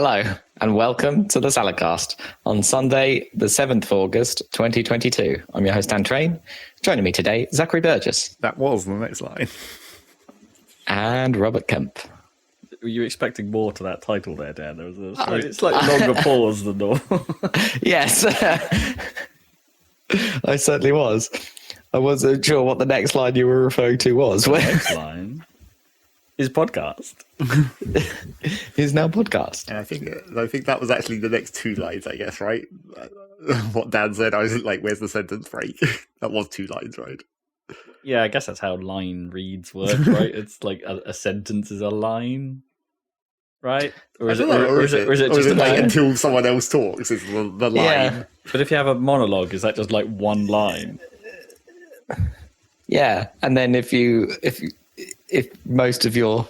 Hello, and welcome to the Saladcast on Sunday, the 7th of August, 2022. I'm your host, Dan Train. Joining me today, Zachary Burgess. That was the next line. And Robert Kemp. Were you expecting more to that title there, Dan? There was a slightly longer pause than normal. Yes, I certainly was. I wasn't sure what the next line you were referring to was. The next line is podcast. Is now podcast. And I think that was actually the next two lines, I guess, right? What Dan said, I was like, where's the sentence break? That was two lines, right? Yeah, I guess that's how line reads work, right? It's like a sentence is a line, right? Or is it just like until someone else talks is the line? Yeah. But if you have a monologue, is that just like one line? Yeah, and then if most of your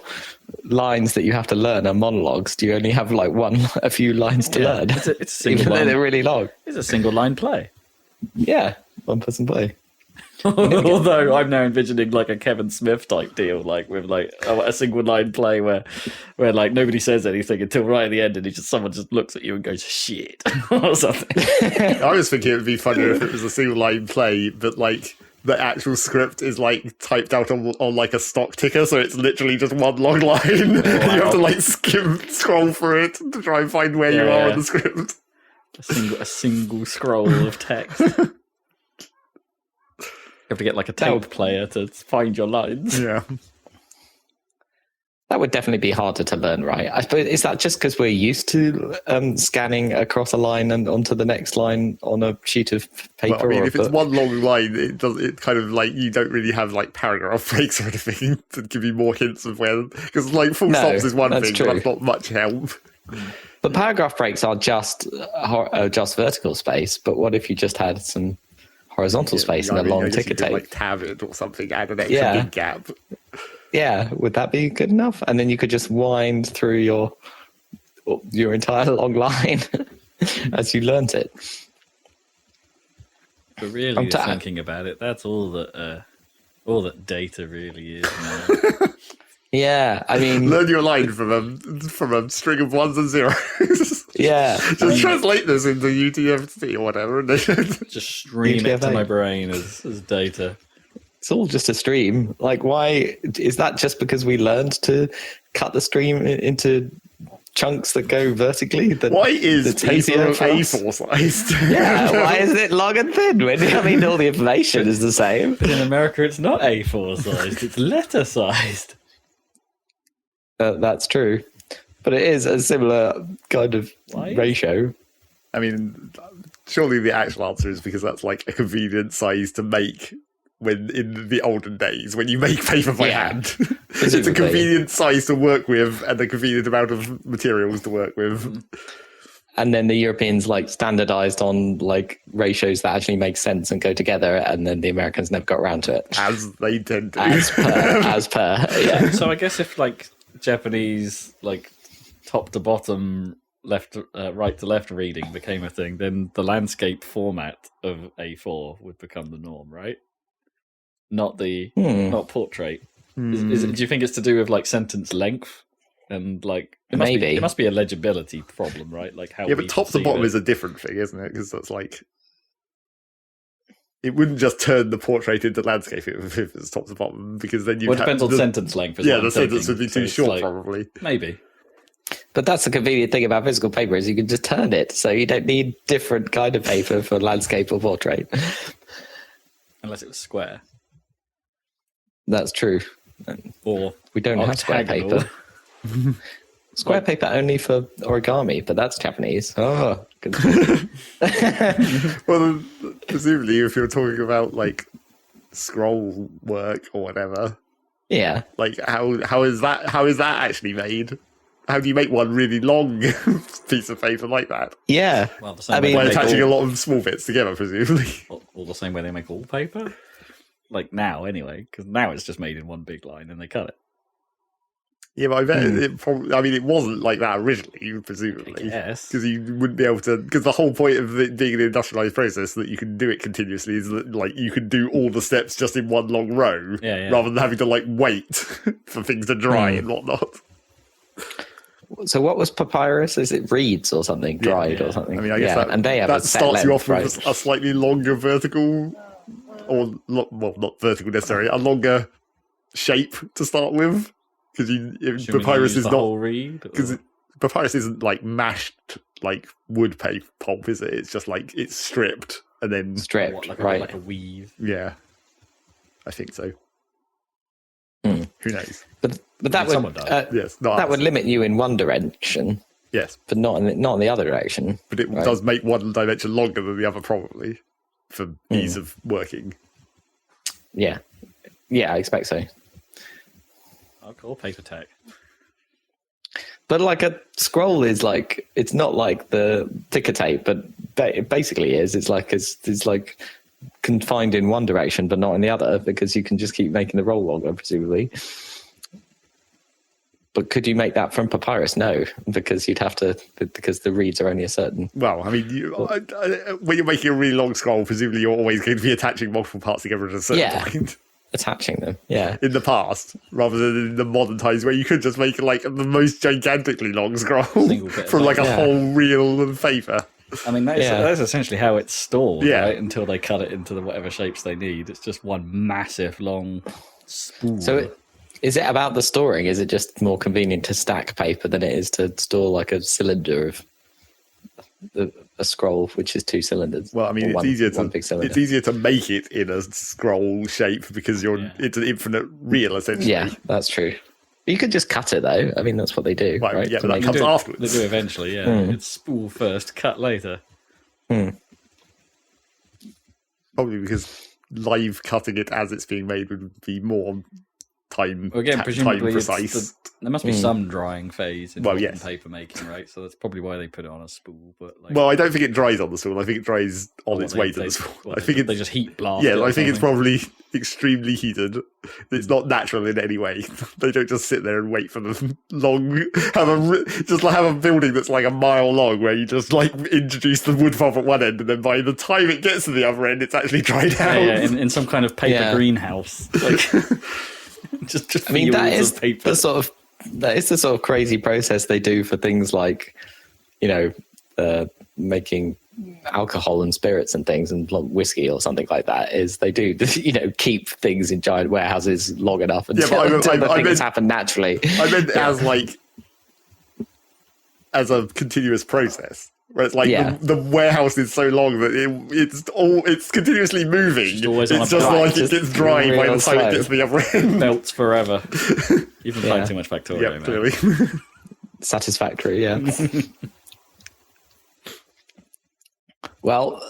lines that you have to learn are monologues, do you only have like a few lines to learn? It's a single even line. though they're really long. It's a single line play. Yeah, one person play. Although I'm now envisioning like a Kevin Smith type deal, like with like a single line play where like nobody says anything until right at the end, and someone just looks at you and goes shit or something. I was thinking it would be funnier if it was a single line play, but like the actual script is like typed out on like a stock ticker, so it's literally just one long line. Oh, wow. You have to like scroll through it to try and find where you are on the script. A single scroll of text. You have to get like a tape player to find your lines. Yeah. That would definitely be harder to learn, right? I suppose, is that just because we're used to scanning across a line and onto the next line on a sheet of paper? Well, I mean, if it's one long line, it kind of like you don't really have like paragraph breaks or anything to give you more hints of where, because like full stops is one thing, but that's not much help. But paragraph breaks are just vertical space. But what if you just had some horizontal space and a long ticker tape? Like tab it or something, add an extra big gap. Yeah, would that be good enough? And then you could just wind through your entire long line as you learnt it. But really, thinking about it, that's all that data really is now. Yeah, I mean, learn your line from a string of ones and zeros. Yeah, just translate this into UTF-8 or whatever, and just stream it to my brain as data. It's all just a stream. Like, why is that? Just because we learned to cut the stream into chunks that go vertically? Why is paper A4 sized? Yeah, why is it long and thin? I mean, all the information is the same. In America, it's not A4 sized; it's letter sized. That's true, but it is a similar kind of ratio. I mean, surely the actual answer is because that's like a convenient size to make. When in the olden days, when you make paper by hand, it's a convenient size to work with and a convenient amount of materials to work with. And then the Europeans like standardized on like ratios that actually make sense and go together, and then the Americans never got around to it. As they tend to. As per. Yeah. So I guess if like Japanese like top to bottom, right to left reading became a thing, then the landscape format of A4 would become the norm, right? Not portrait. Do you think it's to do with like sentence length and like it must be a legibility problem, right? Like how but top to bottom is a different thing, isn't it? Because that's like it wouldn't just turn the portrait into landscape if it's top to bottom, because then you. Well, it depends on sentence length. The sentence would be too short, probably. Maybe. But that's the convenient thing about physical paper is you can just turn it, so you don't need different kind of paper for landscape or portrait. Unless it was square. That's true. Or we don't have square paper. Square paper only for origami, but that's Japanese. Oh, good. Well, presumably, if you're talking about like scroll work or whatever, yeah, like how is that actually made? How do you make one really long piece of paper like that? Yeah, well, by attaching a lot of small bits together, presumably. All the same way they make all paper. Like now, anyway, because now it's just made in one big line and they cut it. Yeah, but I bet it probably. I mean, it wasn't like that originally, presumably. Yes, because you wouldn't be able to. Because the whole point of it being an industrialized process that you can do it continuously is that like you can do all the steps just in one long row, rather than having to like wait for things to dry and whatnot. So what was papyrus? Is it reeds or something, dried or something? I mean, I guess and they have that a set starts you length, off right? with a slightly longer vertical, or well, not vertical necessarily, a longer shape to start with, because papyrus is the not whole reed. because papyrus isn't like mashed like wood pulp, is it? It's just like it's stripped and then Stripped, like right? like a weave. Yeah, I think so. Hmm. Who knows? But that would someone does. Yes, that would limit you in one direction, yes, but not in the other direction. but it does make one dimension longer than the other, probably for ease of working. Yeah, I expect so. I'll call paper tech. But like a scroll is like, it's not like the ticker tape, but it basically is. It's like confined in one direction, but not in the other, because you can just keep making the roll longer, presumably. But could you make that from papyrus? No, because you'd have to, because the reeds are only a certain. Well, I mean, when you're making a really long scroll, presumably you're always going to be attaching multiple parts together at a certain point. Attaching them, yeah. In the past, rather than in the modern times where you could just make like the most gigantically long scroll from like a whole reel of paper. I mean, that's essentially how it's stored, Yeah. right? Until they cut it into whatever shapes they need. It's just one massive long spool. So is it about the storing? Is it just more convenient to stack paper than it is to store like a cylinder of a scroll, which is two cylinders? Well, I mean, one big cylinder. it's easier to make it in a scroll shape because it's an infinite reel, essentially. Yeah, that's true. You could just cut it though. I mean, that's what they do, Well, right? yeah, but that comes afterwards. They do eventually, yeah. It's spool first, cut later. Probably because live cutting it as it's being made would be more time Presumably precise. there must be some drying phase in yes. paper making, right? So that's probably why they put it on a spool. But I don't think it dries on the spool. I think it dries on its way to the spool. I think they just heat blast. Yeah, I think it's probably extremely heated. It's not natural in any way. They don't just sit there and wait for the long. Have a building that's like a mile long, where you just like introduce the wood pulp at one end, and then by the time it gets to the other end, it's actually dried out. Yeah, in some kind of paper greenhouse. Like, just I mean, that is paper. that is the sort of crazy process they do for things like, making alcohol and spirits and things and whiskey or something like that. Is they do keep things in giant warehouses long enough until the things happen naturally. I meant as a continuous process. Where it's like the warehouse is so long that it's continuously moving. It's just like it gets dry by the time it gets to the other end. Melts forever. You've been playing too much Factorio, Yeah, man. clearly. Satisfactory, yeah. Well,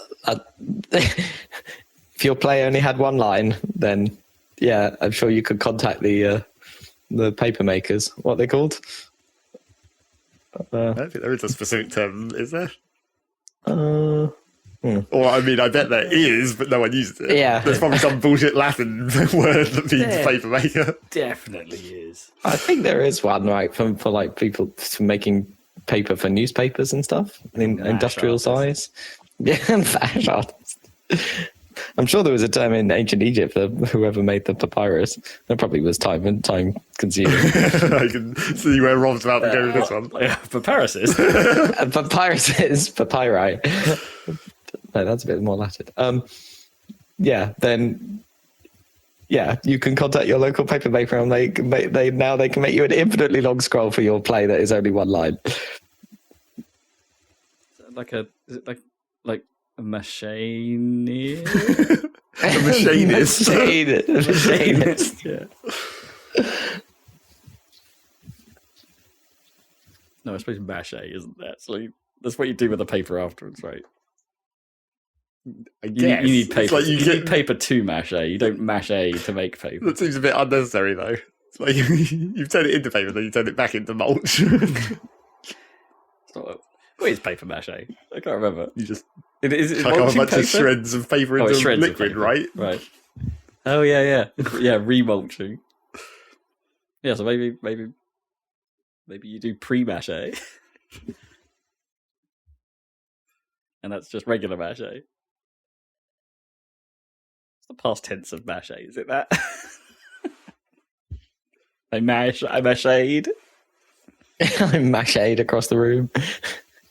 if your play only had one line, then I'm sure you could contact the paper makers. What are they called? I don't think there is a specific term, is there? Hmm. Or, I mean, I bet there is, but no one uses it. Yeah. There's probably some bullshit Latin word that means paper maker. Definitely is. I think there is one, right, for like people for making paper for newspapers and stuff in industrial size. Yeah, fash artist. I'm sure there was a term in ancient Egypt for whoever made the papyrus. That probably was time consuming. I can see where Rob's about to go with this one. Papyrus is. Papyrus is papyri. No, that's a bit more Latin. You can contact your local paper maker and they can make you an infinitely long scroll for your play that is only one line. Is it like a machinist? A machinist. Machinist. Yeah. No, I suppose mache isn't that? So that's what you do with the paper afterwards, right? I guess. You need paper. Like you need paper to mache. You don't mache to make paper. That seems a bit unnecessary, though. It's like you've turned it into paper, then you turn it back into mulch. What is paper mache? I can't remember. You just Is chuck a bunch of shreds of paper into liquid, right? Right. Oh yeah. Remulching. Yeah, so maybe you do pre-mache, and that's just regular mache. It's the past tense of mache, is it that? I mashed. I'm macheted across the room.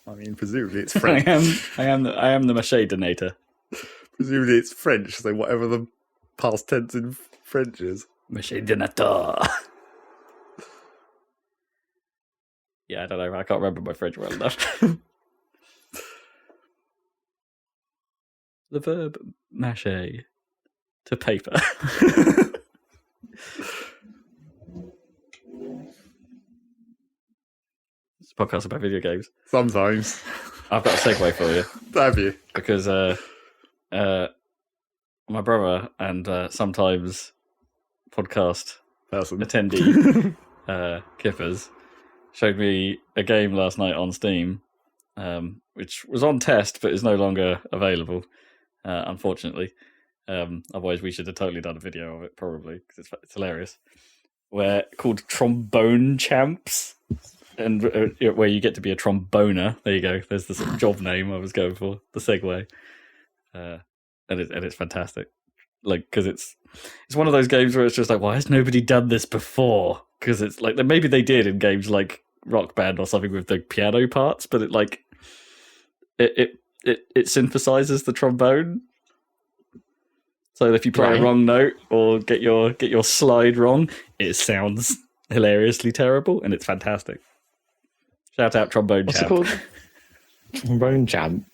I mean, presumably it's I French. am the mache donator. Presumably it's French, so whatever the past tense in French is. Mache donator. Yeah, I don't know. I can't remember my French well enough. The verb mache to paper. It's a podcast about video games. Sometimes. I've got a segue for you Have you? because my brother and sometimes podcast Person. attendee Kippers showed me a game last night on Steam, which was on test but is no longer available, unfortunately. Otherwise, we should have totally done a video of it, probably, because it's hilarious. Called Trombone Champs, and where you get to be a tromboner. There you go. There's the sort of job name I was going for. The segue, and it's fantastic. Like, because it's one of those games where it's just like, why has nobody done this before? Because it's like maybe they did in games like Rock Band or something with the piano parts, but it synthesizes the trombone. So if you play a wrong note or get your slide wrong, it sounds hilariously terrible, and it's fantastic. Shout out Trombone Champ. What's it called? Trombone Champ.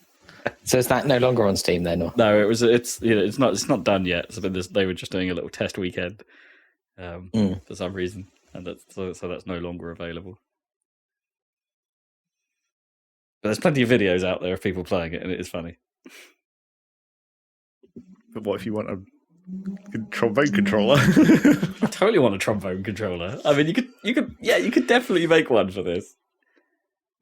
So is that no longer on Steam then? Or? No, it's not done yet. So they were just doing a little test weekend for some reason, and so that's no longer available. But there's plenty of videos out there of people playing it, and it is funny. But what if you want a trombone controller? I totally want a trombone controller. I mean, you could definitely make one for this.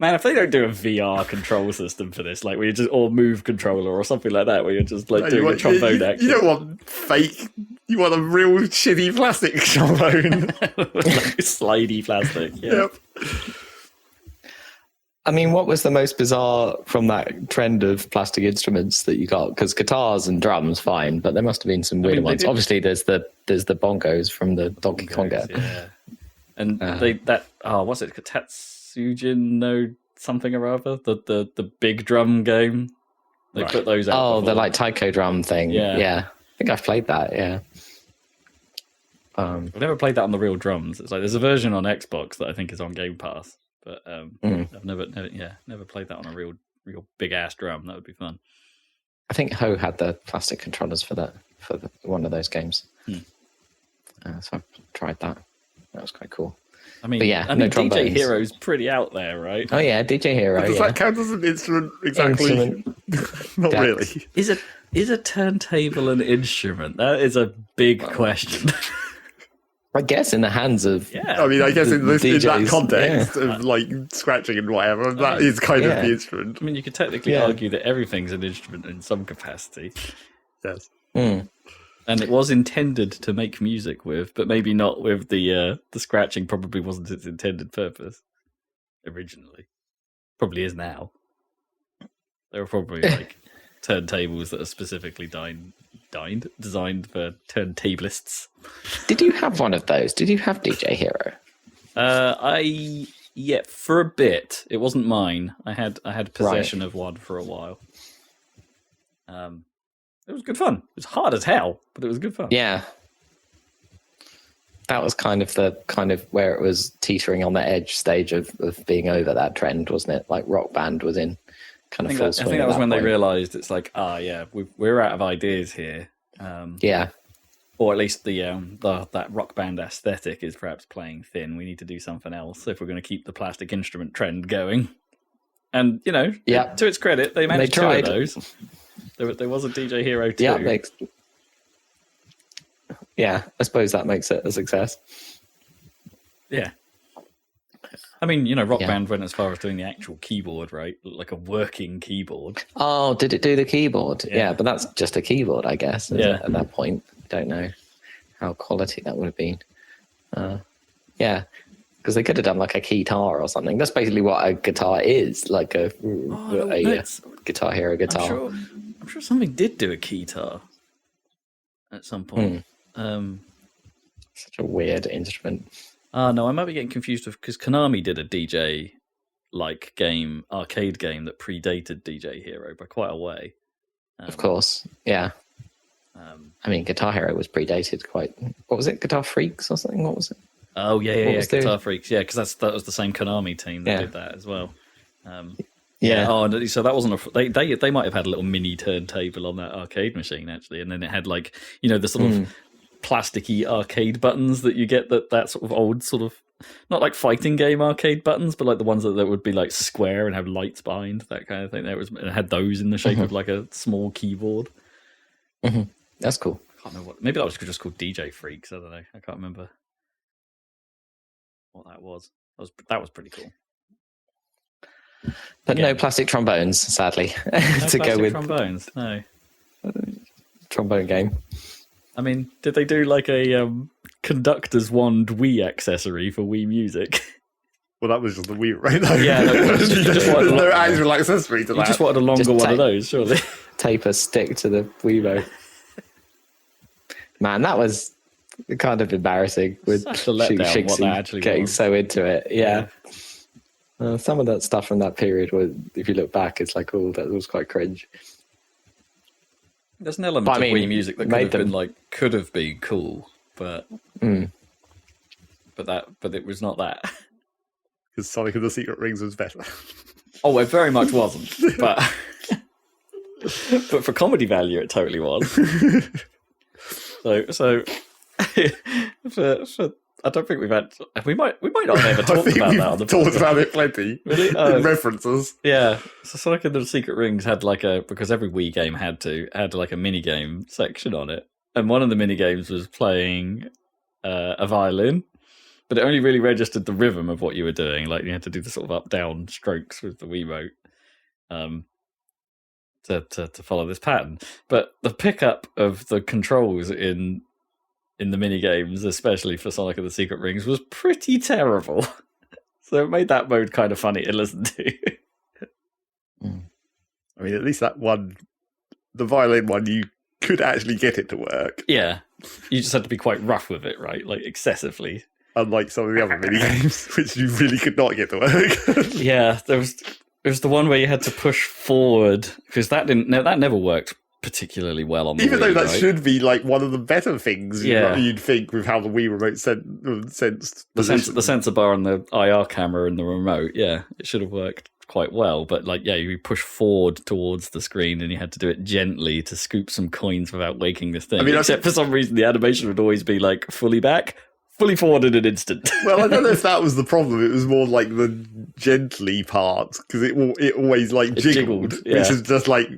Man, if they don't do a VR control system for this, like where you just or move controller or something like that, where you're just like doing a trombone action. You don't want fake. You want a real shitty plastic trombone. Like slidey plastic. Yeah. Yep. I mean, what was the most bizarre from that trend of plastic instruments that you got? Because guitars and drums, fine, but there must have been some weirder ones. Obviously, there's the bongos from the Donkey Konga. Yeah, and what's it? Tatsujin no something or other. The big drum game. They put those out. Oh, before. the like taiko drum thing. Yeah. I think I've played that. Yeah. I've never played that on the real drums. It's like there's a version on Xbox that I think is on Game Pass. But I've never played that on a real big ass drum. That would be fun. I think Ho had the plastic controllers for one of those games. So I tried that. That was quite cool. I mean, no trombones. DJ Hero's pretty out there, right? Oh yeah, DJ Hero. Does that count as an instrument? Exactly. Not Dex. really. Is a turntable an instrument? That is a big question. I guess in the hands of I mean, I guess in that DJs, context of like scratching and whatever, that is kind of the instrument. I mean, you could technically argue that everything's an instrument in some capacity. Yes. Mm. And it was intended to make music with, but maybe not with the scratching. Probably wasn't its intended purpose originally. Probably is now. There were probably like turntables that are specifically designed for turntablists. Did you have one of those? Did you have DJ Hero? For a bit. It wasn't mine. I had possession of one for a while. It was good fun. It was hard as hell, but it was good fun. Yeah. That was kind of where it was teetering on the edge stage of being over that trend, wasn't it? Like Rock Band was in kind of full swing. I think that was when they realised it's like, we're out of ideas here. Or at least that Rock Band aesthetic is perhaps playing thin. We need to do something else if we're going to keep the plastic instrument trend going. And to its credit, they managed two of those. There was a DJ Hero 2. I suppose that makes it a success. Yeah. I mean, Rock Band went as far as doing the actual keyboard, right? Like a working keyboard. Oh, did it do the keyboard? Yeah, but that's just a keyboard, I guess. At that point, I don't know how quality that would have been. Because they could have done like a guitar or something. That's basically what a guitar is, like a Guitar Hero guitar. I'm sure something did do a keytar at some point. Such a weird instrument. No, I might be getting confused with because Konami did a DJ like game, arcade game that predated DJ Hero by quite a way. Of course, yeah. I mean, Guitar Hero was predated quite. What was it? Guitar Freaks or something? What was it? Oh yeah, was Guitar Freaks. Yeah, because that was the same Konami team that did that as well. Oh, and so that wasn't they might have had a little mini turntable on that arcade machine actually, and then it had like the sort of plasticky arcade buttons that you get that sort of old sort of not like fighting game arcade buttons, but like the ones that would be like square and have lights behind, that kind of thing. It had those in the shape of like a small keyboard. That's cool. I can't remember maybe that was just called DJ Freaks. I don't know. I can't remember what that was. That was pretty cool. But no plastic trombones, sadly, No to go with trombones. No trombone game. I mean, did they do like a conductor's wand Wii accessory for Wii Music? Well, that was just the Wii, right? Yeah, there's no actual accessory to that. You just wanted a longer one of those, surely. Tape a stick to the Wiimote. Man, that was kind of embarrassing with Such a letdown, what that actually getting was. so into it. Yeah. Some of that stuff from that period, if you look back, it's like, oh, that was quite cringe. There's an element of Wii Music that could have been cool, but it was not that. Because Sonic and the Secret Rings was better. Oh, it very much wasn't, but for comedy value, it totally was. So for I don't think we've had. We might not have ever talked about that on the podcast. Talked about it plenty. Really? References. Yeah. So Sonic and the Secret Rings had because every Wii game had like a mini game section on it, and one of the mini games was playing a violin, but it only really registered the rhythm of what you were doing. Like you had to do the sort of up down strokes with the Wiimote. To follow this pattern, but the pickup of the controls in the mini games, especially for Sonic and the Secret Rings, was pretty terrible. So it made that mode kind of funny to listen to. I mean, at least that one, the violin one, you could actually get it to work. Yeah, you just had to be quite rough with it, right? Like excessively. Unlike some of the other mini games, which you really could not get to work. Yeah, it was the one where you had to push forward because that never worked particularly well on the Even Wii, though that right? should be like one of the better things you'd think with how the Wii remote sensed the sensor bar and the IR camera and the remote. Yeah, it should have worked quite well, but you push forward towards the screen and you had to do it gently to scoop some coins without waking this thing. I mean, except for some reason the animation would always be like fully back, fully forward in an instant. Well, I don't know if that was the problem. It was more like the gently part because it always like jiggled, yeah. which is just like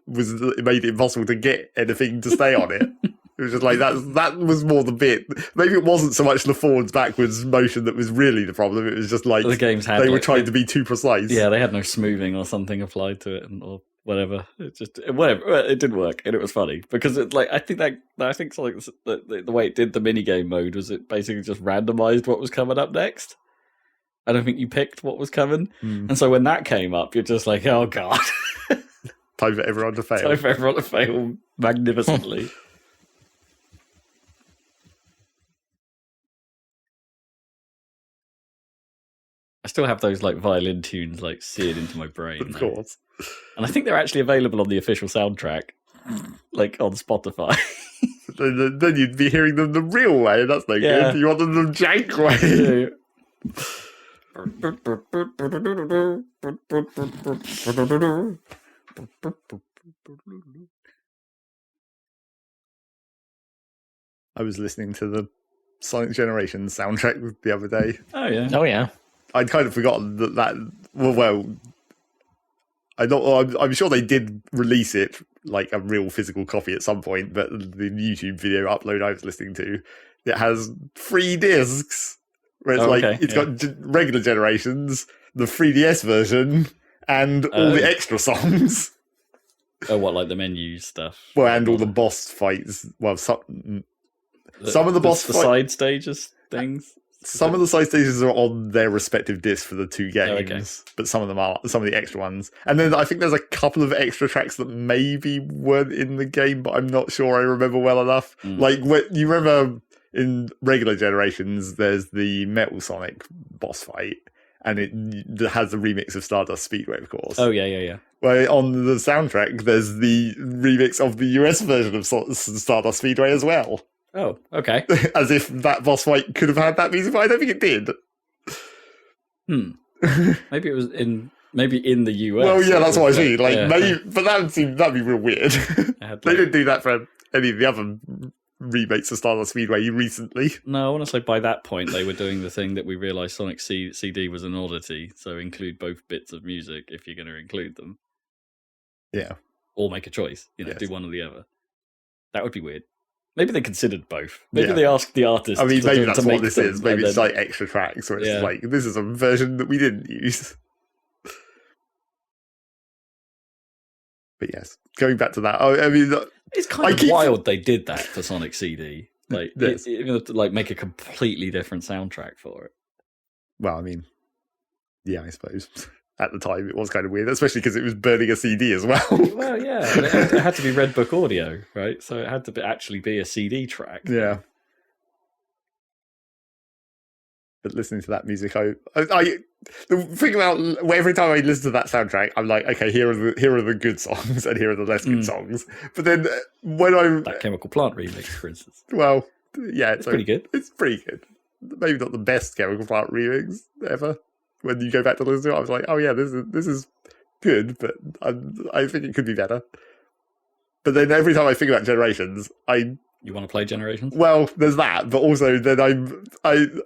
it made it impossible to get anything to stay on it. It was just like that was more the bit. Maybe it wasn't so much the forwards backwards motion that was really the problem. It was just like the games had were trying to be too precise. Yeah, they had no smoothing or something applied to it or whatever. It didn't work and it was funny because it's like I think so, like the way it did the minigame mode was it basically just randomized what was coming up next. I don't think you picked what was coming, and so when that came up, you're just like, oh god. Time for everyone to fail. Time for everyone to fail magnificently. I still have those like violin tunes like seared into my brain. Of course. And I think they're actually available on the official soundtrack, like on Spotify. Then you'd be hearing them the real way, and that's no good. You want them the jank way. I was listening to the Sonic Generations soundtrack the other day. Oh yeah. Oh yeah. I'd kind of forgotten that I'm sure they did release it like a real physical copy at some point, but the YouTube video upload I was listening to, it has 3 discs where it's got regular Generations, the 3DS version, and all the extra songs. Oh, what, like the menu stuff? Well, and all the boss fights. Well, some of the boss fights, the side stages things. Some of the side stages are on their respective discs for the 2 games, but some of them are some of the extra ones. And then I think there's a couple of extra tracks that maybe weren't in the game, but I'm not sure I remember well enough. Like, you remember in regular Generations, there's the Metal Sonic boss fight, and it has the remix of Stardust Speedway, of course. Oh yeah. Well, on the soundtrack, there's the remix of the US version of Stardust Speedway as well. Oh, okay. As if that boss fight could have had that music, but I don't think it did. Maybe it was in the US. Well, yeah, that's what I mean. Like, yeah. maybe, but that'd be real weird. Had, They didn't do that for any of the other remakes of Stardust Speedway recently. No, I want to say by that point they were doing the thing that we realised Sonic CD was an oddity, so include both bits of music if you're going to include them. Yeah. Or make a choice, Yes. do one or the other. That would be weird. Maybe they considered both. Maybe Yeah. they asked the artist. I mean, maybe that's to what make this them, is. Maybe and it's then- like extra tracks where it's Yeah. like, this is a version that we didn't use. But yes, going back to that, I mean, It's kind of wild they did that for Sonic CD. Like, Yes. even to like make a completely different soundtrack for it. well, I mean, yeah, I suppose. At the time, it was kind of weird, especially because it was burning a CD as well. Well, yeah, and it had to be Red Book audio, right? So it had to actually be a CD track. Yeah. But listening to that music, the thing about every time I listen to that soundtrack, I'm like, okay, here are the good songs and here are the less good songs. But then when That Chemical Plant remix, for instance. well, yeah, It's pretty good. It's pretty good. Maybe not the best Chemical Plant remix ever. When you go back to listen to it, I was like, oh yeah, this is good, but I think it could be better. But then every time I think about Generations, You want to play Generations? well, there's that, but also then I'm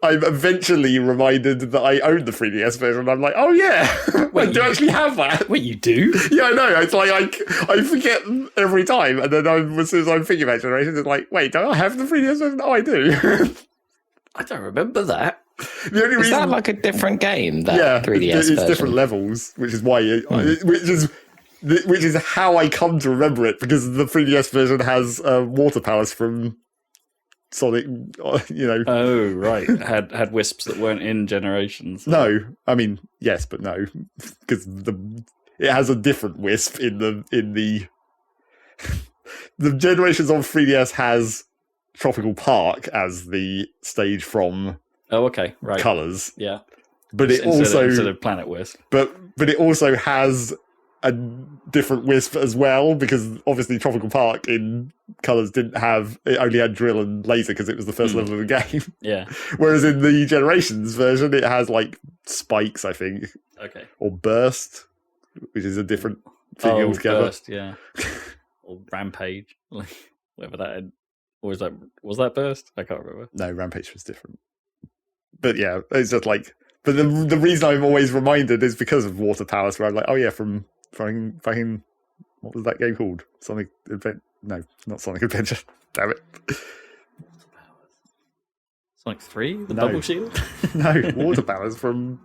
eventually reminded that I own the 3DS version. I'm like, oh yeah, I do actually have that. Wait, you do? Yeah, I know. It's like I forget every time, and then as soon as I'm thinking about Generations, it's like, wait, do I have the 3DS version? Oh, I do. I don't remember that. The only Is reason, that like a different game? That yeah, 3DS it's version? different levels, which is why, which is how I come to remember it, because the 3DS version has water powers from Sonic, Oh, right. Had wisps that weren't in Generations. No, I mean yes, but no, because it has a different wisp in the the Generations on 3DS has Tropical Park as the stage from Oh, okay. Right. Colors, Yeah. but it Instead of Planet Wisp. but it also has a different wisp as well, because obviously Tropical Park in Colors it only had drill and laser because it was the first level of the game. Yeah. Whereas in the Generations version, it has like spikes, I think, Okay. or burst, which is a different thing Oh, altogether. Burst, yeah. Or Rampage. Like, whatever that had. Or was that Burst? I can't remember. No, Rampage was different. But yeah, it's just like. But the reason I'm always reminded is because of water powers, where I'm like, oh yeah, from fucking what was that game called? Sonic Adventure? No, not Sonic Adventure. Damn it. Sonic 3? The No. Double Shield? No, water powers from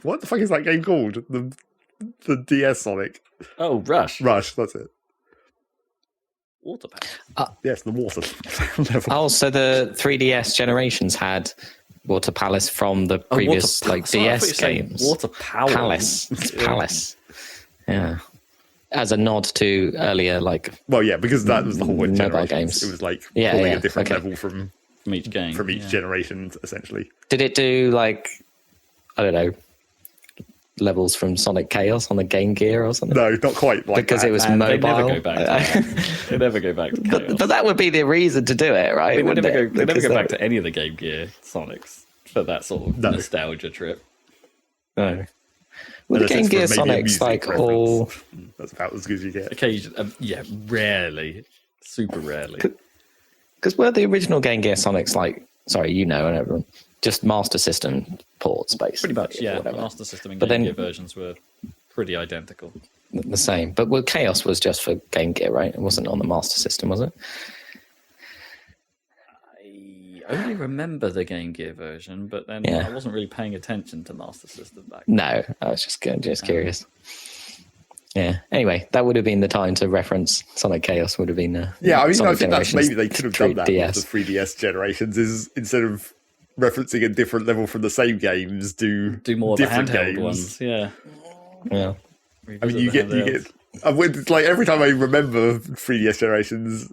what the fuck is that game called? The DS Sonic Oh, Rush. Rush. That's it. Water Power. Yes, the water level. Oh, so the 3DS Generations had Water Palace from the previous Sorry, I thought you DS were saying games. Water Power. Palace. It's Palace. Yeah. As a nod to earlier, Well, yeah, because that was the whole point of Mobile Generations. games. It was like Yeah, pulling yeah, a different okay. level from From each game. each generation, essentially. did it do I don't know, levels from Sonic Chaos on the Game Gear or something? No, not quite like Because that. it was And mobile. They never go back to that. They never go back to Chaos. But that would be the reason to do it, right? They Wouldn't never it? go Because back to any of the Game Gear Sonics for that sort of No. nostalgia trip. No. Well, the Unless Game it's for Gear maybe a Sonics, music like, reference. all... That's about as good as you get. Occasionally, yeah, rarely, super rarely. Because were the original Game Gear Sonics, and everyone, just Master System ports, basically? Pretty much, yeah. or The whatever. Master System and But Game then- Gear versions were pretty identical. The same. But Chaos was just for Game Gear, right? It wasn't on the Master System, was it? I only remember the Game Gear version, but then Yeah. I wasn't really paying attention to Master System back No, I was just curious. Yeah. Anyway, that would have been the time to reference Sonic Chaos. Would have been. Yeah, I mean, I Sonic think that's Generations maybe they could have done that 3DS. with the 3DS Generations, is instead of referencing a different level from the same games, do Do more of the different handheld games. ones, yeah. Yeah. I mean, you get. I would, like every time I remember 3DS Generations,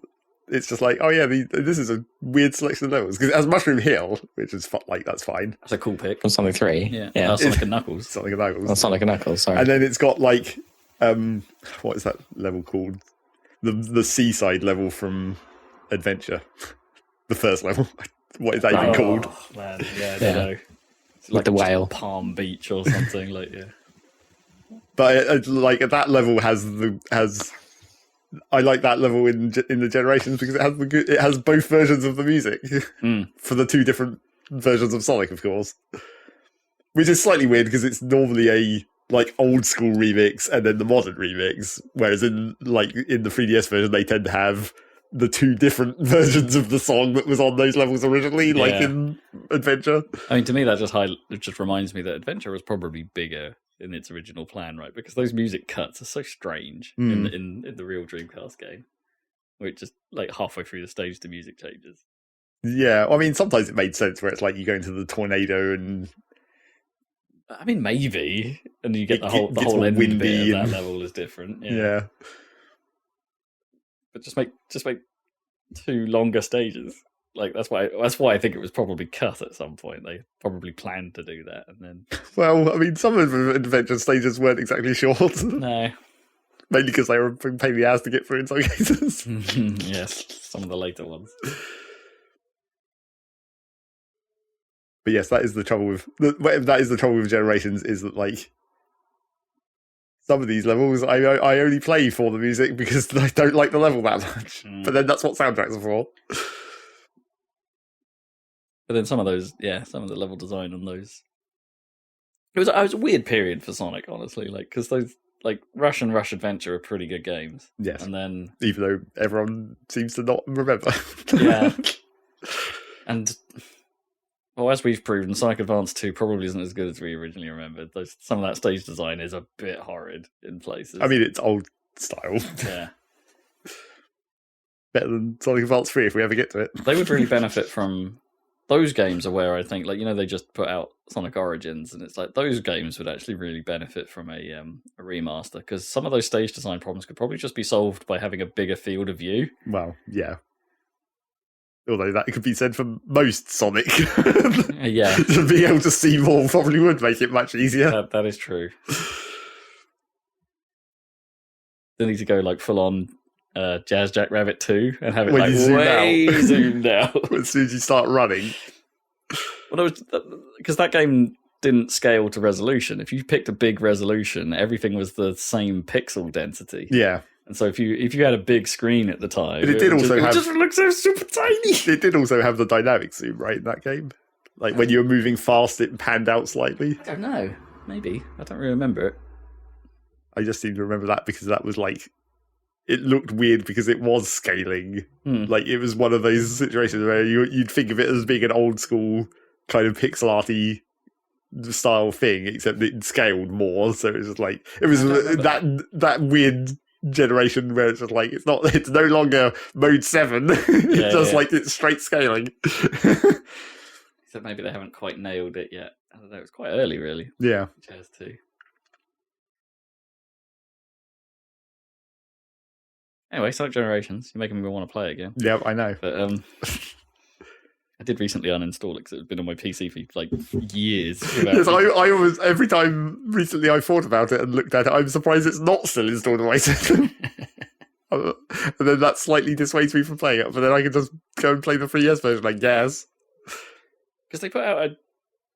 it's just like, oh yeah, this is a weird selection of levels because it has Mushroom Hill, which is like that's fine. That's a cool pick. From Sonic 3. Yeah. Sonic and Knuckles. Sonic and Knuckles. Oh, Sonic and Knuckles, sorry. And then it's got like, what is that level called? The seaside level from Adventure, the first level. What is that even called? Man, I don't know. It's With the whale. Palm Beach or something like But like that level has. I like that level in the Generations because it has both versions of the music for the two different versions of Sonic, of course, which is slightly weird because it's normally a like old school remix and then the modern remix, whereas in the 3DS version they tend to have the two different versions of the song that was on those levels originally, like in Adventure. I mean, to me, that just reminds me that Adventure was probably bigger in its original plan, right? Because those music cuts are so strange in the real Dreamcast game, where it just like halfway through the stage the music changes. Yeah, I mean, sometimes it made sense where it's like you go into the tornado and. I mean, maybe, and you get the whole end bit of that level is different. Yeah. But just make 2 longer stages. Like that's why I think it was probably cut at some point. They probably planned to do that, and then. Well, I mean, some of the Adventure stages weren't exactly short. No. Mainly because they were a pain in the ass to get through in some cases. Yes, some of the later ones. But yes, that is the trouble with Generations, is that like some of these levels I only play for the music because I don't like the level that much. But then that's what soundtracks are for. But then some of the level design on those. It was a weird period for Sonic, honestly, like because those like Rush and Rush Adventure are pretty good games. Yes, and then even though everyone seems to not remember. Yeah, and. Well, as we've proven, Sonic Advance 2 probably isn't as good as we originally remembered. Some of that stage design is a bit horrid in places. I mean, it's old style. Yeah. Better than Sonic Advance 3 if we ever get to it. They would really benefit from... Those games are where I think, like, they just put out Sonic Origins, and it's like those games would actually really benefit from a remaster, because some of those stage design problems could probably just be solved by having a bigger field of view. Well, yeah. Although that could be said for most Sonic. Yeah. To be able to see more probably would make it much easier. That is true. They need to go like full on Jazz Jackrabbit 2 and have it like way zoomed out. As soon as you start running. Well, because that game didn't scale to resolution. If you picked a big resolution, everything was the same pixel density. Yeah. And so if you had a big screen at the time, it just looked so super tiny. It did also have the dynamic zoom, right, in that game? Like when you were moving fast, it panned out slightly. I don't know. Maybe. I don't really remember it. I just seem to remember that because that was like, it looked weird because it was scaling. Like it was one of those situations where you'd think of it as being an old school kind of pixel arty style thing, except it scaled more. So it was just like, it was that weird generation where it's just like it's no longer mode 7. It's just like it's straight scaling. So maybe they haven't quite nailed it yet. I don't know, it's quite early really. Yeah. Jazz 2. Anyway, Sonic Generations, you're making me want to play it again. Yeah, I know. But I did recently uninstall it because it's been on my PC for like years. Yes, I always, every time recently I thought about it and looked at it, I'm surprised it's not still installed on my system. And then that slightly dissuades me from playing it, but then I can just go and play the 3DS version, I guess. Because they put out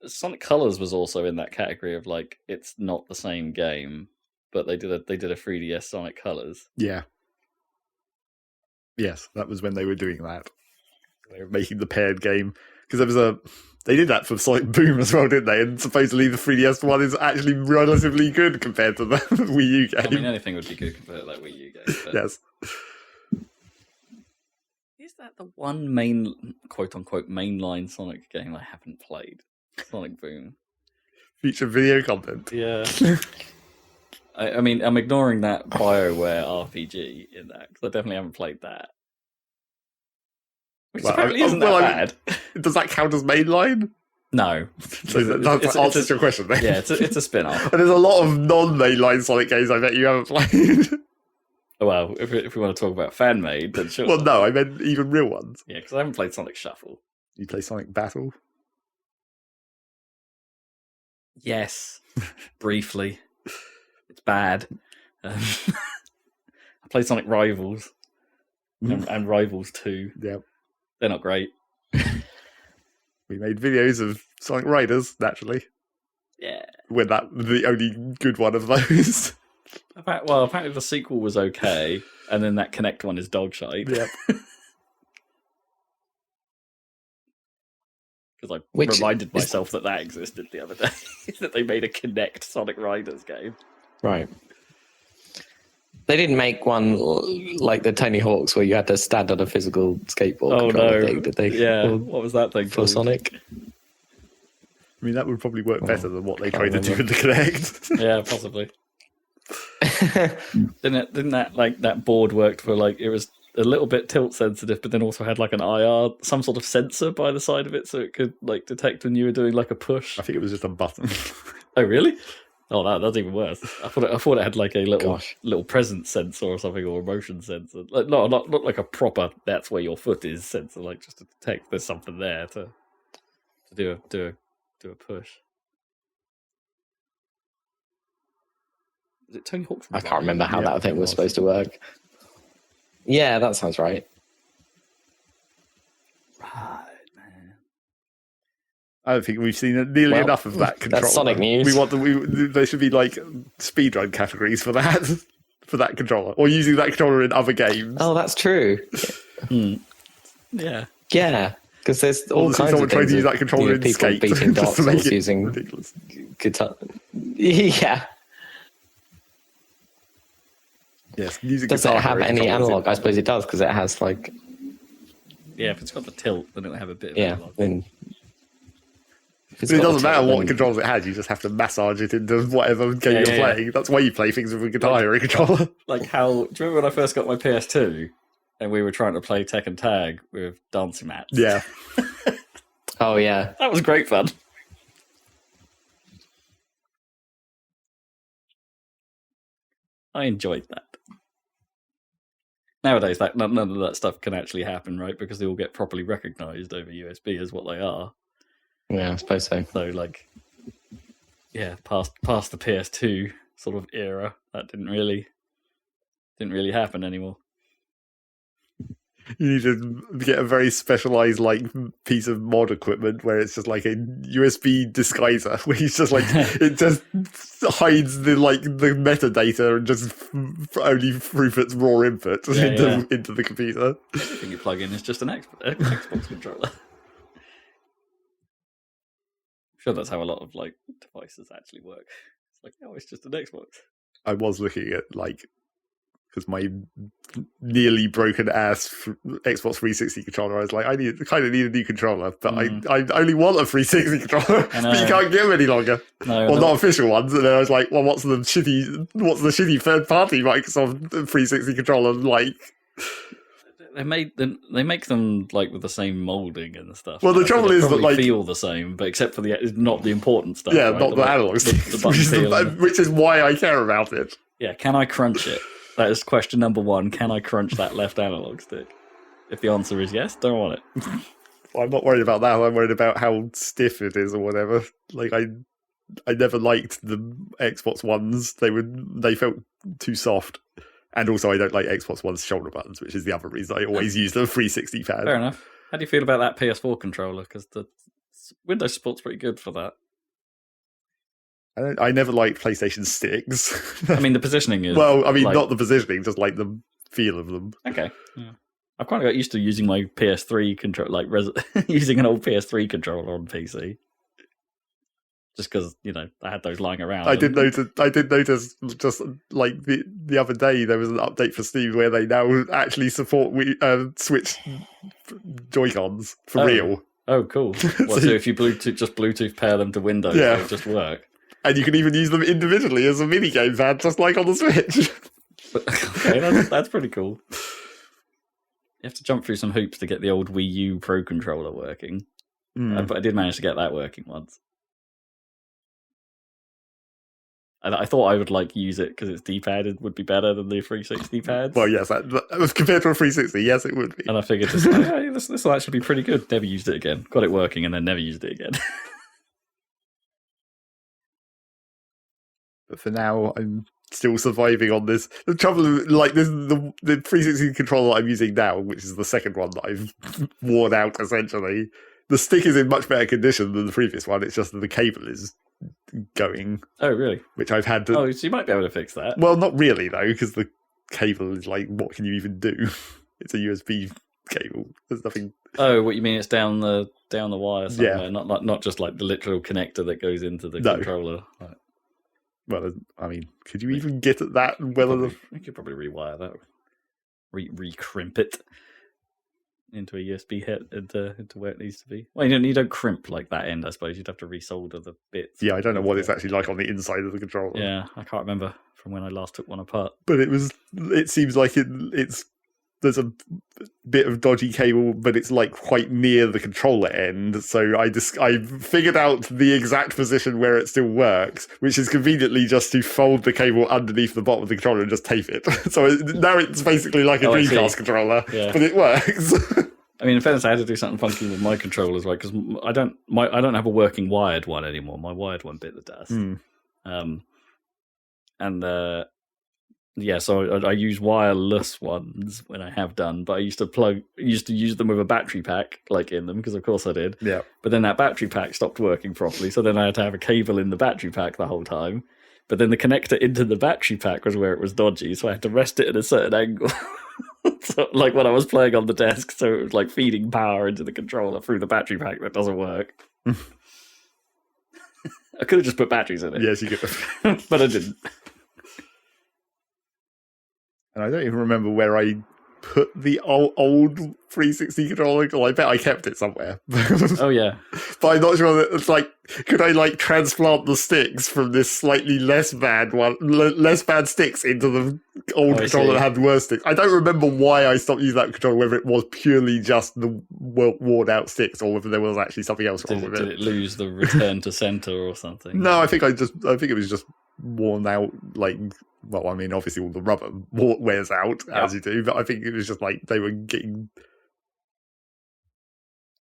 Sonic Colors was also in that category of like, it's not the same game, but they did a 3DS Sonic Colors. Yeah. Yes, that was when they were doing that. They were making the paired game because they did that for Sonic Boom as well, didn't they? And supposedly the 3DS one is actually relatively good compared to the Wii U game. I mean, anything would be good compared to that Wii U game. But yes. Is that the one main, quote unquote, mainline Sonic game I haven't played? Sonic Boom. Feature video content. Yeah. I mean, I'm ignoring that BioWare RPG in that because I definitely haven't played that. Which apparently isn't that bad. Does that count as mainline? No. So that answers your question then. Yeah, it's a spin-off. And there's a lot of non-mainline Sonic games I bet you haven't played. Well, if we want to talk about fan made, then sure. Well, no, I meant even real ones. Yeah, because I haven't played Sonic Shuffle. You play Sonic Battle? Yes, briefly. It's bad. I played Sonic Rivals and Rivals 2. Yeah. They're not great. We made videos of Sonic Riders, naturally. Yeah. When that the only good one of those. Apparently the sequel was okay, and then that Connect one is dog shite. Yep. Because I reminded myself that existed the other day. That they made a Connect Sonic Riders game. Right. They didn't make one like the Tony Hawk's where you had to stand on a physical skateboard controller thing, did they? Yeah, what was that thing for called? Sonic? I mean, that would probably work better than what they tried to do in the Connect. Yeah, possibly. Didn't that board worked for it was a little bit tilt sensitive, but then also had like an IR, some sort of sensor by the side of it, so it could detect when you were doing like a push. I think it was just a button. Oh, really? Oh, that's even worse. I thought it had like a little presence sensor or something, or a motion sensor. Not like a proper "that's where your foot is" sensor, just to detect there's something there to do a push. Is it Tony Hawk's? I can't remember how that thing was supposed to work. Yeah, that sounds right. Right, man. I don't think we've seen nearly enough of that controller. That's Sonic news. There should be speedrun categories for that, for that controller, or using that controller in other games. Oh, that's true. Yeah. Yeah, because there's all kinds of things. Trying to use that controller in people Skate beating just to dots make it using ridiculous. guitar. Yeah. Yes, music. Does it have any analog? I suppose it does, because it has Yeah, if it's got the tilt, then it'll have a bit of analog. Then it doesn't matter what controls it has, you just have to massage it into whatever game you're playing. That's why you play things with a guitar or a controller. Do you remember when I first got my PS2 and we were trying to play Tekken Tag with dancing mats? Yeah. Oh, yeah. That was great fun. I enjoyed that. Nowadays, none of that stuff can actually happen, right? Because they all get properly recognized over USB as what they are. Yeah, I suppose so. So, past the PS2 sort of era, that didn't really happen anymore. You need to get a very specialized piece of mod equipment where it's just like a USB disguiser, where it's just it just hides the metadata and just only through its raw input into the computer. Everything you plug in is just an Xbox controller. I'm sure that's how a lot of devices actually work. It's just an Xbox. I was looking at because my nearly broken ass Xbox 360 controller, I was like, I kind of need a new controller, but I only want a 360 controller, but you can't get them any longer. Not official ones. And then I was like, well, what's the shitty third party Microsoft 360 controller like? They make them with the same molding and stuff. Well, the trouble is that feel the same, but except for not the important stuff. Yeah, right? not the analog stuff, which is why I care about it. Yeah, can I crunch it? That is question number one. Can I crunch that left analog stick? If the answer is yes, don't want it. Well, I'm not worried about that. I'm worried about how stiff it is or whatever. I never liked the Xbox Ones. They felt too soft. And also, I don't like Xbox One's shoulder buttons, which is the other reason I always use the 360 pad. Fair enough. How do you feel about that PS4 controller? Because the Windows support's pretty good for that. I never liked PlayStation sticks. I mean, the positioning is... Well, I mean, not the positioning, just the feel of them. Okay. Yeah. I've kind of got used to using my PS3 controller, using an old PS3 controller on PC. Just because, I had those lying around. I did notice just the other day there was an update for Steam where they now actually support Switch Joy-Cons for real. Oh, cool. So if you Bluetooth pair them to Windows, it'll just work. And you can even use them individually as a minigame pad, just like on the Switch. Okay, that's pretty cool. You have to jump through some hoops to get the old Wii U Pro controller working. But I did manage to get that working once. I thought I would like use it because it's D-padded would be better than the 360 pads. Well, yes, compared to a 360, yes, it would be. And I figured just like, hey, this will actually be pretty good. Never used it again. Got it working and then never used it again. But for now, I'm still surviving on this. The trouble, like this, the 360 controller I'm using now, which is the second one that I've worn out essentially. The stick is in much better condition than the previous one. It's just that the cable is going. Oh, really? Which I've had to. Oh, so you might be able to fix that. Well, not really though, because the cable is like, what can you even do? It's a USB cable. There's nothing. Oh, what you mean? It's down the wire somewhere, Yeah. not just like the literal connector that goes into the controller. Right. Well, I mean, could you even get at that well enough? You could probably rewire that, re-crimp it into a USB head into where it needs to be. Well, you don't crimp like that end. I suppose you'd have to resolder the bits. Yeah, I don't know what it's actually like on the inside of the controller. Yeah, I can't remember from when I last took one apart. But it seems like there's a bit of dodgy cable, but it's like quite near the controller end. So I figured out the exact position where it still works, which is conveniently just to fold the cable underneath the bottom of the controller and just tape it. So now it's basically like a Dreamcast controller, but it works. I mean, in fairness, I had to do something funky with my controllers, right? Because I don't have a working wired one anymore. My wired one bit the dust. Yeah, so I use wireless ones when I have done, but I used to use them with a battery pack like in them because of course I did. Yeah. But then that battery pack stopped working properly, so then I had to have a cable in the battery pack the whole time. But then the connector into the battery pack was where it was dodgy, so I had to rest it at a certain angle. So, like when I was playing on the desk, so it was like feeding power into the controller through the battery pack that doesn't work. I could have just put batteries in it. Yes, you could. But I didn't. And I don't even remember where I put the old 360 controller. Well, I bet I kept it somewhere. Oh, yeah. But I'm not sure that it's like, could I like transplant the sticks from this slightly less bad sticks into the old controller that had worse sticks? I don't remember why I stopped using that controller, whether it was purely just the worn out sticks or whether there was actually something else wrong with it. Did it lose the return to center or something? No, I think it was just worn out, like, well, I mean, obviously all the rubber wears out, as you do, but I think it was just like they were getting...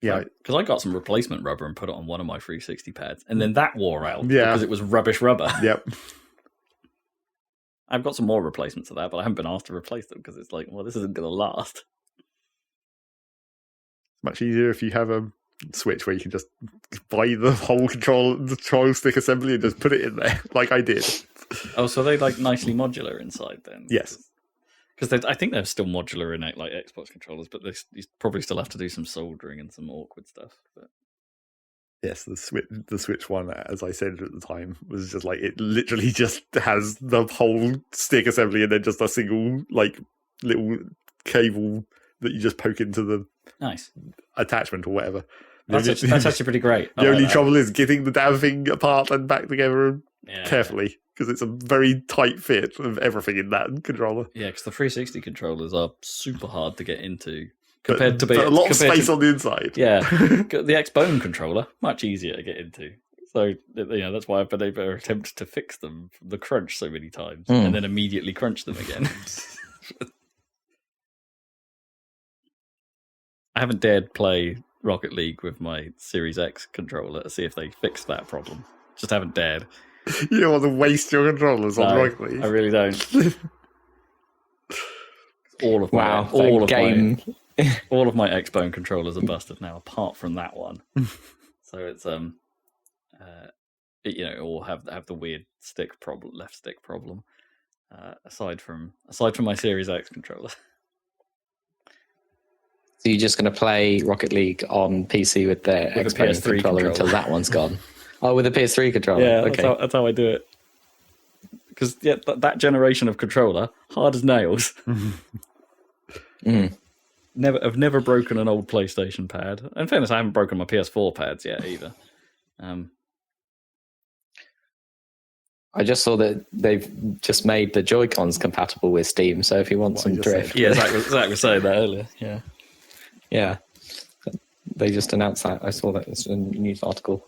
Yeah. Because I got some replacement rubber and put it on one of my 360 pads, and then that wore out because it was rubbish rubber. Yep. I've got some more replacements of that, but I haven't been asked to replace them because it's like, well, this isn't going to last. Much easier if you have a Switch where you can just buy the whole control stick assembly and just put it in there, like I did. Oh, so they like nicely modular inside then? Yes. Because I think they're still modular in like Xbox controllers, but you probably still have to do some soldering and some awkward stuff. But... Yes, the Switch one, as I said at the time, was just like, it literally just has the whole stick assembly and then just a single like little cable that you just poke into the attachment or whatever. That's actually pretty great. The only trouble is getting the damn thing apart and back together carefully, because it's a very tight fit of everything in that controller. Yeah, because the 360 controllers are super hard to get into but a lot of space on the inside. Yeah, the X-Bone controller, much easier to get into. So that's why I've been able to attempt to fix them from the crunch so many times, and then immediately crunch them again. I haven't dared play Rocket League with my Series X controller to see if they fixed that problem. Just haven't dared. You don't want to waste your controllers on Rocket League. I really don't. all of my X-Bone controllers are busted now, apart from that one. So it's it all have the weird left stick problem. Aside from my Series X controller. So you're just going to play Rocket League on PC with the Xbox controller until that one's gone? Oh, with the PS3 controller? Yeah, okay. That's how I do it. Because that generation of controller, hard as nails. I've never broken an old PlayStation pad. In fairness, I haven't broken my PS4 pads yet either. I just saw that they've just made the Joy-Cons compatible with Steam, so if you want some drift... Yeah, Zach was saying that earlier, yeah. Yeah, they just announced that. I saw that. It's a news article.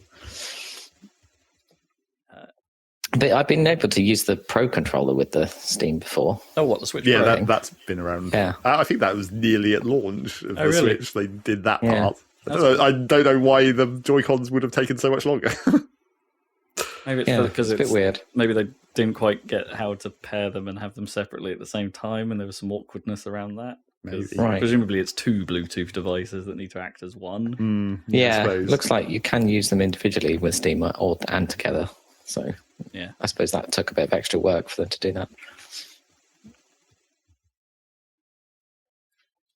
But I've been able to use the Pro controller with the Steam before. Oh, what, the Switch Yeah, Pro? that's been around. Yeah. I think that was nearly at launch of the really? Switch. They did that Yeah. part. I don't know why the Joy-Cons would have taken so much longer. Maybe it's Yeah, because it's a bit weird. Maybe they didn't quite get how to pair them and have them separately at the same time, and there was some awkwardness around that. 'Cause Maybe. Right. presumably it's two Bluetooth devices that need to act as one. I Yeah, suppose. looks like you can use them individually with Steam and together. So Yeah. I suppose that took a bit of extra work for them to do that.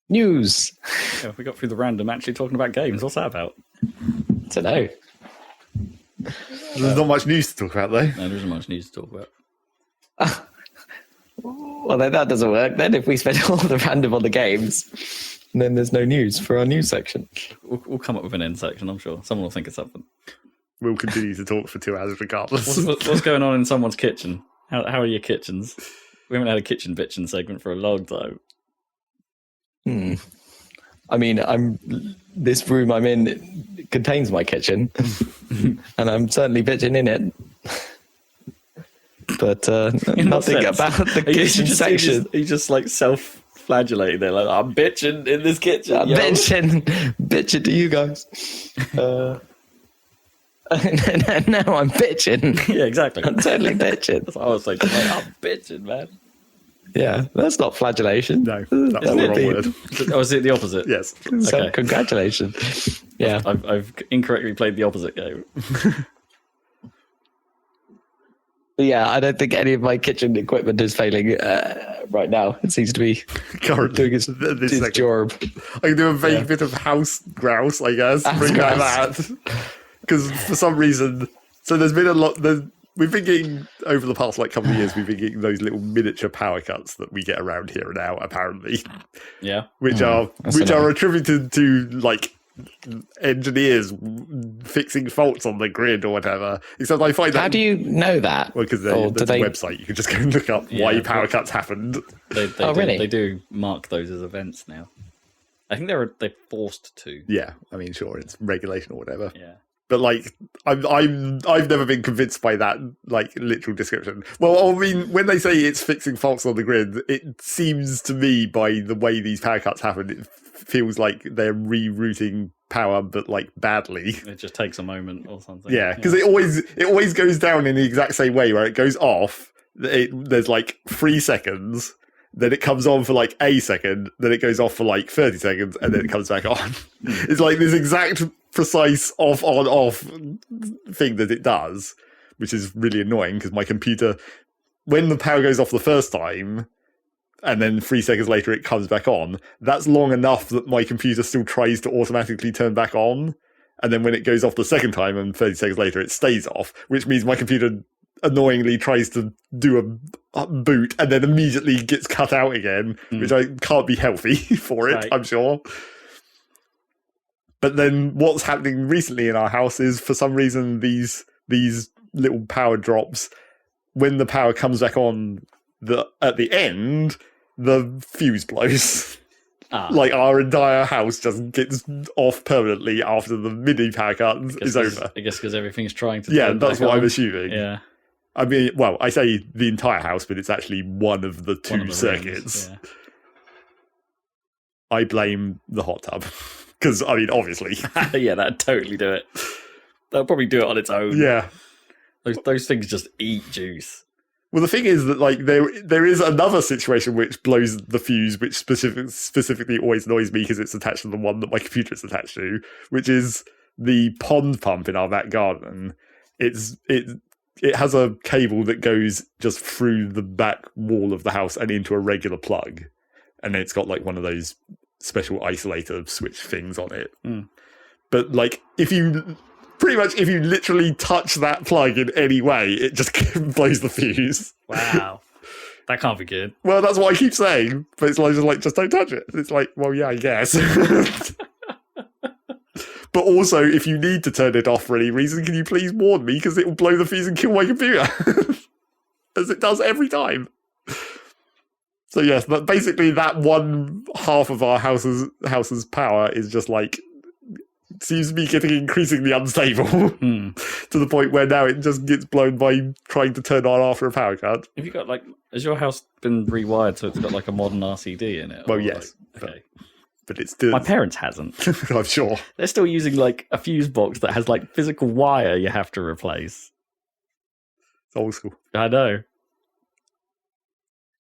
News. Yeah, we got through the random actually talking about games. What's that about? To know. There's not much news to talk about, though. No, there isn't much news to talk about. Well, then that doesn't work. Then if we spend all the random on the games, then there's no news for our news section. We'll come up with an end section, I'm sure. Someone will think of something. We'll continue to talk for 2 hours regardless. What's going on in someone's kitchen? How are your kitchens? We haven't had a kitchen bitchin' segment for a long time. I mean, this room I'm in contains my kitchen, and I'm certainly bitching in it. But In what nothing sense? about the kitchen section. He just like self-flagellating there, like I'm bitching in this kitchen. I'm yo." bitching to you guys. And now I'm bitching. Yeah, exactly. I'm totally bitching. That's what I was thinking. Like, I'm bitching, man. Yeah, that's not flagellation. No, that's the wrong word. Oh, is it the opposite? Yes. So Okay. congratulations. Yeah. I've incorrectly played the opposite game. But yeah, I don't think any of my kitchen equipment is failing right now. It seems to be Currently, doing its job. I can do a vague bit of house grouse, I guess. Bring back grouse. that. Because for some reason, so there's been a lot. We've been getting, over the past couple of years, we've been getting those little miniature power cuts that we get around here now, apparently, Yeah. which that's are attributed to engineers fixing faults on the grid or whatever. Except I find that. How do you know that? Well, because Or there's a website, you can just go and look up why Yeah, power but- cuts happened. They Oh, do, really? They do mark those as events now. I think they're forced to. Yeah, I mean, sure, it's regulation or whatever. Yeah. But I've never been convinced by that literal description. Well, I mean, when they say it's fixing faults on the grid, it seems to me by the way these power cuts happen, it feels like they're rerouting power, but badly. It just takes a moment or something. Yeah, because it always goes down in the exact same way, where it goes off. There's 3 seconds. Then it comes on for a second, then it goes off for 30 seconds, and then it comes back on. It's this exact precise off, on, off thing that it does, which is really annoying because my computer, when the power goes off the first time, and then 3 seconds later it comes back on, that's long enough that my computer still tries to automatically turn back on. And then when it goes off the second time and 30 seconds later it stays off, which means my computer annoyingly tries to do a boot and then immediately gets cut out again, which I can't be healthy for it, Right. I'm sure. But then what's happening recently in our house is, for some reason, these little power drops, when the power comes back on at the end, the fuse blows. Our entire house just gets off permanently after the mini power cut is over. I guess because everything's trying to. Yeah, turn that's back what I'm on. assuming. Yeah. I mean, well, I say the entire house, but it's actually one of the two One of the circuits. rings, I blame the hot tub. Because, I mean, obviously. yeah. Yeah, that'd totally do it. That'll probably do it on its own. Yeah. Those things just eat juice. Well, the thing is that there is another situation which blows the fuse, which specifically always annoys me because it's attached to the one that my computer is attached to, which is the pond pump in our back garden. It has a cable that goes just through the back wall of the house and into a regular plug, and then it's got one of those special isolator switch things on it. But if you literally touch that plug in any way, it just blows the fuse. Wow. That can't be good. Well, that's what I keep saying, but it's just don't touch it. It's well, yeah, I guess. But also, if you need to turn it off for any reason, can you please warn me, because it will blow the fuse and kill my computer, as it does every time. So yes, but basically that one half of our house's power is just seems to be getting increasingly unstable to the point where now it just gets blown by trying to turn on after a power cut. Have you got has your house been rewired so it's got like a modern RCD in it? Well, yes. Okay. But it's still... My parents hasn't. I'm sure. They're still using like a fuse box that has like physical wire you have to replace. It's old school. I know.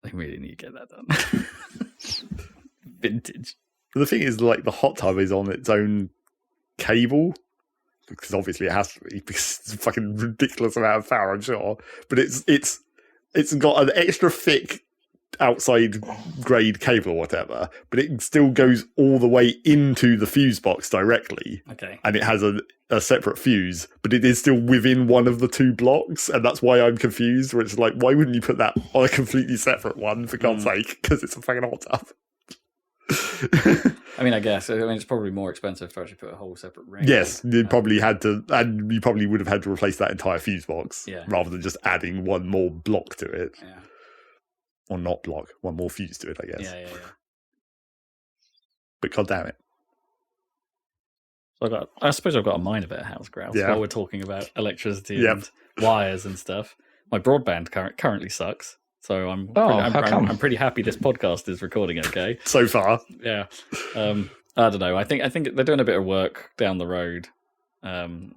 They really need to get that done. Vintage. But the thing is, like, the hot tub is on its own cable, because obviously it has to be, because it's a fucking ridiculous amount of power, I'm sure. But it's got an extra thick outside grade cable or whatever, but it still goes all the way into the fuse box directly. Okay. And it has a separate fuse, but it is still within one of the two blocks, and that's why I'm confused, where it's like, why wouldn't you put that on a completely separate one, for God's sake, because it's a fucking hot tub. I mean, I guess. I mean, it's probably more expensive to actually put a whole separate ring. Yes, you probably had to, and you probably would have had to replace that entire fuse box, rather than just adding one more block to it. Yeah. Or not block, one more fuse to it, I guess. Yeah. But god damn it. So I suppose I've got a minor bit of house grouse while we're talking about electricity and wires and stuff. My broadband currently sucks. So I'm pretty happy this podcast is recording okay. So far. Yeah. I don't know. I think they're doing a bit of work down the road. And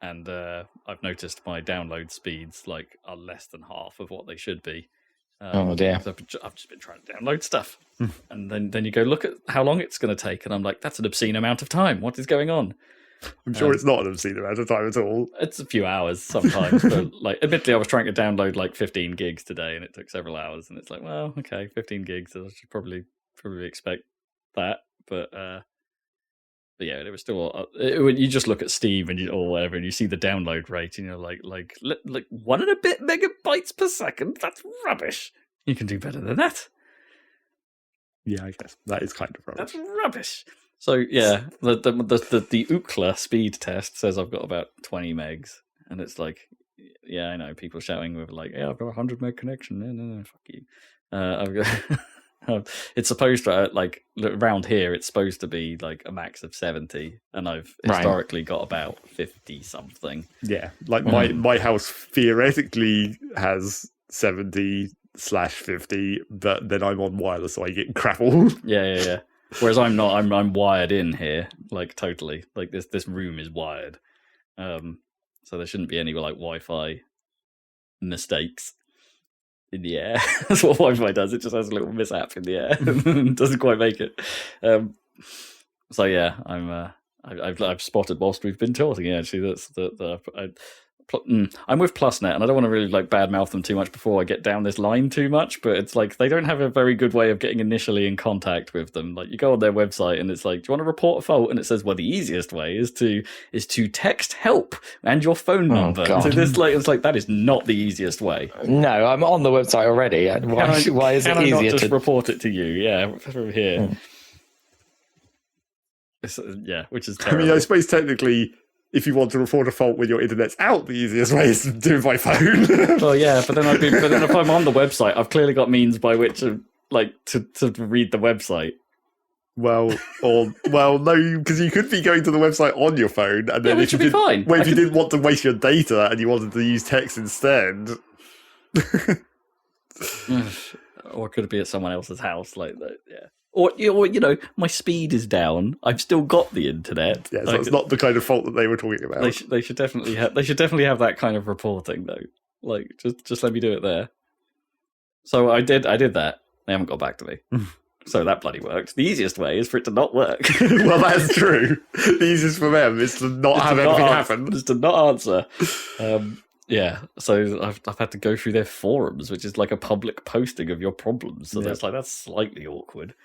I've noticed my download speeds are less than half of what they should be. Oh dear! I've just been trying to download stuff, and then you go look at how long it's going to take, and I'm like, that's an obscene amount of time. What is going on? I'm sure it's not an obscene amount of time at all. It's a few hours sometimes, but admittedly, I was trying to download 15 gigs today, and it took several hours. And it's like, well, okay, 15 gigs. I should probably expect that, but yeah, it was still. You just look at Steam or whatever, and you see the download rate, and you're like 1 and a bit megabytes per second. That's rubbish. You can do better than that. Yeah, I guess that is kind of rubbish. That's rubbish. So yeah, the Ookla speed test says I've got about 20 megs, and it's like, yeah, I know people shouting with yeah, I've got a 100 meg connection. No, fuck you. I've got. It's supposed to around here. It's supposed to be a max of 70, and I've historically got about 50 something. Yeah, my house theoretically has 70/50, but then I'm on wireless, so I get crapple. Yeah. Whereas I'm not. I'm wired in here, totally. This room is wired, so there shouldn't be any Wi-Fi mistakes in the air. That's what Wi-Fi does. It just has a little mishap in the air and doesn't quite make it. So yeah, I've spotted whilst we've been talking. Yeah, actually, that's I'm with PlusNet, and I don't want to really badmouth them too much before I get down this line too much. But it's they don't have a very good way of getting initially in contact with them. You go on their website, and it's do you want to report a fault? And it says, well, the easiest way is to text help and your phone number. So this it's that is not the easiest way. No, I'm on the website already. Why is it easier I not just to report it to you? Yeah, from here. Which is terrible. I mean, I suppose technically, if you want to report a fault when your internet's out, the easiest way is to do it by phone. Well, yeah, but then if I'm on the website, I've clearly got means by which to read the website. No, because you could be going to the website on your phone, and then which would be fine. Well, if you didn't want to waste your data and you wanted to use text instead, or could it be at someone else's house like that? Yeah. Or my speed is down. I've still got the internet. Yeah, so it's not the kind of fault that they were talking about. They should definitely have that kind of reporting though. Just let me do it there. So I did that. They haven't got back to me. So that bloody worked. The easiest way is for it to not work. Well, that's true. The easiest for them is to not have anything happen. Just to not answer. Yeah, so I've had to go through their forums, which is a public posting of your problems. So that's slightly awkward.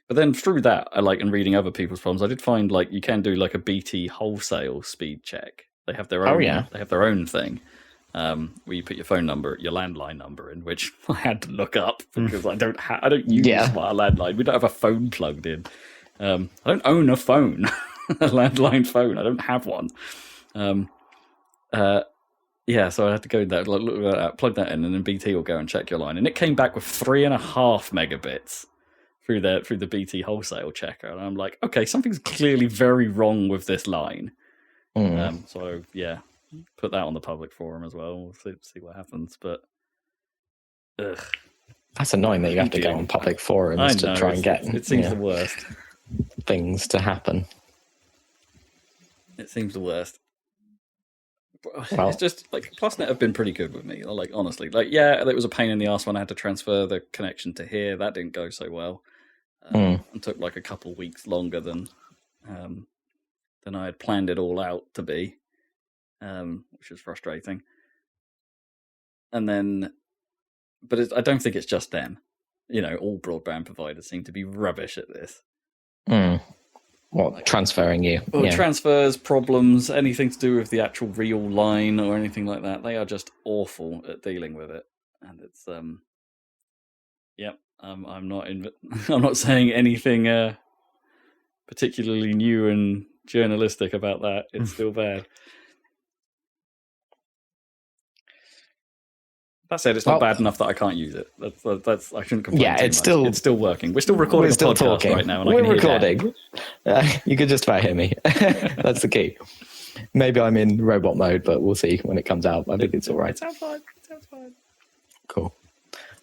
But then through that, and reading other people's problems, I did find you can do a BT wholesale speed check. They have their own. They have their own thing where you put your phone number, your landline number in, which I had to look up because I don't use my landline. We don't have a phone plugged in. I don't own a phone, a landline phone. I don't have one. So I had to go there, look at that, plug that in, and then BT will go and check your line. And it came back with 3.5 megabits through the BT wholesale checker, and I'm like, okay, something's clearly very wrong with this line. So yeah, put that on the public forum as well. We'll see what happens. But that's annoying that you have to go on public forums to try and get. It seems the worst things to happen. It seems the worst. Well, it's just like PlusNet have been pretty good with me. Like honestly, like yeah, it was a pain in the ass when I had to transfer the connection to here. That didn't go so well. And took like a couple weeks longer than I had planned it all out to be, which was frustrating. And then, but I don't think it's just them. You know, all broadband providers seem to be rubbish at this. What, transferring you? Well, transfers, problems, anything to do with the actual real line or anything like that. They are just awful at dealing with it. And it's, I'm not saying anything particularly new and journalistic about that. It's still bad. That said, it's not bad enough that I can't use it. That's I shouldn't complain. Yeah, it's still working. We're still recording a podcast talking right now, and we're I can recording. You can just about hear me. That's the key. Maybe I'm in robot mode, but we'll see when it comes out. I think it's all right. It sounds fine. Cool.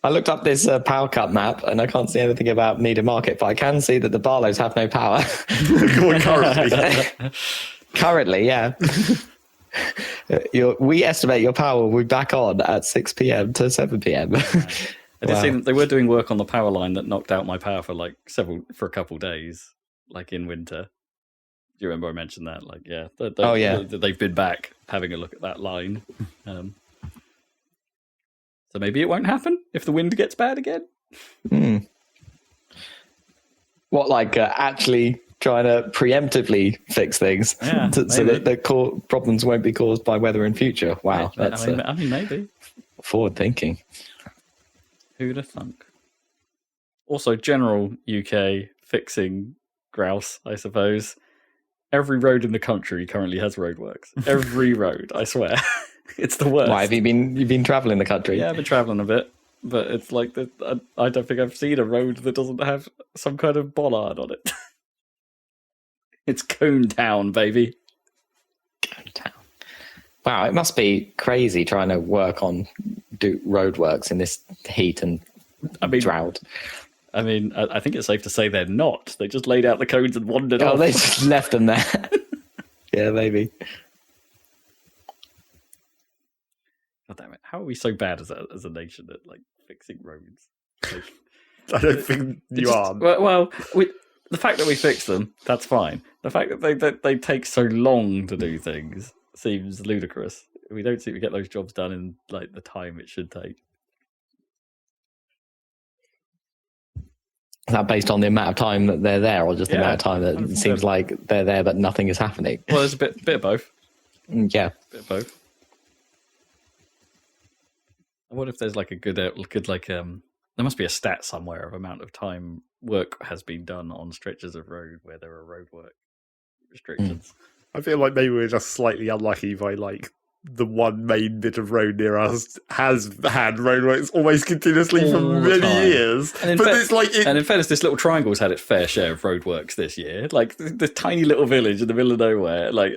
I looked up this power cut map, and I can't see anything about Needham Market, but I can see that the Barlows have no power. Currently, yeah. We estimate your power will be back on at 6 p.m. to 7 p.m. I did see that they were doing work on the power line that knocked out my power for a couple days, like in winter. Do you remember I mentioned that? Like, yeah. They've been back having a look at that line. So maybe it won't happen if the wind gets bad again. What, like actually trying to preemptively fix things so that the problems won't be caused by weather in future? Wow, that's I mean, maybe forward thinking. Who'd have thunk? Also, general UK fixing grouse, I suppose. Every road in the country currently has roadworks. Every road, I swear. It's the worst. Why have you've been traveling the country? Yeah, I've been traveling a bit, but it's like I don't think I've seen a road that doesn't have some kind of bollard on it. It's Cone Town, baby. Cone Town. Wow, it must be crazy trying to do roadworks in this heat and drought. I mean, I think it's safe to say they're not. They just laid out the cones and wandered off. Oh, they just left them there. Yeah, maybe. God damn it! How are we so bad as a nation at like fixing roads? Like, I don't think you are. Well, the fact that we fix them, that's fine. The fact that they take so long to do things seems ludicrous. We don't seem to get those jobs done in like the time it should take. Is that based on the amount of time that they're there, or just the amount of time that 100%. It seems like they're there but nothing is happening? Well, there's a bit of both. Yeah, a bit of both. I wonder if there's like a good like there must be a stat somewhere of amount of time work has been done on stretches of road where there are roadwork restrictions. I feel like maybe we're just slightly unlucky by like the one main bit of road near us has had roadworks almost continuously for many years. And in fairness, this little triangle's had its fair share of roadworks this year. Like the tiny little village in the middle of nowhere, like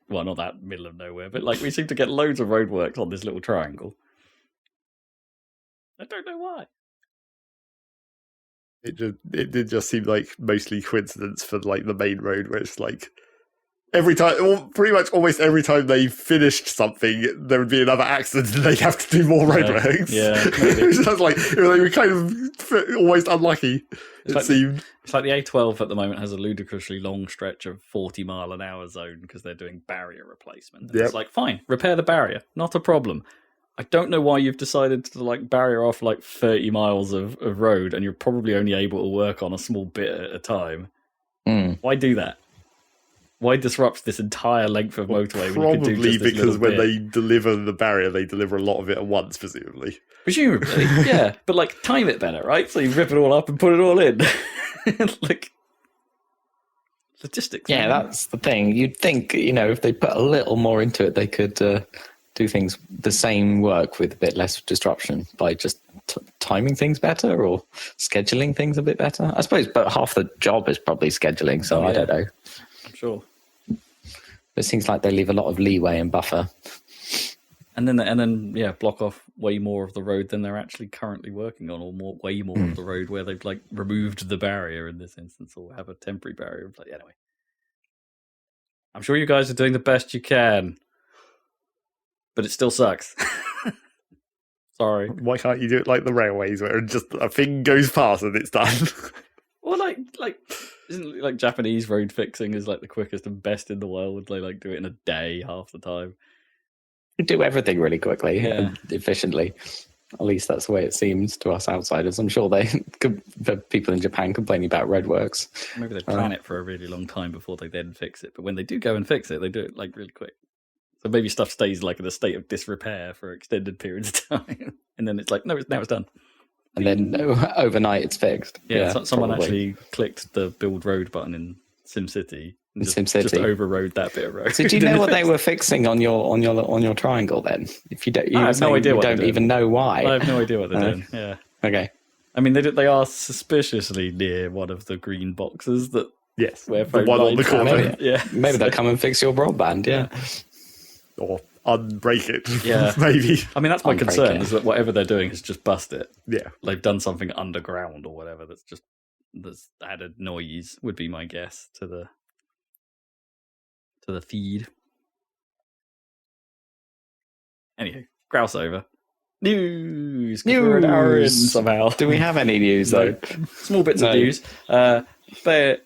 well, not that middle of nowhere, but like we seem to get loads of roadworks on this little triangle. I don't know why. It did just seem like mostly coincidence for like the main road where it's like every time, well, pretty much almost every time they finished something, there would be another accident and they'd have to do more roadworks. Yeah, it's just like they were kind of almost unlucky. Seemed. It's like the A12 at the moment has a ludicrously long stretch of 40-mile-an-hour zone because they're doing barrier replacement. Yep. It's like, fine, repair the barrier, not a problem. I don't know why you've decided to like barrier off like 30 miles of road and you're probably only able to work on a small bit at a time. Why do that? Why disrupt this entire length of motorway? Probably because when they deliver the barrier, they deliver a lot of it at once, presumably. Presumably, yeah. But like time it better, right? So you rip it all up and put it all in. Like logistics. Yeah, that's the thing. You'd think, if they put a little more into it, they could do things the same work with a bit less disruption by just timing things better or scheduling things a bit better? I suppose, but half the job is probably scheduling, so I don't know. I'm sure. It seems like they leave a lot of leeway and buffer. And then block off way more of the road than they're actually currently working on, or way more of the road where they've like removed the barrier in this instance, or have a temporary barrier in place. Anyway, I'm sure you guys are doing the best you can, but it still sucks. Sorry. Why can't you do it like the railways, where just a thing goes past and it's done? Well, like isn't it like Japanese road fixing is like the quickest and best in the world? They like do it in a day half the time. You do everything really quickly Yeah. and efficiently. At least that's the way it seems to us outsiders. I'm sure the people in Japan complaining about roadworks. Maybe they plan it for a really long time before they then fix it. But when they do go and fix it, they do it like really quick. So maybe stuff stays like in a state of disrepair for extended periods of time, and then it's like, no, now it's done. And then overnight it's fixed. Yeah, someone probably. actually clicked the build road button in SimCity. And just overrode that bit of road. So do you know what they were fixing on your triangle then? If you don't, I have no idea. You don't even know why. I have no idea what they're doing. Yeah. Okay. I mean, they are suspiciously near one of the green boxes that. Yes, where the one on the corner. Maybe they'll come and fix your broadband. Yeah. Or unbreak it. Yeah. Maybe. I mean, that's my Unbreak concern, it. is that whatever they're doing is just bust it. Yeah. They've done something underground or whatever that's added noise, would be my guess, to the feed. Anywho, grouse over. News! 'Cause we're an hour in somehow. Do we have any news though? Small bits of news. But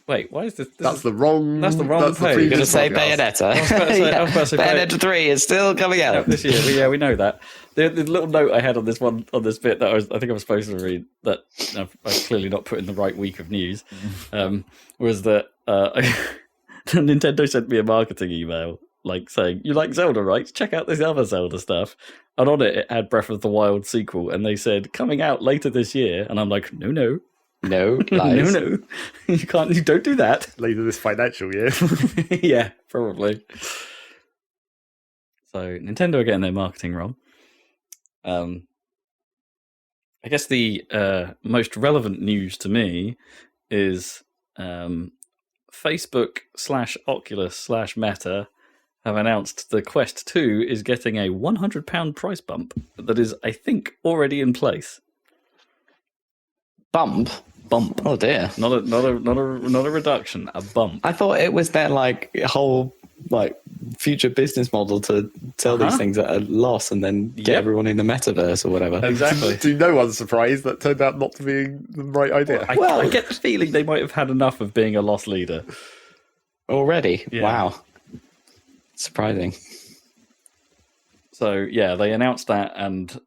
wait, why is this? That's the wrong page. You're going to say Bayonetta. I was about to say Bayonetta 3 is still coming out this year. Yeah, we know that. The little note I had on this bit that I think I was supposed to read, that I've clearly not put in the right week of news, was that Nintendo sent me a marketing email like saying, "You like Zelda, right? Check out this other Zelda stuff." And on it had Breath of the Wild sequel, and they said coming out later this year. And I'm like, no, lies. no, you can't, you don't do that. Later this financial year. Yeah, probably. So Nintendo are getting their marketing wrong. I guess the most relevant news to me is Facebook / Oculus / Meta have announced the Quest 2 is getting a £100 price bump that is, I think, already in place. Bump. Oh dear. Not a reduction, a bump. I thought it was their whole future business model to sell these things at a loss and then get everyone in the metaverse or whatever. Exactly. Do no one's surprised that turned out not to be the right idea. I get the feeling they might have had enough of being a loss leader Already? Yeah. Wow. Surprising. So yeah, they announced that, and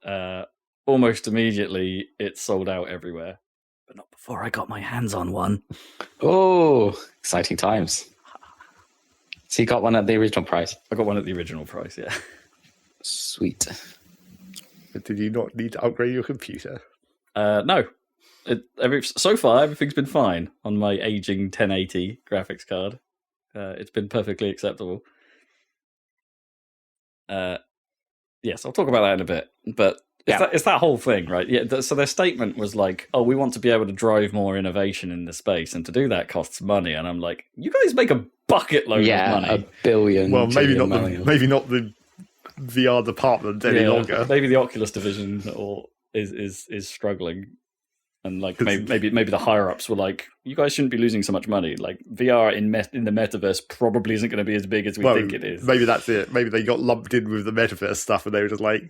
almost immediately it sold out everywhere. But not before I got my hands on one. Oh, exciting times. So you got one at the original price? I got one at the original price, yeah. Sweet. But did you not need to upgrade your computer? No. So far, everything's been fine on my aging 1080 graphics card. It's been perfectly acceptable. Yes, I'll talk about that in a bit. But it's that whole thing, right? Yeah. So their statement was like, "Oh, we want to be able to drive more innovation in the space, and to do that costs money." And I'm like, "You guys make a bucket load of money." $1 billion. Well, maybe not the VR department any longer. Maybe the Oculus division is struggling. And maybe the higher ups were like, "You guys shouldn't be losing so much money. Like VR in the metaverse probably isn't going to be as big as we think it is." Maybe that's it. Maybe they got lumped in with the metaverse stuff, and they were just like,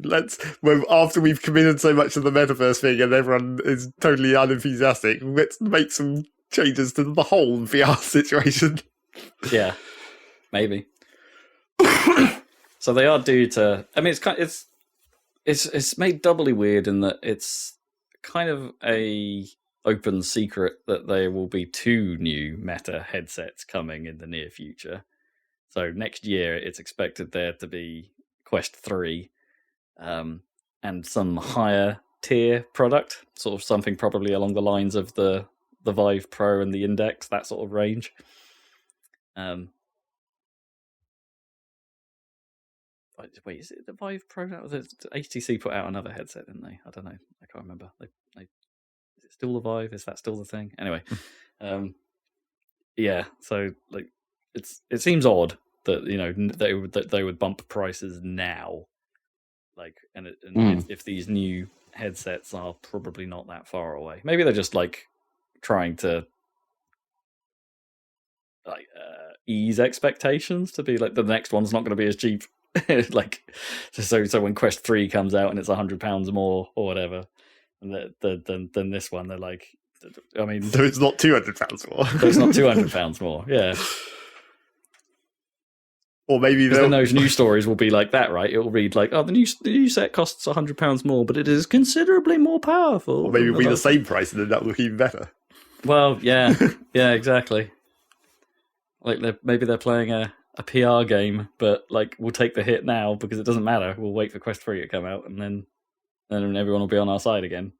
after we've committed so much to the metaverse thing, and everyone is totally unenthusiastic, let's make some changes to the whole VR situation. Yeah, maybe. So they are due to. I mean, it's made doubly weird in that it's kind of a open secret that there will be 2 new Meta headsets coming in the near future. So next year it's expected there to be Quest 3 and some higher tier product, sort of something probably along the lines of the Vive Pro and the Index, that sort of range. Wait, is it the Vive Pro now? HTC put out another headset, didn't they? I don't know. I can't remember. Is it still the Vive? Is that still the thing? Anyway, yeah. So like, it seems odd that they would bump prices now, like, and if these new headsets are probably not that far away. Maybe they're just like trying to like ease expectations to be like the next one's not going to be as cheap. Like, so when Quest 3 comes out and it's £100 more or whatever, and than this one, they're like, I mean, so it's not £200 more. So it's not £200 more, yeah. Or maybe then those news stories will be like that, right? It will read like, oh, the new set costs £100 more, but it is considerably more powerful. Or maybe it'll be the same price and then that will look even better. Well, yeah, yeah, exactly. Like maybe they're playing a PR game, but like we'll take the hit now because it doesn't matter. We'll wait for Quest 3 to come out, and then everyone will be on our side again.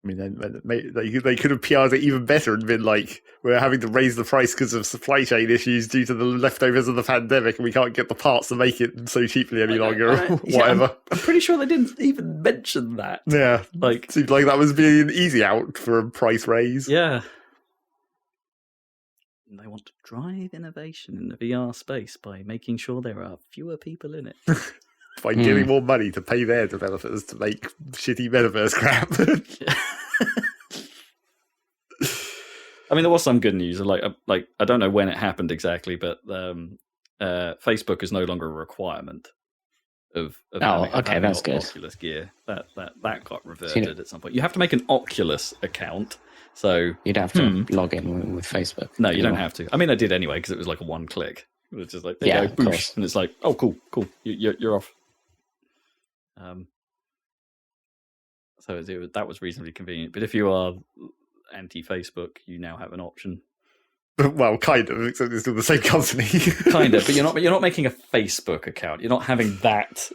I mean, they could have PR'd it even better and been like, we're having to raise the price because of supply chain issues due to the leftovers of the pandemic, and we can't get the parts to make it so cheaply any longer, or whatever. I'm pretty sure they didn't even mention that. Yeah, like seemed like that was being an easy out for a price raise. Yeah. They want to drive innovation in the VR space by making sure there are fewer people in it. By giving more money to pay their developers to make shitty metaverse crap. I mean, there was some good news. Like I don't know when it happened exactly, but Facebook is no longer a requirement of having that's good. Oculus Gear. That got reverted at some point. You have to make an Oculus account. So you'd have to log in with Facebook. No, you don't have to. I mean, I did anyway because it was like a one click. It was just like, there you go, boosh, and it's like, oh, cool, you're off. So that was reasonably convenient. But if you are anti-Facebook, you now have an option. Well, kind of, except it's still the same company. Kind of, but you're not making a Facebook account. You're not having that.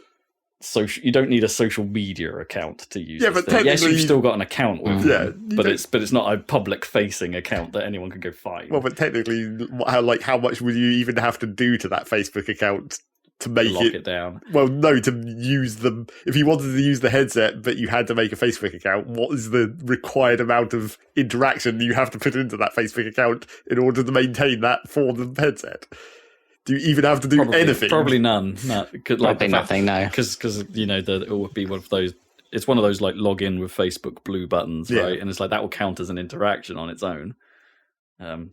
You don't need a social media account to use. Yeah, but yes, you've still got an account with them, but it's not a public facing account that anyone can go find. Well, but technically, how much would you even have to do to that Facebook account to make lock it down? Well, no, to use them. If you wanted to use the headset, but you had to make a Facebook account, what is the required amount of interaction you have to put into that Facebook account in order to maintain that for the headset? Do you even have to do anything? Probably none. No, probably nothing. No, because it would be one of those. It's one of those like login with Facebook blue buttons, right? And it's like that will count as an interaction on its own.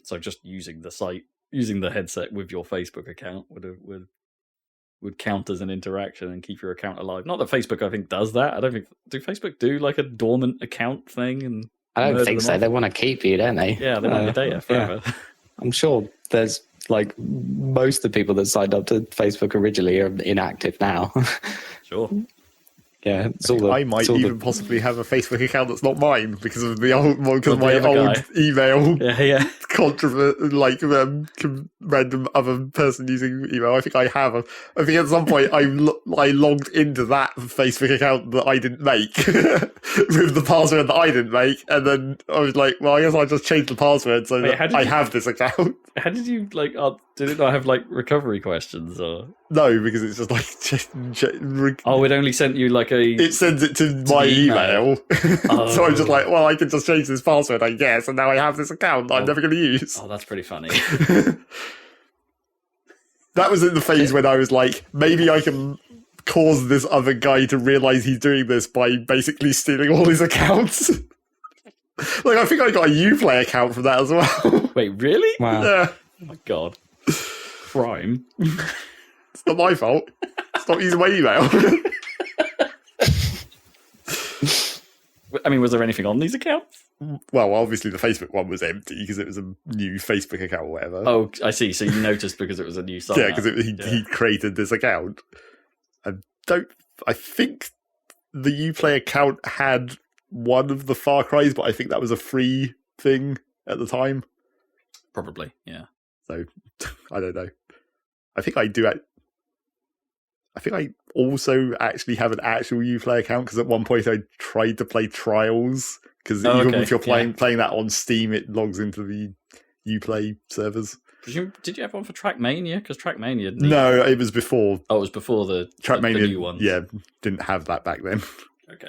So just using the site, using the headset with your Facebook account would count as an interaction and keep your account alive. Not that Facebook, I think, does that. I don't think. Do Facebook do like a dormant account thing? And I don't think so. Off? They want to keep you, don't they? Yeah, they want your data forever. Yeah. I'm sure there's like most of the people that signed up to Facebook originally are inactive now. Sure. Yeah, I might even possibly have a Facebook account that's not mine because of my old email. Yeah. Random other person using email. I think I think at some point I logged into that Facebook account that I didn't make with the password that I didn't make, and then I was like, well, I guess I'll just change the password so that I have this account. How did you did it not have like recovery questions or? No, because it's just like it only sent you like it sends it to my email. So I'm just like, well, I can just change this password, I guess, and now I have this account that I'm never going to use. Oh, that's pretty funny. That was in the phase when I was like, maybe I can cause this other guy to realize he's doing this by basically stealing all his accounts. Like, I think I got a Uplay account from that as well. Wait, really? Wow. Yeah. Oh my god. Crime. It's not my fault. Stop using my email. I mean, was there anything on these accounts? Well, obviously the Facebook one was empty because it was a new Facebook account or whatever. Oh, I see. So you noticed because it was a new site. Yeah, because he created this account. I think the Uplay account had one of the Far Cries, but I think that was a free thing at the time. Probably, yeah. So, I don't know. I think I do. I think I also actually have an actual Uplay account because at one point I tried to play Trials because if you're playing that on Steam, it logs into the Uplay servers. Did you have one for Trackmania? Because Trackmania. No, it was before. Oh, it was before the Trackmania. new one. Yeah, didn't have that back then. Okay.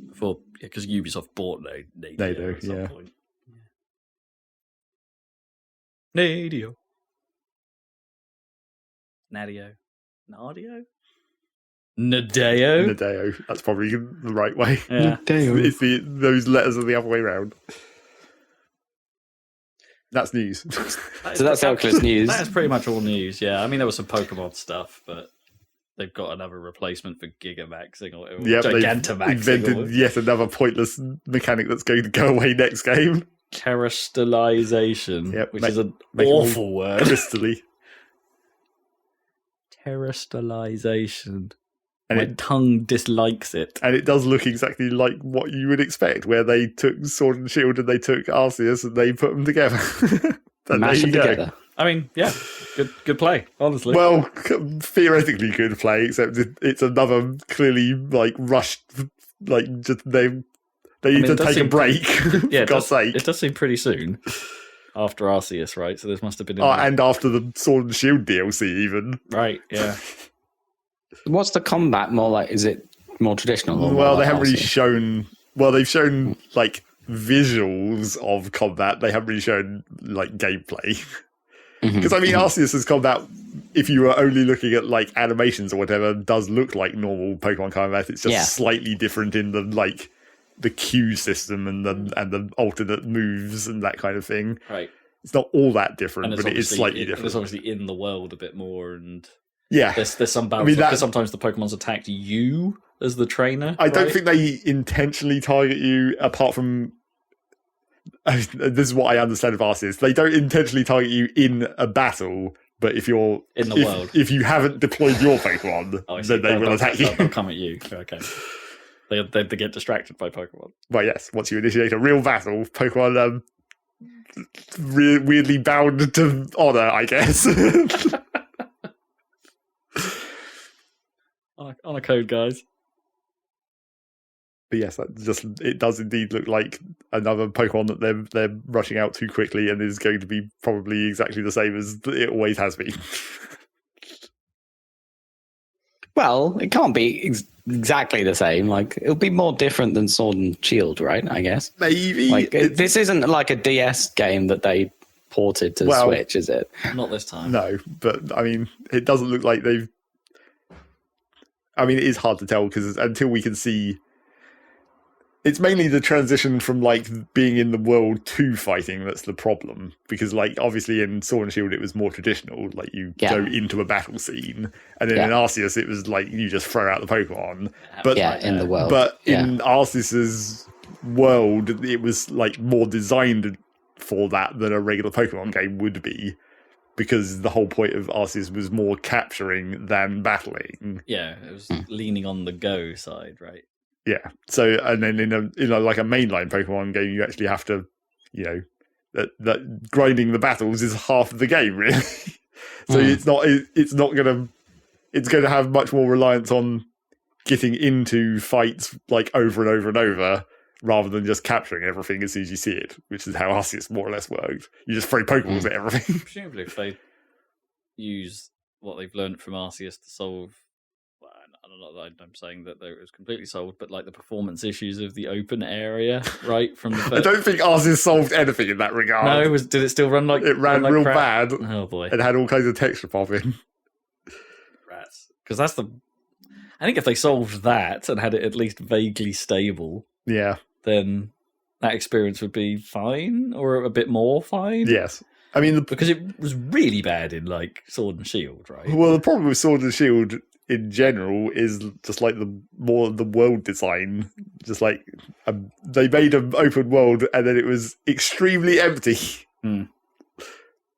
Before, because Ubisoft bought Nadio at some point. Nadio. Nadeo? Nadeo. That's probably the right way. Yeah. It's those letters are the other way around. That's news. So that's Oculus news. That's pretty much all news, yeah. I mean, there was some Pokemon stuff, but they've got another replacement for Gigamaxing or whatever. Yep, Gigantamaxing. Invented yet another pointless mechanic that's going to go away next game. Terrestrialization, which is an make awful word. Crystally. Terrestrialization. And my tongue dislikes it. And it does look exactly like what you would expect, where they took Sword and Shield and they took Arceus and they put them together. Mash them together. I mean, yeah, good play, honestly. Well, theoretically good play, except it's another clearly like rushed, like just they need to take a break. For God's sake, it does seem pretty soon after Arceus, right? So this must have been. And after the Sword and Shield DLC, even. Right. Yeah. What's the combat more like? Is it more traditional? Or well, more they like haven't really Arceus? shown. Well, they've shown like visuals of combat. They haven't really shown like gameplay. Because I mean, Arceus's combat, if you were only looking at like animations or whatever, does look like normal Pokemon combat. It's just slightly different in the Q system and the alternate moves and that kind of thing. Right. It's not all that different, but it is slightly different. It's obviously in the world a bit more, and there's some balance. I mean, because sometimes the Pokemon's attacked you as the trainer. I don't think they intentionally target you, apart from. This is what I understand of Arceus. They don't intentionally target you in a battle, but if you're in the world, if you haven't deployed your Pokemon, then they will attack you. They'll come at you. Okay. They get distracted by Pokemon. Well, yes. Once you initiate a real battle, Pokemon weirdly bound to honor, I guess. on a code, guys. But yes, it does indeed look like another Pokemon that they're rushing out too quickly and is going to be probably exactly the same as it always has been. Well, it can't be exactly the same. Like, it'll be more different than Sword and Shield, right? I guess. Maybe. Like, this isn't like a DS game that they ported to Switch, is it? Not this time. No, but I mean, it doesn't look like they've. I mean, it is hard to tell because until we can see. It's mainly the transition from like being in the world to fighting that's the problem, because like obviously in Sword and Shield it was more traditional, like you go into a battle scene, and then in Arceus it was like you just throw out the Pokemon. But in the world. But in Arceus's world, it was like more designed for that than a regular Pokemon game would be, because the whole point of Arceus was more capturing than battling. Yeah, it was leaning on the go side, right? Yeah. So, and then in a like a mainline Pokemon game, you actually have to, that grinding the battles is half of the game, really. So it's going to have much more reliance on getting into fights like over and over and over, rather than just capturing everything as soon as you see it, which is how Arceus more or less worked. You just throw Pokeballs at everything. Presumably, if they use what they've learned from Arceus to solve. Not that I'm saying that it was completely solved, but like the performance issues of the open area, right? From the first... I don't think Arceus solved anything in that regard. No, did it still run like it ran real crap? bad? Oh boy, it had all kinds of texture popping. Rats, because that's the. I think if they solved that and had it at least vaguely stable, then that experience would be fine, or a bit more fine. Yes. I mean, because it was really bad in like Sword and Shield, right? Well, the problem with Sword and Shield in general is just like the world design. Just like they made an open world and then it was extremely empty.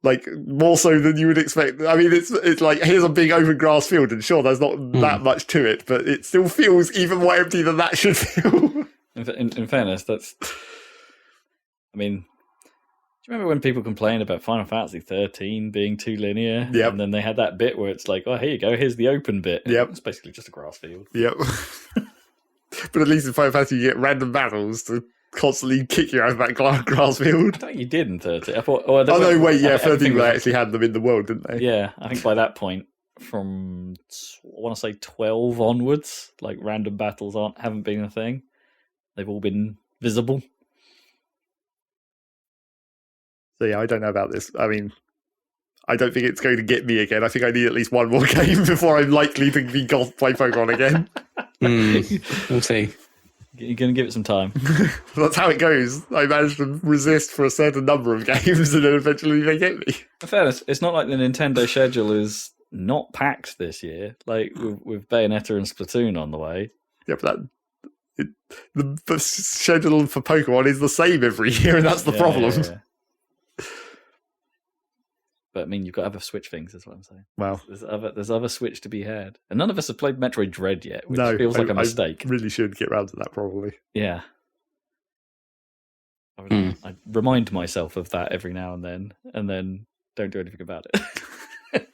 Like more so than you would expect. I mean, it's like here's a big open grass field, and sure, there's not that much to it, but it still feels even more empty than that should feel. In fairness, that's. I mean. Do you remember when people complained about Final Fantasy 13 being too linear? Yep. And then they had that bit where it's like, oh, here you go, here's the open bit. Yep. It's basically just a grass field. Yep. But at least in Final Fantasy you get random battles to constantly kick you out of that grass field. I think you did in 13. I thought. Oh no, wait, yeah, 13 they actually had them in the world, didn't they? Yeah, I think by that point, from I want to say 12 onwards, like random battles haven't been a thing. They've all been visible. So yeah, I don't know about this. I mean, I don't think it's going to get me again. I think I need at least one more game before I'm likely to play Pokemon again. We'll see. You're going to give it some time. That's how it goes. I managed to resist for a certain number of games, and then eventually they get me. In fairness, it's not like the Nintendo schedule is not packed this year. Like with Bayonetta and Splatoon on the way. Yeah, but the schedule for Pokemon is the same every year, and that's the problem. Yeah. But I mean, you've got other Switch things, is what I'm saying. Wow. There's other Switch to be had. And none of us have played Metroid Dread yet, which No, feels like a mistake. I really should get around to that, probably. Yeah. I remind myself of that every now and then don't do anything about it.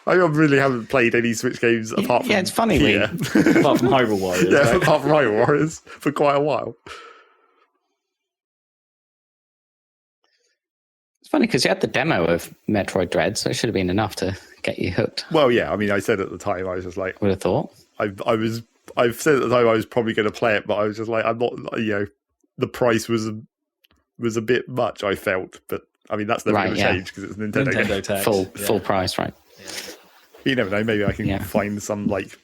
I really haven't played any Switch games apart from it's funny. here. Apart from Hyrule Warriors. Yeah, right? apart from Hyrule Warriors for quite a while. It's funny because you had the demo of Metroid Dread, so it should have been enough to get you hooked. Well, yeah, I mean, I said at the time, I was just like, Would have thought. I've said at the time I was probably going to play it, but I was just like, I'm not, the price was a bit much, I felt, but I mean, that's never going to change because it's a Nintendo game. tax. Full price, right? Yeah. You never know, maybe I can find some like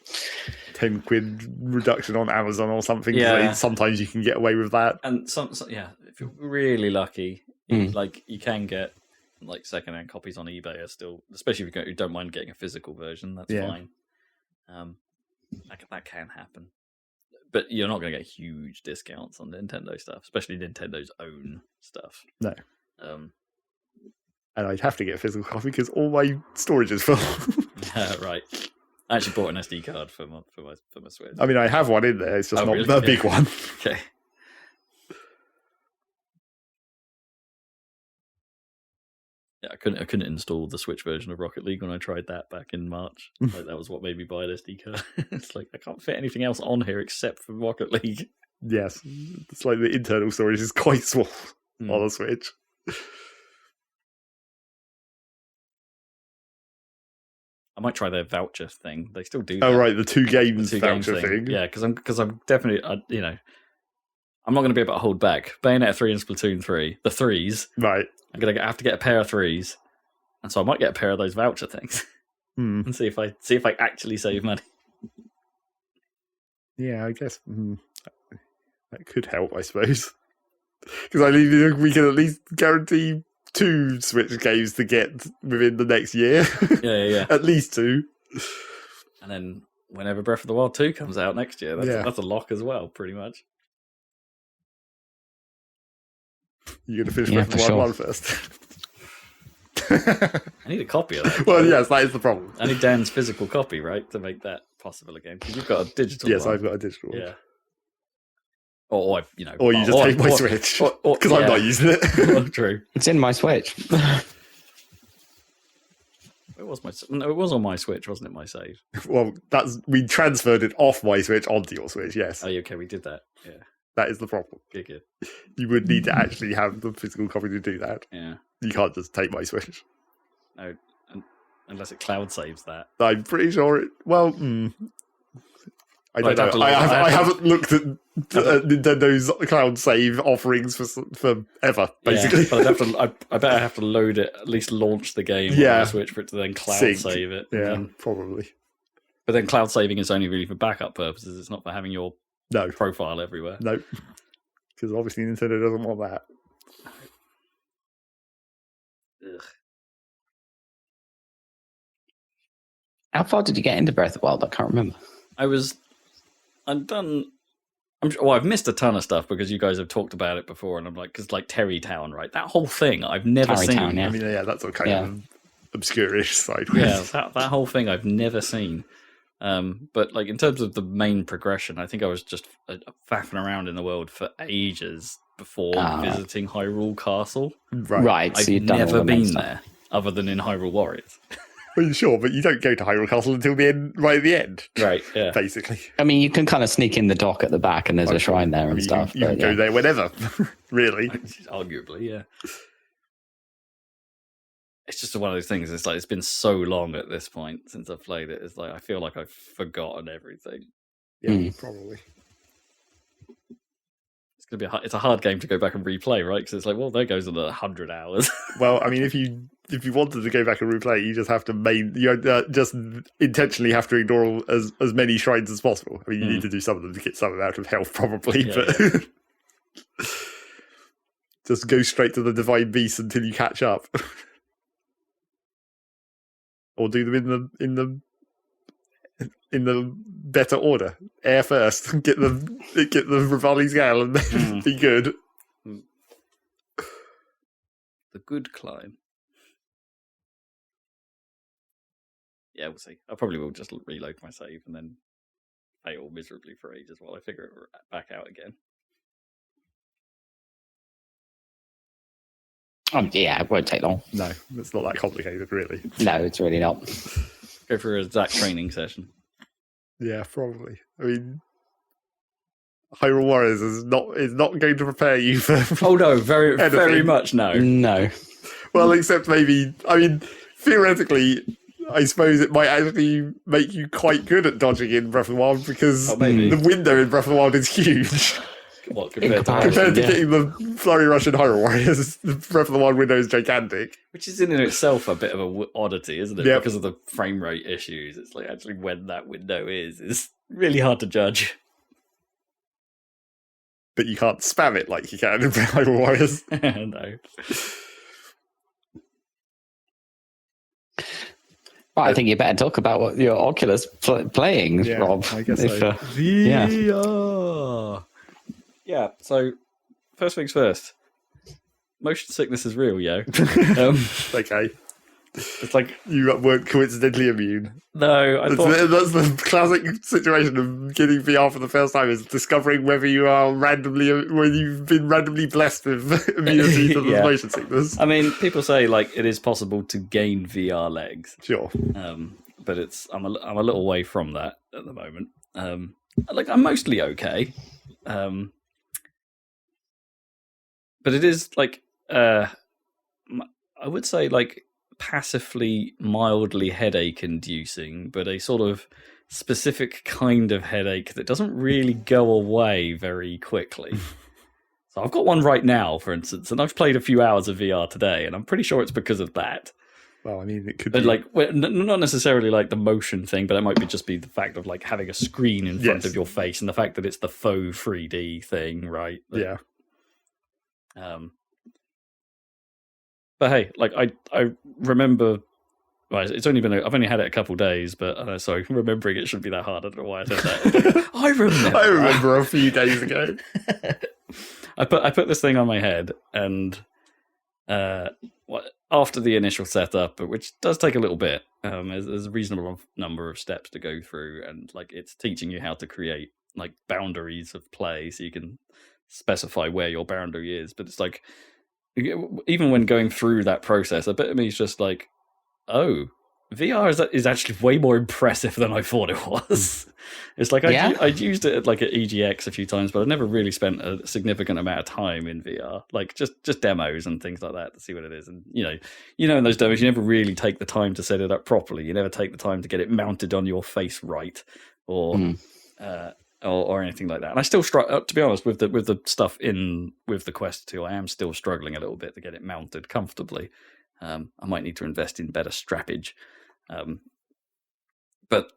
10 quid reduction on Amazon or something. Yeah. Sometimes you can get away with that. And if you're really lucky, like you can get like secondhand copies on eBay are still, especially if you don't mind getting a physical version, that's fine. That can happen. But you're not going to get huge discounts on Nintendo stuff, especially Nintendo's own stuff. No. And I'd have to get a physical copy because all my storage is full. Yeah, right. I actually bought an SD card for my Switch. I mean, I have one in there. It's just not really? a big one. Okay. Yeah, I couldn't install the Switch version of Rocket League when I tried that back in March. Like, that was what made me buy an SD card. It's like I can't fit anything else on here except for Rocket League. Yes, it's like the internal storage is quite small on the Switch. I might try their voucher thing. They still do. Oh, that. right, the two games games voucher thing. Yeah, because I'm definitely, I'm not going to be able to hold back. Bayonetta 3 and Splatoon 3, the threes. Right. I'm going to have to get a pair of threes, and so I might get a pair of those voucher things and see if I actually save money. Yeah, I guess that could help, I suppose. Because we can at least guarantee 2 Switch games to get within the next year. Yeah. At least 2. And then whenever Breath of the Wild 2 comes out next year, that's a lock as well, pretty much. You're going to finish Breath of the Wild 1 first. I need a copy of that. Well, yes, that is the problem. I need Dan's physical copy, right, to make that possible again. Because you've got a digital Yes, one. I've got a digital one. Yeah. Or you just take my Switch. Because I'm not using it. True. It's in my Switch. It was on my Switch, wasn't it? My save. Well, we transferred it off my Switch onto your Switch. Yes. Oh, okay, we did that. Yeah. That is the problem. Good. You would need to actually have the physical copy to do that. Yeah. You can't just take my Switch. No, unless it cloud saves that. I'm pretty sure it. Well, I don't know. I haven't looked at Nintendo's cloud save offerings for ever, basically. Yeah, but I bet I have to load it, at least launch the game on the Switch for it to then cloud save it. Yeah, probably. But then cloud saving is only really for backup purposes. It's not for having your profile everywhere. No, because obviously Nintendo doesn't want that. Ugh. How far did you get into Breath of the Wild? I can't remember. I've missed a ton of stuff because you guys have talked about it before, and I'm like, because like Terrytown, right? That whole thing I've never seen. Yeah. I mean, that's all kind of obscure-ish side. Yeah, that whole thing I've never seen. But like in terms of the main progression, I think I was just faffing around in the world for ages before visiting Hyrule Castle. Right. I've so you've done never all the main been stuff. there other than in Hyrule Warriors. Well, sure, but you don't go to Hyrule Castle until the end, right at the end. Right, yeah. Basically. I mean, you can kind of sneak in the dock at the back, and there's a shrine there and stuff. You can go there whenever, really. Arguably, yeah. It's just one of those things. It's like it's been so long at this point since I've played it. It's like I feel like I've forgotten everything. Yeah, probably. It's gonna be it's a hard game to go back and replay, right? Because it's like, well, there goes another 100 hours. Well, I mean, if you wanted to go back and replay, you just have to just intentionally have to ignore as many shrines as possible. I mean, you need to do some of them to get some out of health, probably, but just go straight to the Divine Beast until you catch up. Or do them in the better order. Air first, get the Rivali's Gale, and then be good. The good climb. Yeah, we'll see. I probably will just reload my save and then fail miserably for ages while I figure it back out again. Yeah, it won't take long. No, it's not that complicated, really. No, it's really not. Go for a Zach training session. Yeah, probably. I mean, Hyrule Warriors is not going to prepare you for. Oh no, very much no. No. Well, except maybe. I mean, theoretically, I suppose it might actually make you quite good at dodging in Breath of the Wild because the window in Breath of the Wild is huge. What, compared to getting the Flurry Rush in Hyrule Warriors, the Breath of the Wild window is gigantic. Which is in itself a bit of an oddity, isn't it? Yep. Because of the frame rate issues. It's like actually when that window is really hard to judge. But you can't spam it like you can in Hyrule Warriors. No. Well, I think you better talk about what your Oculus playing, Rob. I guess if, so. VR. Yeah, so first things first. Motion sickness is real, yo. Okay. It's like you weren't coincidentally immune. no, I thought That's the classic situation of getting VR for the first time is discovering whether you've been randomly blessed with immunity to the Yeah. motion sickness. I mean, people say like it is possible to gain VR legs, Sure. but I'm a little way from that at the moment. Like I'm mostly okay, but it is like I would say like passively mildly headache inducing, but a sort of specific kind of headache that doesn't really go away very quickly. So I've got one right now, for instance, and I've played a few hours of VR today, and I'm pretty sure it's because of that. Well, I mean, it could But be. like, not necessarily like the motion thing, but it might be just be the fact of like having a screen in front of your face, and the fact that it's the faux 3D thing, right? Yeah. But hey, like I remember. Well, it's only been I've only had it a couple days, but sorry, remembering it shouldn't be that hard. I don't know why I said that. I remember a few days ago. I put this thing on my head, and after the initial setup, which does take a little bit, there's a reasonable number of steps to go through, and like it's teaching you how to create like boundaries of play, so you can specify where your boundary is. But it's like even when going through that process, a bit of me is just like, oh, VR is actually way more impressive than I thought it was. It's like I'd used it at EGX a few times, but I've never really spent a significant amount of time in VR, like just demos and things like that to see what it is. And you know, in those demos, you never really take the time to set it up properly. You never take the time to get it mounted on your face right, or anything like that. And I still struggle, to be honest, with the stuff with the Quest 2. I am still struggling a little bit to get it mounted comfortably. I might need to invest in better strappage. But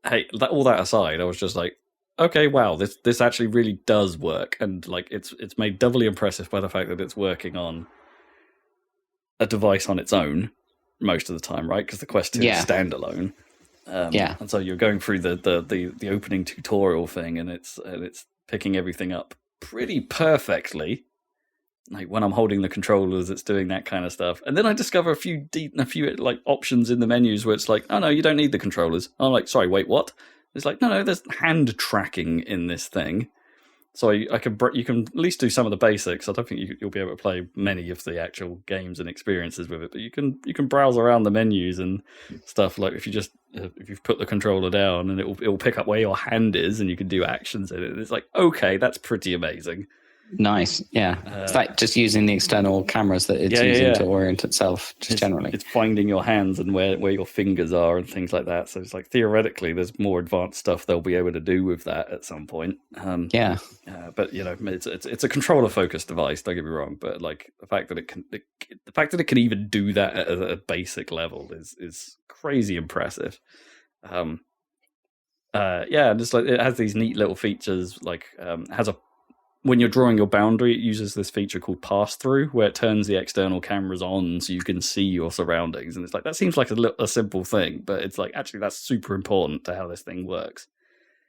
hey, all that aside, I was just like, okay, wow, this actually really does work, and like it's made doubly impressive by the fact that it's working on a device on its own most of the time, right? Because the Quest 2 is standalone. And so you're going through the opening tutorial thing, and it's picking everything up pretty perfectly. Like when I'm holding the controllers, it's doing that kind of stuff. And then I discover a few like options in the menus where it's like, oh no, you don't need the controllers. I'm like, sorry, wait, what? It's like, no, there's hand tracking in this thing. So I can you can at least do some of the basics. I don't think you'll be able to play many of the actual games and experiences with it, but you can browse around the menus and stuff. Like if you've put the controller down, and it'll pick up where your hand is, and you can do actions in it. And it's like, okay, that's pretty amazing. Nice, yeah. It's like just using the external cameras that it's using to orient itself, generally. It's finding your hands and where your fingers are and things like that. So it's like, theoretically, there's more advanced stuff they'll be able to do with that at some point. But it's a controller-focused device. Don't get me wrong, but like the fact that it can even do that at a basic level is crazy impressive. And just like it has these neat little features, like when you're drawing your boundary, it uses this feature called pass-through, where it turns the external cameras on so you can see your surroundings. And it's like, that seems like a simple thing, but it's like, actually, that's super important to how this thing works.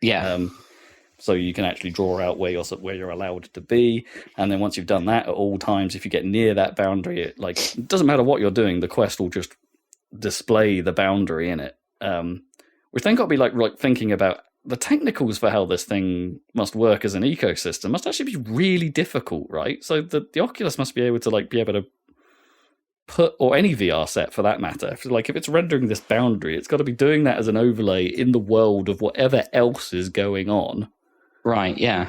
Yeah. So you can actually draw out where you're allowed to be. And then once you've done that, at all times, if you get near that boundary, it doesn't matter what you're doing, the quest will just display the boundary in it. Which then got me like thinking about the technicals for how this thing must work as an ecosystem must actually be really difficult, right? So the Oculus must be able to put, or any VR set for that matter, if it's rendering this boundary, it's got to be doing that as an overlay in the world of whatever else is going on. Right, yeah.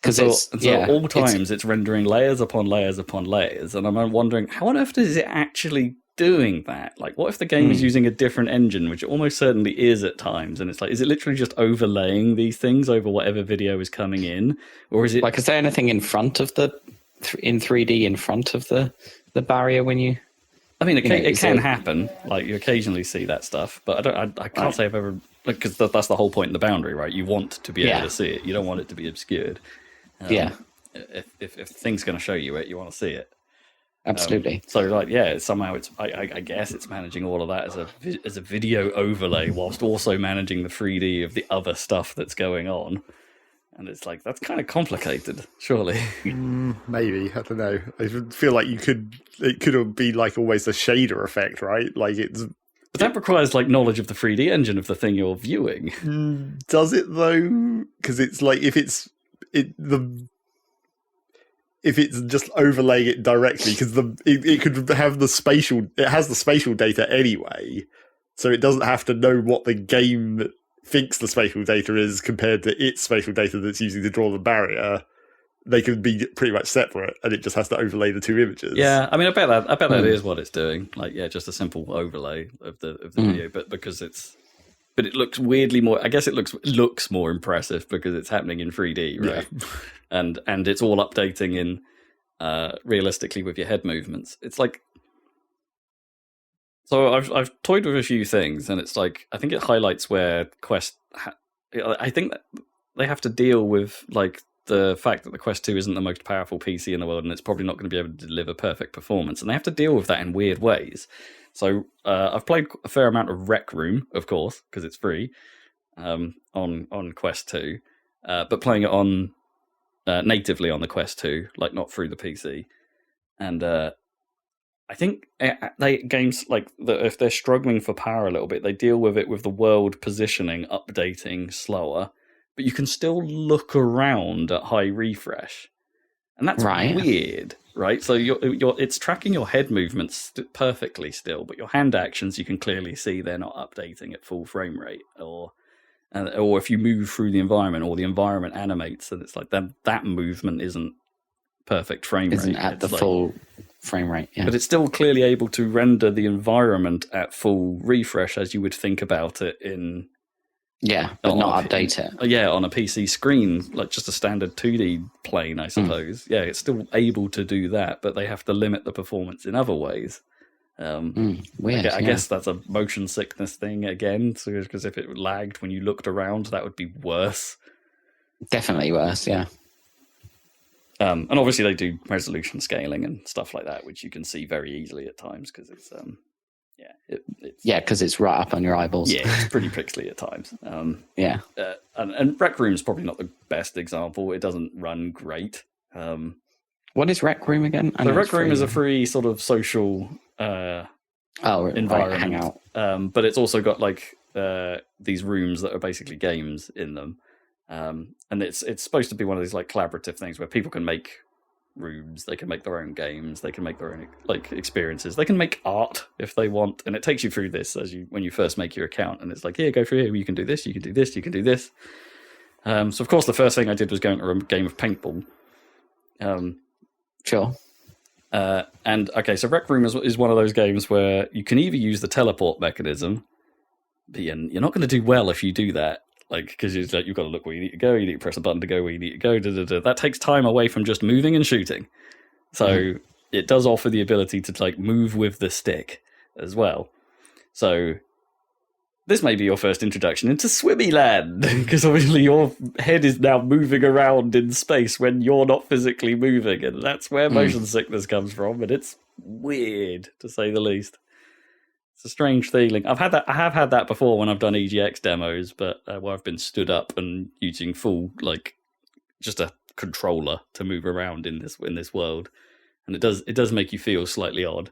Because at all times it's rendering layers upon layers upon layers, and I'm wondering, how on earth is it actually doing that? Like, what if the game is using a different engine, which it almost certainly is at times, and it's like, is it literally just overlaying these things over whatever video is coming in, or is it like, is there anything in front of in 3D in front of the barrier when you? I mean, it can happen. Like, you occasionally see that stuff, but I can't say I've ever, because that's the whole point in the boundary, right? You want to be able to see it. You don't want it to be obscured. If thing's going to show you it, you want to see it. Absolutely. Somehow I guess it's managing all of that as a video overlay whilst also managing the 3D of the other stuff that's going on. And it's like, that's kind of complicated, surely. Maybe, I don't know. I feel like it could be like always a shader effect, right? Like but that requires like knowledge of the 3D engine of the thing you're viewing. Does it though? Because it's like, if it's just overlaying it directly, because it could have it has the spatial data anyway, so it doesn't have to know what the game thinks the spatial data is compared to its spatial data that's using to draw the barrier. They could be pretty much separate, and it just has to overlay the two images. Yeah, I mean, I bet that is what it's doing. Like, just a simple overlay of the video, but it looks weirdly more. I guess it looks more impressive because it's happening in 3D, right? Yeah. And it's all updating in realistically with your head movements. It's like, so I've toyed with a few things, and it's like, I think it highlights where Quest. I think that they have to deal with like the fact that the Quest 2 isn't the most powerful PC in the world, and it's probably not going to be able to deliver perfect performance, and they have to deal with that in weird ways. So I've played a fair amount of Rec Room, of course, because it's free on Quest 2, but playing it on natively on the Quest 2, like not through the PC. And I think games like if they're struggling for power a little bit, they deal with it with the world positioning, updating slower, but you can still look around at high refresh, and that's weird. Right, so it's tracking your head movements perfectly still, but your hand actions, you can clearly see they're not updating at full frame rate, or if you move through the environment, or the environment animates, and it's like that movement isn't perfect frame rate. Isn't at the full frame rate, yeah. But it's still clearly able to render the environment at full refresh as you would think about it in... Yeah, but not update it. Yeah, on a PC screen, like just a standard 2D plane, I suppose. Yeah, it's still able to do that, but they have to limit the performance in other ways. Weird. I guess that's a motion sickness thing again, because if it lagged when you looked around, that would be worse. Definitely worse, yeah. And obviously they do resolution scaling and stuff like that, which you can see very easily at times, because it's... because it's right up on your eyeballs. Yeah, it's pretty pixely at times. And Rec Room is probably not the best example. It doesn't run great. What is Rec Room again? So Rec Room is a free sort of social environment, hangout. But it's also got like these rooms that are basically games in them. And it's supposed to be one of these like collaborative things where people can make rooms, they can make their own games, they can make their own like experiences, they can make art if they want, and it takes you through this when you first make your account, and it's like, here, go through here, you can do this, you can do this, you can do this. So of course the first thing I did was go into a game of paintball. Sure. And okay, so Rec Room is one of those games where you can either use the teleport mechanism, but you're not going to do well if you do that. Like, because you've got to look where you need to go, you need to press a button to go where you need to go. That takes time away from just moving and shooting. So it does offer the ability to like move with the stick as well. So this may be your first introduction into Swimmy Land, because obviously your head is now moving around in space when you're not physically moving, and that's where motion sickness comes from, and it's weird to say the least. It's a strange feeling. I have had that before when I've done EGX demos, but where I've been stood up and using full, like, just a controller to move around in this world, and it does make you feel slightly odd.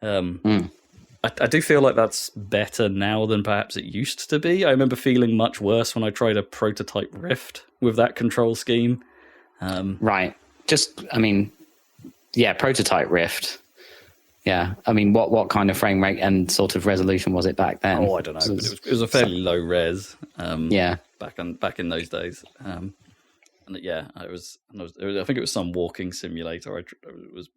I do feel like that's better now than perhaps it used to be. I remember feeling much worse when I tried a prototype Rift with that control scheme. Right. Prototype Rift. Yeah, I mean, what kind of frame rate and sort of resolution was it back then? Oh, I don't know. But it was a fairly low res. Back in those days. I think it was some walking simulator. I was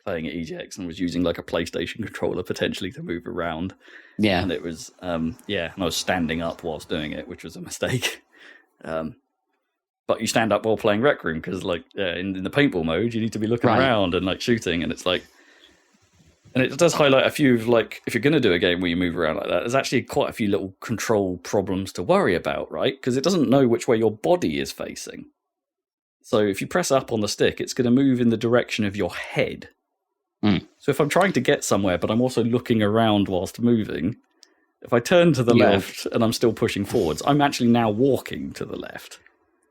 playing at EGX and was using like a PlayStation controller potentially to move around. Yeah, and it was and I was standing up whilst doing it, which was a mistake. But you stand up while playing Rec Room because, like, in the paintball mode, you need to be looking around and like shooting, and it's like. And it does highlight a few of, like, if you're going to do a game where you move around like that, there's actually quite a few little control problems to worry about, right? Because it doesn't know which way your body is facing. So if you press up on the stick, it's going to move in the direction of your head. So if I'm trying to get somewhere, but I'm also looking around whilst moving, if I turn to the left and I'm still pushing forwards, I'm actually now walking to the left.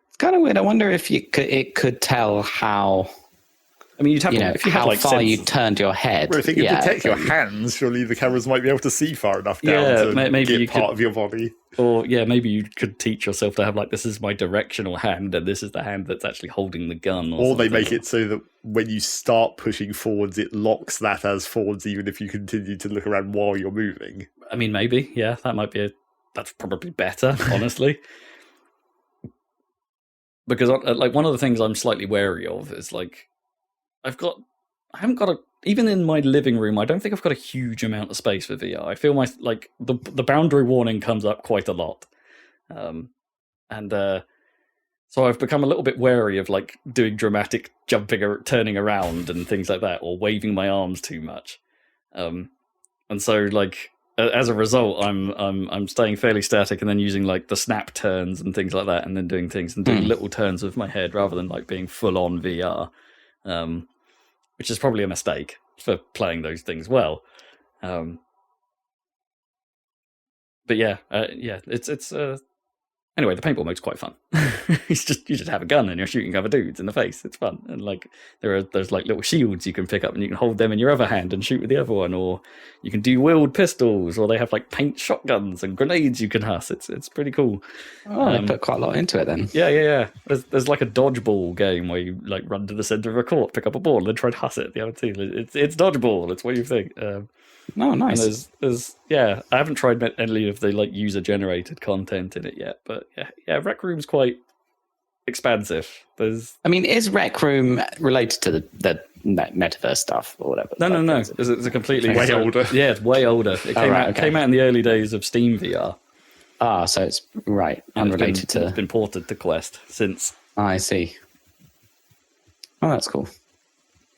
It's kind of weird. I wonder if it could tell how... I mean, you'd have if you had, like, far you turned your head. Well, if it could detect your hands, surely the cameras might be able to see far enough down to maybe get part of your body. Or, maybe you could teach yourself to have, like, this is my directional hand, and this is the hand that's actually holding the gun. Or they make it so that when you start pushing forwards, it locks that as forwards, even if you continue to look around while you're moving. I mean, maybe, that might be that's probably better, honestly. Because, like, one of the things I'm slightly wary of is, like, even in my living room, I don't think I've got a huge amount of space for VR. I feel the boundary warning comes up quite a lot. So I've become a little bit wary of, like, doing dramatic jumping or turning around and things like that, or waving my arms too much. And so, like, as a result, I'm staying fairly static and then using, like, the snap turns and things like that, and then doing things and doing little turns with my head rather than, like, being full on VR. Which is probably a mistake for playing those things well. But it's anyway, the paintball mode's quite fun. You just have a gun and you're shooting other dudes in the face. It's fun, and like there's like little shields you can pick up and you can hold them in your other hand and shoot with the other one, or you can do wheeled pistols, or they have like paint shotguns and grenades you can huss. It's pretty cool. Oh, they put quite a lot into it then. Yeah. There's like a dodgeball game where you like run to the center of a court, pick up a ball, and try to huss it at the other team. It's dodgeball. It's what you think. Oh, nice. There's I haven't tried any of the like user generated content in it yet, but yeah, Rec Room's quite expansive. Is Rec Room related to the metaverse stuff or whatever? No. It's a completely way older. Yeah, it's way older. It came out in the early days of Steam VR. Ah, so it's unrelated It's been ported to Quest since. I see. Oh, that's cool.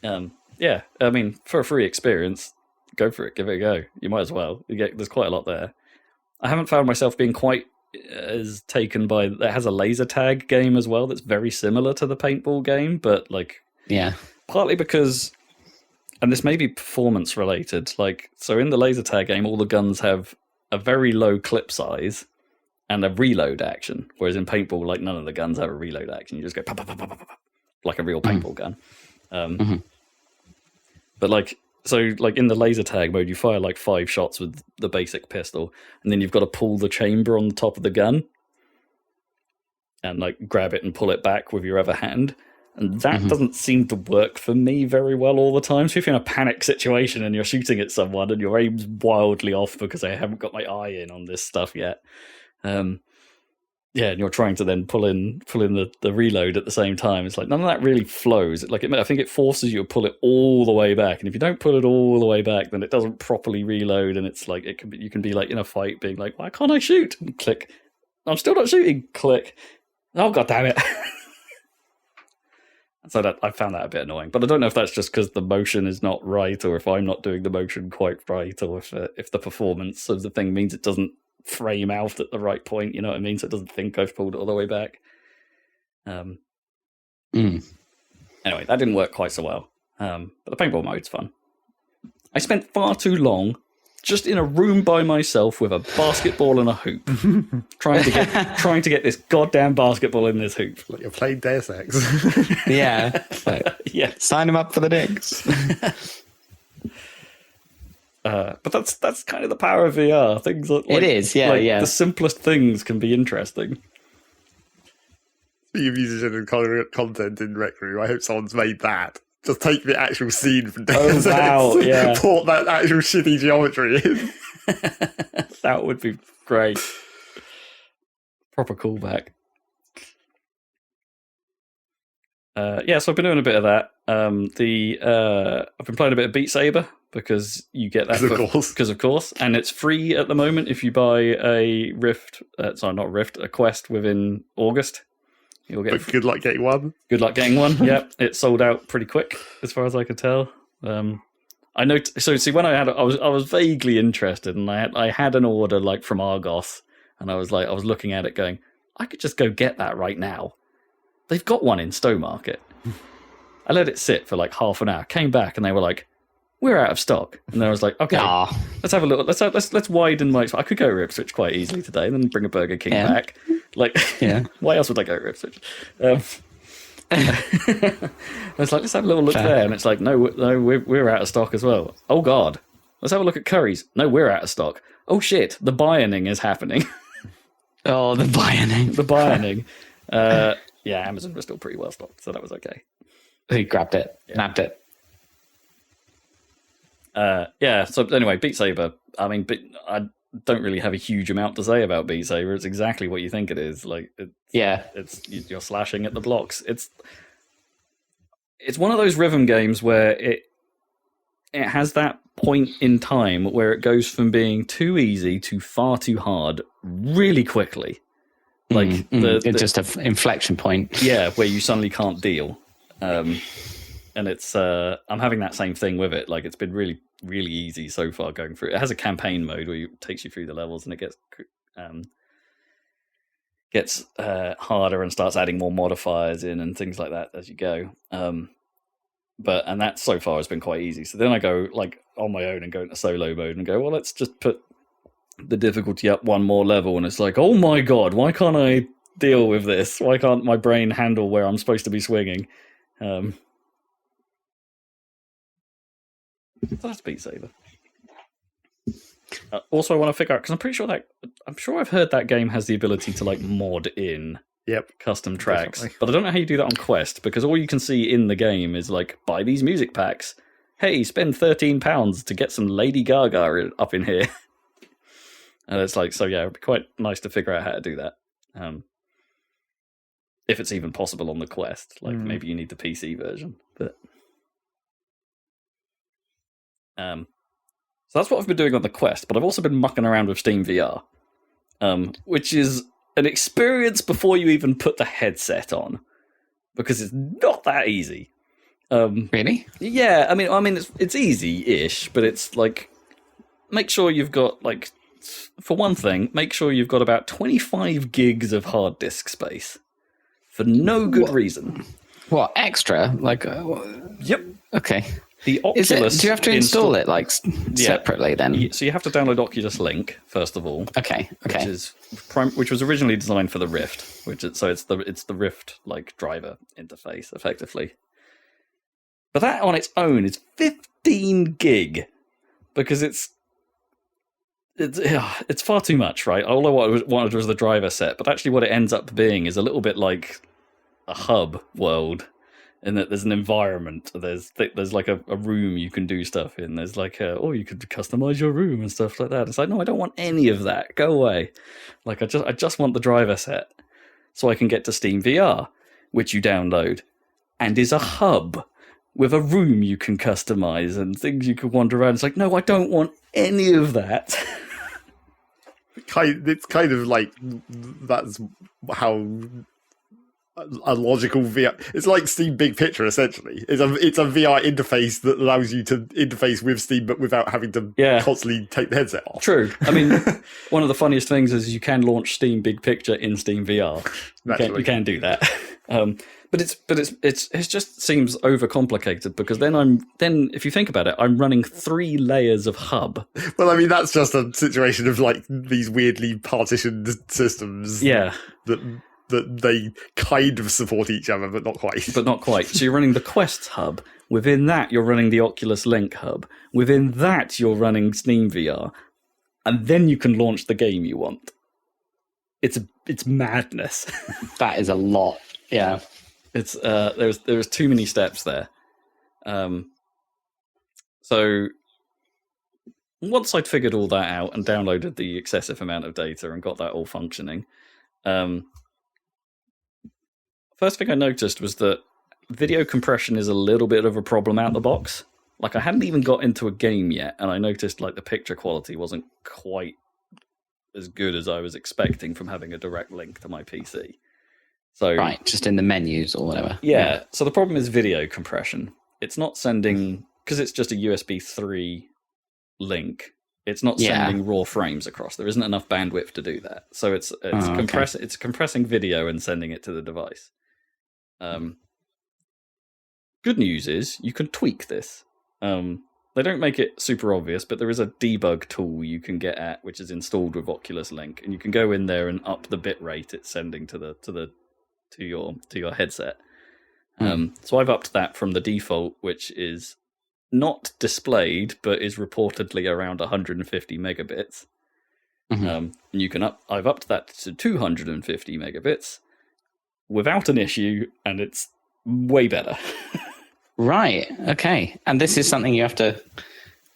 Yeah, I mean, for a free experience, go for it, give it a go. You might as well. There's quite a lot there. I haven't found myself being quite as taken by. It has a laser tag game as well that's very similar to the paintball game, but like, partly because, and this may be performance related. Like, so in the laser tag game, all the guns have a very low clip size and a reload action, whereas in paintball, like, none of the guns have a reload action. You just go pop, pop, pop, pop, pop, like a real paintball gun. But like. So, like, in the laser tag mode, you fire, like, 5 shots with the basic pistol, and then you've got to pull the chamber on the top of the gun. and like grab it and pull it back with your other hand. And that doesn't seem to work for me very well all the time. So if you're in a panic situation and you're shooting at someone and your aim's wildly off because I haven't got my eye in on this stuff yet, and you're trying to then pull in the reload at the same time, it's like none of that really flows. I think it forces you to pull it all the way back, and if you don't pull it all the way back, then it doesn't properly reload, and it's like you can be like in a fight being like, why can't I shoot? And click, I'm still not shooting. Click, oh god damn it. So I found that a bit annoying, but I don't know if that's just because the motion is not right, or if I'm not doing the motion quite right, or if the performance of the thing means it doesn't frame out at the right point. You know what I mean? So it doesn't think I've pulled it all the way back. Anyway, that didn't work quite so well. But the paintball mode's fun. I spent far too long just in a room by myself with a basketball and a hoop, trying to get this goddamn basketball in this hoop. Like you're playing Deus Ex. Yeah. Yeah. Sign him up for the digs. But that's kind of the power of VR. Things like, it is, yeah, yeah. The simplest things can be interesting. Speaking of musician and content in Rec Room, I hope someone's made that. Just take the actual scene from Deus Ex, wow, yeah. port that actual shitty geometry in. That would be great. Proper callback. So I've been doing a bit of that. I've been playing a bit of Beat Saber because you get that because of course, and it's free at the moment if you buy a a Quest within August. You'll get. But good luck getting one. Good luck getting one. Yep, it sold out pretty quick, as far as I could tell. I know. So see, when I was vaguely interested, and I had an order like from Argos, and I was looking at it, going, I could just go get that right now. They've got one in Stowmarket. I let it sit for like half an hour. Came back, and they were like, "We're out of stock." And then I was like, "Okay, let's have a look. Let's widen my. I could go to Ipswich quite easily today, and then bring a Burger King back. Like, why else would I go to Ipswich?" I was like, let's have a little look there, and it's like, no, we're out of stock as well. Oh god, let's have a look at Curry's. No, we're out of stock. Oh shit, the buy-inning is happening. Oh, the buy-inning. The buy-inning. Yeah, Amazon was still pretty well stocked, so that was okay. He grabbed it, nabbed it. So anyway, Beat Saber. I mean, I don't really have a huge amount to say about Beat Saber. It's exactly what you think it is. Like, you're slashing at the blocks. It's one of those rhythm games where it has that point in time where it goes from being too easy to far too hard really quickly. Like it's just an inflection point. Yeah, where you suddenly can't deal. And it's I'm having that same thing with it. Like, it's been really, really easy so far going through. It has a campaign mode where it takes you through the levels, and it gets harder and starts adding more modifiers in and things like that as you go. And that so far has been quite easy. So then I go like on my own and go into solo mode and go, well, let's just put the difficulty up one more level, and it's like, oh my god, why can't I deal with this? Why can't my brain handle where I'm supposed to be swinging? So that's Beat Saber. Also, I want to figure out, because I'm sure I've heard that game has the ability to like mod in custom tracks, definitely. But I don't know how you do that on Quest, because all you can see in the game is like, buy these music packs. Hey, spend £13 to get some Lady Gaga up in here. And it's like, so yeah, it'd be quite nice to figure out how to do that. If it's even possible on the Quest. Like, maybe you need the PC version. But so that's what I've been doing on the Quest, but I've also been mucking around with Steam VR, which is an experience before you even put the headset on, because it's not that easy. Really? Yeah, I mean, it's easy-ish, but it's like, make sure you've got like, for one thing, make sure you've got about 25 gigs of hard disk space for no good reason. What, extra? Like, yep. Okay. The Oculus. Do you have to install it like separately then? So you have to download Oculus Link first of all. Okay. Which was originally designed for the Rift, it's the Rift like driver interface effectively. But that on its own is 15 gig, because it's it's far too much, right? All I wanted was the driver set, but actually what it ends up being is a little bit like a hub world, in that there's an environment, there's like a room you can do stuff in, there's like you could customize your room and stuff like that. It's like, no, I don't want any of that. Go away. Like I just want the driver set so I can get to Steam VR, which you download, and is a hub with a room you can customize and things you can wander around. It's like, no, I don't want any of that. It's kind of like that's how a logical VR. It's like Steam Big Picture essentially. It's a VR interface that allows you to interface with Steam, but without having to constantly take the headset off. True. I mean, one of the funniest things is you can launch Steam Big Picture in Steam VR. You can do that. But it just seems overcomplicated, because then if you think about it, I'm running 3 layers of hub. Well, I mean, that's just a situation of like these weirdly partitioned systems. Yeah. That they kind of support each other, but not quite. So you're running the Quest hub. Within that, you're running the Oculus Link hub. Within that, you're running Steam VR, and then you can launch the game you want. It's madness. That is a lot. Yeah. It's there's too many steps there. So once I'd figured all that out and downloaded the excessive amount of data and got that all functioning, first thing I noticed was that video compression is a little bit of a problem out the box. Like I hadn't even got into a game yet, and I noticed like the picture quality wasn't quite as good as I was expecting from having a direct link to my PC. So right, just in the menus or whatever. Yeah. So the problem is video compression. It's not sending, because it's just a USB 3 link. It's not sending raw frames across. There isn't enough bandwidth to do that. So it's compressing video and sending it to the device. Good news is you can tweak this. They don't make it super obvious, but there is a debug tool you can get at, which is installed with Oculus Link, and you can go in there and up the bit rate it's sending to your headset. So I've upped that from the default, which is not displayed, but is reportedly around 150 megabits. And you can I've upped that to 250 megabits without an issue, and it's way better. Right. Okay. And this is something you have to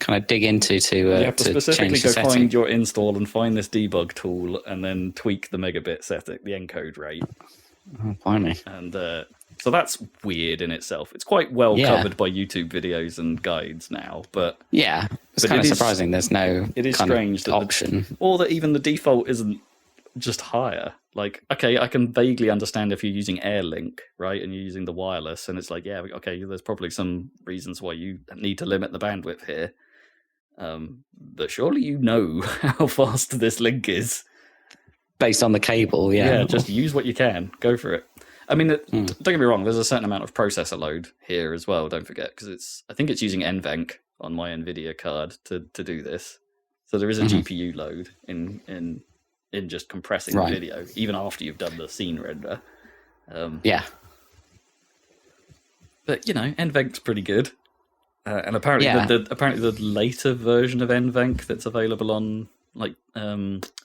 kind of dig into to you have to specifically change the go setting. find your install and find this debug tool, and then tweak the megabit setting, the encode rate. Oh, blimey. And so that's weird in itself. It's quite well covered by YouTube videos and guides now, but it's kind of surprising. There's no it is kind strange of that option, or that even the default isn't just higher. Like, okay, I can vaguely understand if you're using AirLink, right, and you're using the wireless, and it's like, yeah, okay, there's probably some reasons why you need to limit the bandwidth here. But surely you know how fast this link is. based on the cable. Yeah, just use what you can. Go for it. I mean, don't get me wrong. There's a certain amount of processor load here as well. Don't forget, because I think it's using NVENC on my NVIDIA card to do this. So there is a GPU load in just compressing the video, even after you've done the scene render. But NVENC's pretty good, and apparently the later version of NVENC that's available on like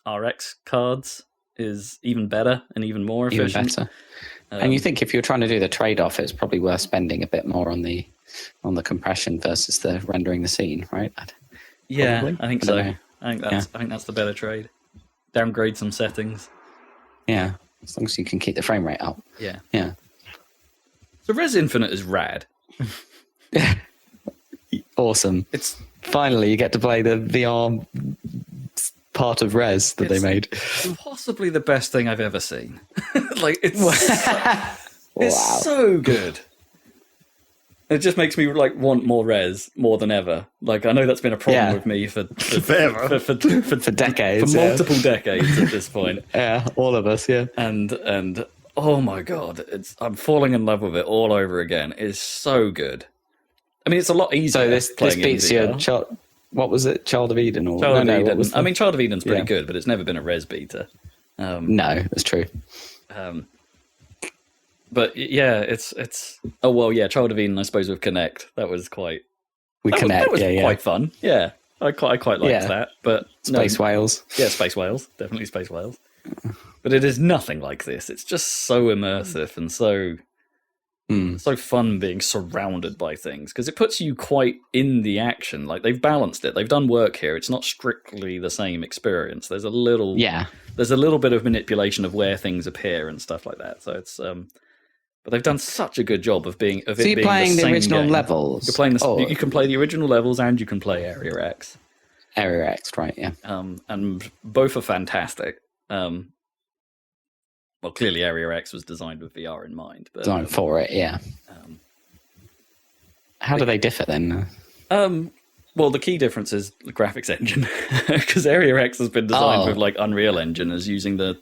RX cards is even better and even more efficient. Even better. And you think if you're trying to do the trade-off, it's probably worth spending a bit more on the compression versus the rendering the scene, right? Yeah, I think so. I think that's the better trade. Downgrade some settings. Yeah, as long as you can keep the frame rate up. Yeah. So Res Infinite is rad. Awesome. It's finally you get to play the VR part of Res that they made. Possibly the best thing I've ever seen. Like it's so good. It just makes me want more Res more than ever. Like I know that's been a problem with me for decades, for multiple decades at this point. Yeah, all of us. Yeah, and oh my god, I'm falling in love with it all over again. It's so good. I mean, it's a lot easier. So this beats your what was it? Child of Eden or Child of Eden? I mean, Child of Eden's pretty good, but it's never been a Res beta. No, that's true. But yeah, it's Child of Eden, I suppose, with Connect. That was quite. That was quite fun. Yeah, I quite liked Yeah. that, but Space whales. Yeah, space whales, definitely space whales. But it is nothing like this. It's just so immersive and so fun being surrounded by things because it puts you quite in the action. Like they've balanced it. They've done work here. It's not strictly the same experience. There's a little bit of manipulation of where things appear and stuff like that. So it's but they've done such a good job of being of So it you're being playing the same original game. levels? You're playing you can play the original levels and you can play Area X. Area X, right? Yeah. And both are fantastic. Well, clearly Area X was designed with VR in mind. But, Designed for it, yeah. How do they differ then? Well, the key difference is the graphics engine, because Area X has been designed with like Unreal Engine as using the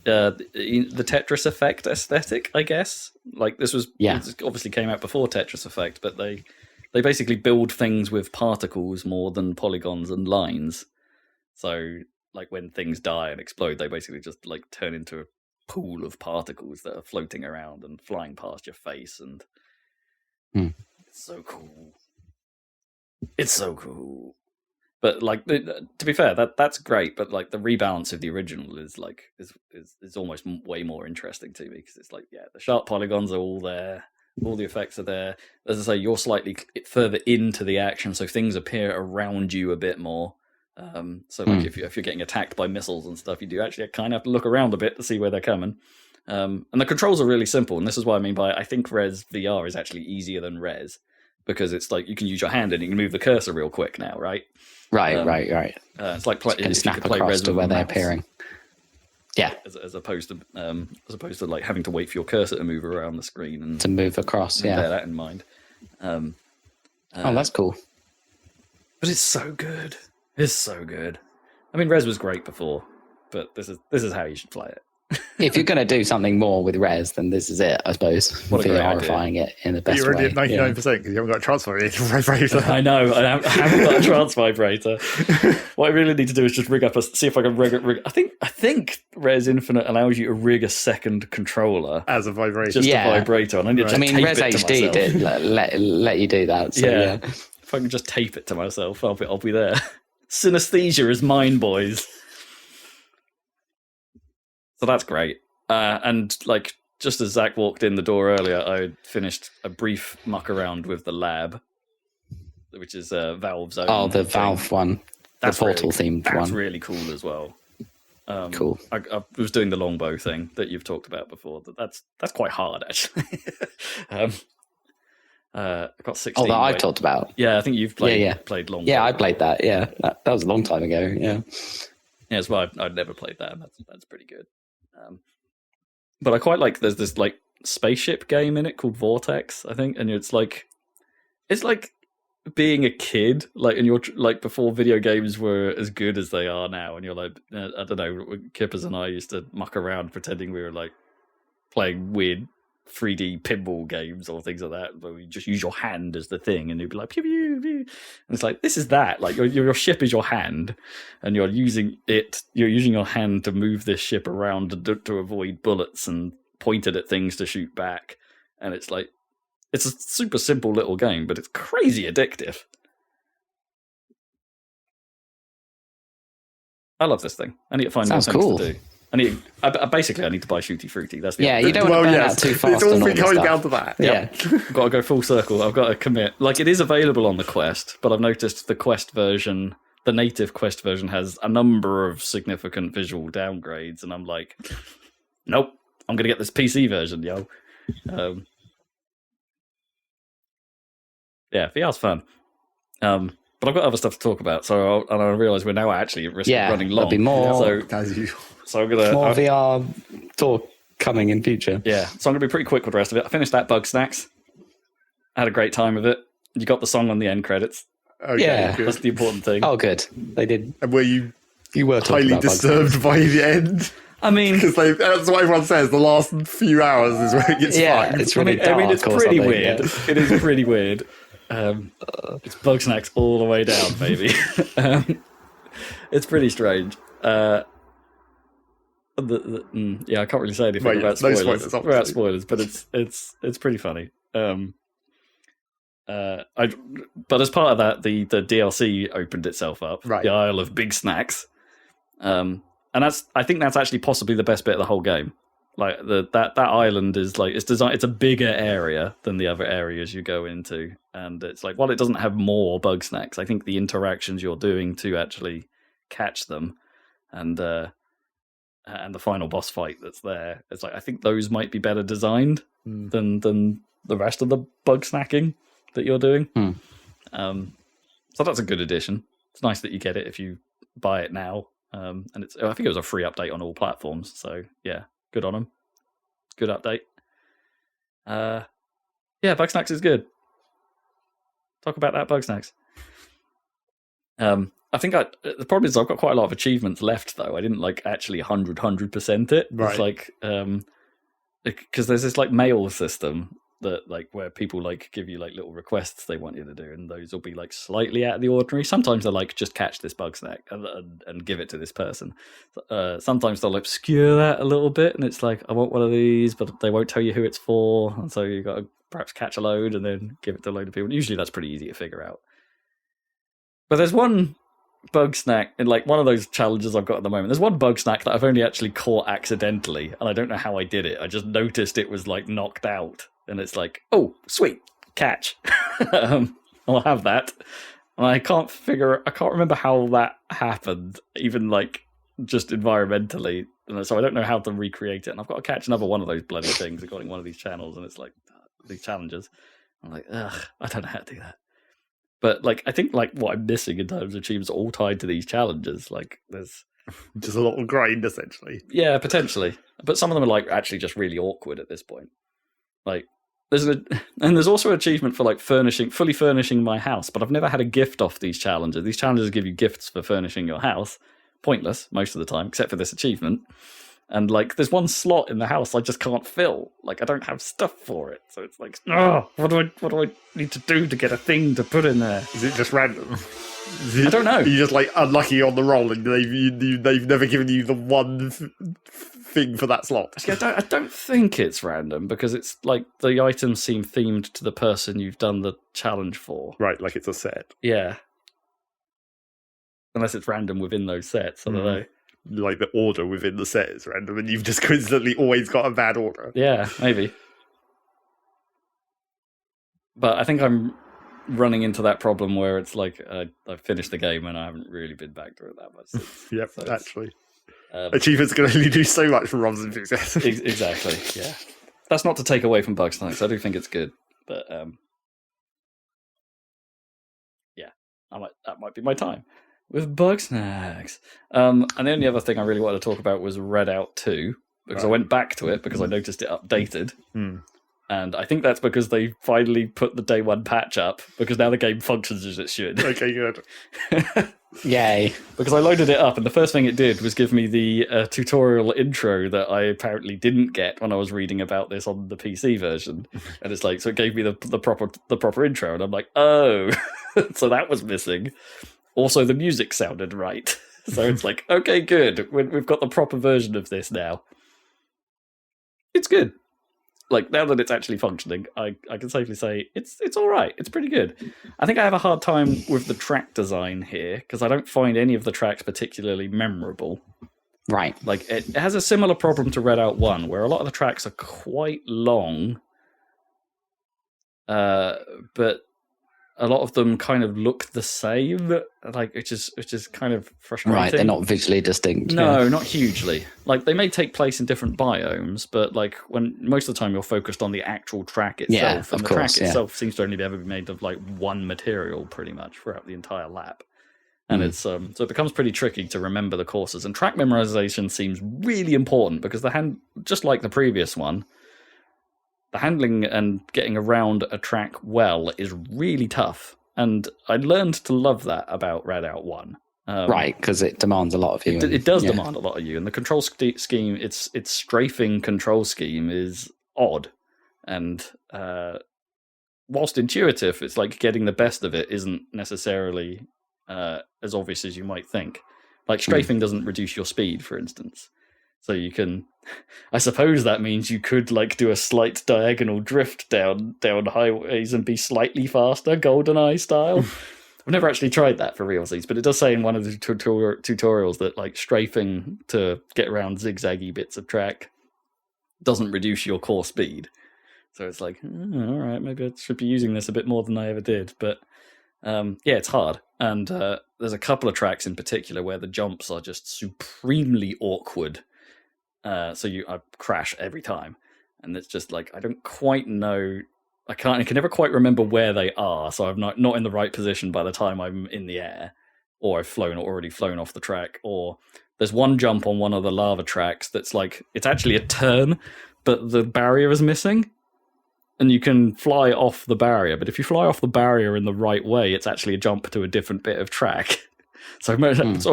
Tetris Effect aesthetic, I guess. Like this obviously came out before Tetris Effect, but they basically build things with particles more than polygons and lines. So like when things die and explode, they basically just like turn into a pool of particles that are floating around and flying past your face, and it's so cool. It's so cool. But like to be fair, that's great. But like the rebalance of the original is almost way more interesting to me because it's like the sharp polygons are all there, all the effects are there. As I say, you're slightly further into the action, so things appear around you a bit more. So like if you're getting attacked by missiles and stuff, you do actually kind of have to look around a bit to see where they're coming. And the controls are really simple, and this is what I mean by I think Res VR is actually easier than Res because it's like you can use your hand and you can move the cursor real quick now, right? Right. It's like You can snap across to where they're appearing. Yeah, as opposed to like having to wait for your cursor to move around the screen and to move across. Yeah, bear that in mind. That's cool. But it's so good. It's so good. I mean, Res was great before, but this is how you should play it. If you're going to do something more with Res, then this is it, I suppose. What a great VRifying it in the best You're already way. at 99% because you haven't got a transfer vibrator. I know. I haven't got a trance vibrator. What I really need to do is just see if I can rig. I think Res Infinite allows you to rig a second controller As a vibrator. just a vibrator. And I need to Res HD did let you do that. So, yeah. If I can just tape it to myself, I'll be there. Synesthesia is mine, boys. So that's great. And like just as Zach walked in the door earlier, I finished a brief muck around with the lab, which is Valve's own. Oh, the Valve one, that's the portal really, themed one. That's really cool as well. Cool. I was doing the longbow thing that you've talked about before. That's quite hard actually. I got 16. Oh, that I talked about. Yeah, I think you've played longbow. Yeah, I played that. Yeah, that was a long time ago. Yeah. Yeah, as well. I'd never played that. And that's pretty good. But I quite like there's this like spaceship game in it called Vortex, I think, and it's like being a kid, like, and you're like before video games were as good as they are now, and you're like, I don't know, Kippers and I used to muck around pretending we were like playing weird 3D pinball games or things like that, where you just use your hand as the thing, and you'd be like, pew, pew, pew. And it's like, this is that. Like your ship is your hand, and you're using your hand to move this ship around to avoid bullets and point it at things to shoot back. And it's like, it's a super simple little game, but it's crazy addictive. I love this thing. I need to find more things to do. I need to buy Shooty Fruity. That's the you don't want to burn out too fast. It's all coming down to that. Yeah. Got to go full circle. I've got to commit. Like, it is available on the Quest, but I've noticed the Quest version, the native Quest version, has a number of significant visual downgrades, and I'm like, nope, I'm going to get this PC version, yo. Yeah, VR's fun. But I've got other stuff to talk about, so I realise we're now actually at risk of running long. There'll be more. As usual. So I'm gonna more VR talk coming in future. Yeah, so I'm gonna be pretty quick with the rest of it. I finished that Bugsnax. I had a great time with it. You got the song on the end credits. Okay, Yeah. good. That's the important thing. Oh, good. They did. And were you were talking highly about disturbed by the end? I mean, Because that's what everyone says. The last few hours is where it gets fucked. it's really dark. I mean, it's or pretty something, weird. yeah. It is pretty weird. It's Bugsnax all the way down, baby. It's pretty strange. Yeah, I can't really say anything Well, yeah, about spoilers. no spoilers, obviously. Without spoilers, but it's pretty funny. but as part of that, the DLC opened itself up, Right. the Isle of Bugsnax, and I think that's actually possibly the best bit of the whole game. Like that island is like it's designed. It's a bigger area than the other areas you go into, and it's like while it doesn't have more Bugsnax, I think the interactions you're doing to actually catch them, and the final boss fight that's there, it's like I think those might be better designed than the rest of the bug snacking that you're doing. So that's a good addition. It's nice that you get it if you buy it now, and I think it was a free update on all platforms. So yeah. Good on them. Good update. Yeah, Bugsnax is good. Talk about that, Bugsnax. I think the problem is I've got quite a lot of achievements left, though. I didn't like actually 100% it. Right. It's like because there's this like mail system that like where people like give you like little requests they want you to do, and those will be like slightly out of the ordinary. Sometimes they're like just catch this Bugsnax and give it to this person. Sometimes they'll obscure that a little bit, and it's like I want one of these, but they won't tell you who it's for, and so you got to perhaps catch a load and then give it to a load of people. Usually that's pretty easy to figure out. But there's one Bugsnax in like one of those challenges I've got at the moment. There's one Bugsnax that I've only actually caught accidentally, and I don't know how I did it. I just noticed it was like knocked out. And it's like, oh, sweet, catch. I'll have that. And I can't remember how that happened, even like just environmentally. And so I don't know how to recreate it. And I've got to catch another one of those bloody things according to one of these channels. And it's like, these challenges. I'm like, ugh, I don't know how to do that. But like, I think like what I'm missing in terms of achievements are all tied to these challenges. Like there's just a lot of grind, essentially. Yeah, potentially. But some of them are like actually just really awkward at this point. Like, there's also an achievement for like fully furnishing my house, but I've never had a gift off these challenges. These challenges give you gifts for furnishing your house. Pointless most of the time, except for this achievement. And like, there's one slot in the house I just can't fill. Like, I don't have stuff for it, so it's like, oh, what do I need to do to get a thing to put in there? Is it just random? I don't know. You're just like unlucky on the roll, and they've never given you the one thing for that slot. I don't think it's random because it's like the items seem themed to the person you've done the challenge for. Right, like it's a set. Yeah. Unless it's random within those sets, I don't know. Like the order within the set is random, and you've just coincidentally always got a bad order. Yeah, maybe. But I think I'm running into that problem where it's like I've finished the game and I haven't really been back to it that much since. Yep, so actually. Achievements can only do so much for Rob's enthusiasm. Exactly, yeah. That's not to take away from Bugsnax. I do think it's good. But, yeah, that might be my time with Bugsnax. And the only other thing I really wanted to talk about was Redout 2, because I went back to it because I noticed it updated. And I think that's because they finally put the day one patch up, because now the game functions as it should. Okay, good. Yay. Because I loaded it up, and the first thing it did was give me the tutorial intro that I apparently didn't get when I was reading about this on the PC version. And it's like, so it gave me the proper intro, and I'm like, oh, so that was missing. Also, the music sounded right. So it's like, okay, good. We've got the proper version of this now. It's good. Like, now that it's actually functioning, I can safely say it's all right. It's pretty good. I think I have a hard time with the track design here, because I don't find any of the tracks particularly memorable. Right. Like, it has a similar problem to Redout 1, where a lot of the tracks are quite long, but a lot of them kind of look the same, like which is kind of frustrating. Right, they're not visually distinct. No, not hugely. Like, they may take place in different biomes, but like when most of the time you're focused on the actual track itself, and the track itself seems to only ever be made of like one material pretty much throughout the entire lap. And it's so it becomes pretty tricky to remember the courses. And track memorization seems really important, because just like the previous one, the handling and getting around a track well is really tough. And I learned to love that about Redout 1. Right, because it demands a lot of you. It does demand a lot of you. And the control scheme, its strafing control scheme is odd. And whilst intuitive, it's like getting the best of it isn't necessarily as obvious as you might think. Like, strafing doesn't reduce your speed, for instance. So you can, I suppose that means you could like do a slight diagonal drift down highways and be slightly faster, GoldenEye style. I've never actually tried that for realsies, but it does say in one of the tutorials that like strafing to get around zigzaggy bits of track doesn't reduce your core speed. So it's like, all right, maybe I should be using this a bit more than I ever did. But yeah, it's hard. And there's a couple of tracks in particular where the jumps are just supremely awkward. So I crash every time. And it's just like, I don't quite know. I can never quite remember where they are. So I'm not in the right position by the time I'm in the air, or I've already flown off the track. Or there's one jump on one of the lava tracks that's like, it's actually a turn, but the barrier is missing. And you can fly off the barrier, but if you fly off the barrier in the right way, it's actually a jump to a different bit of track. So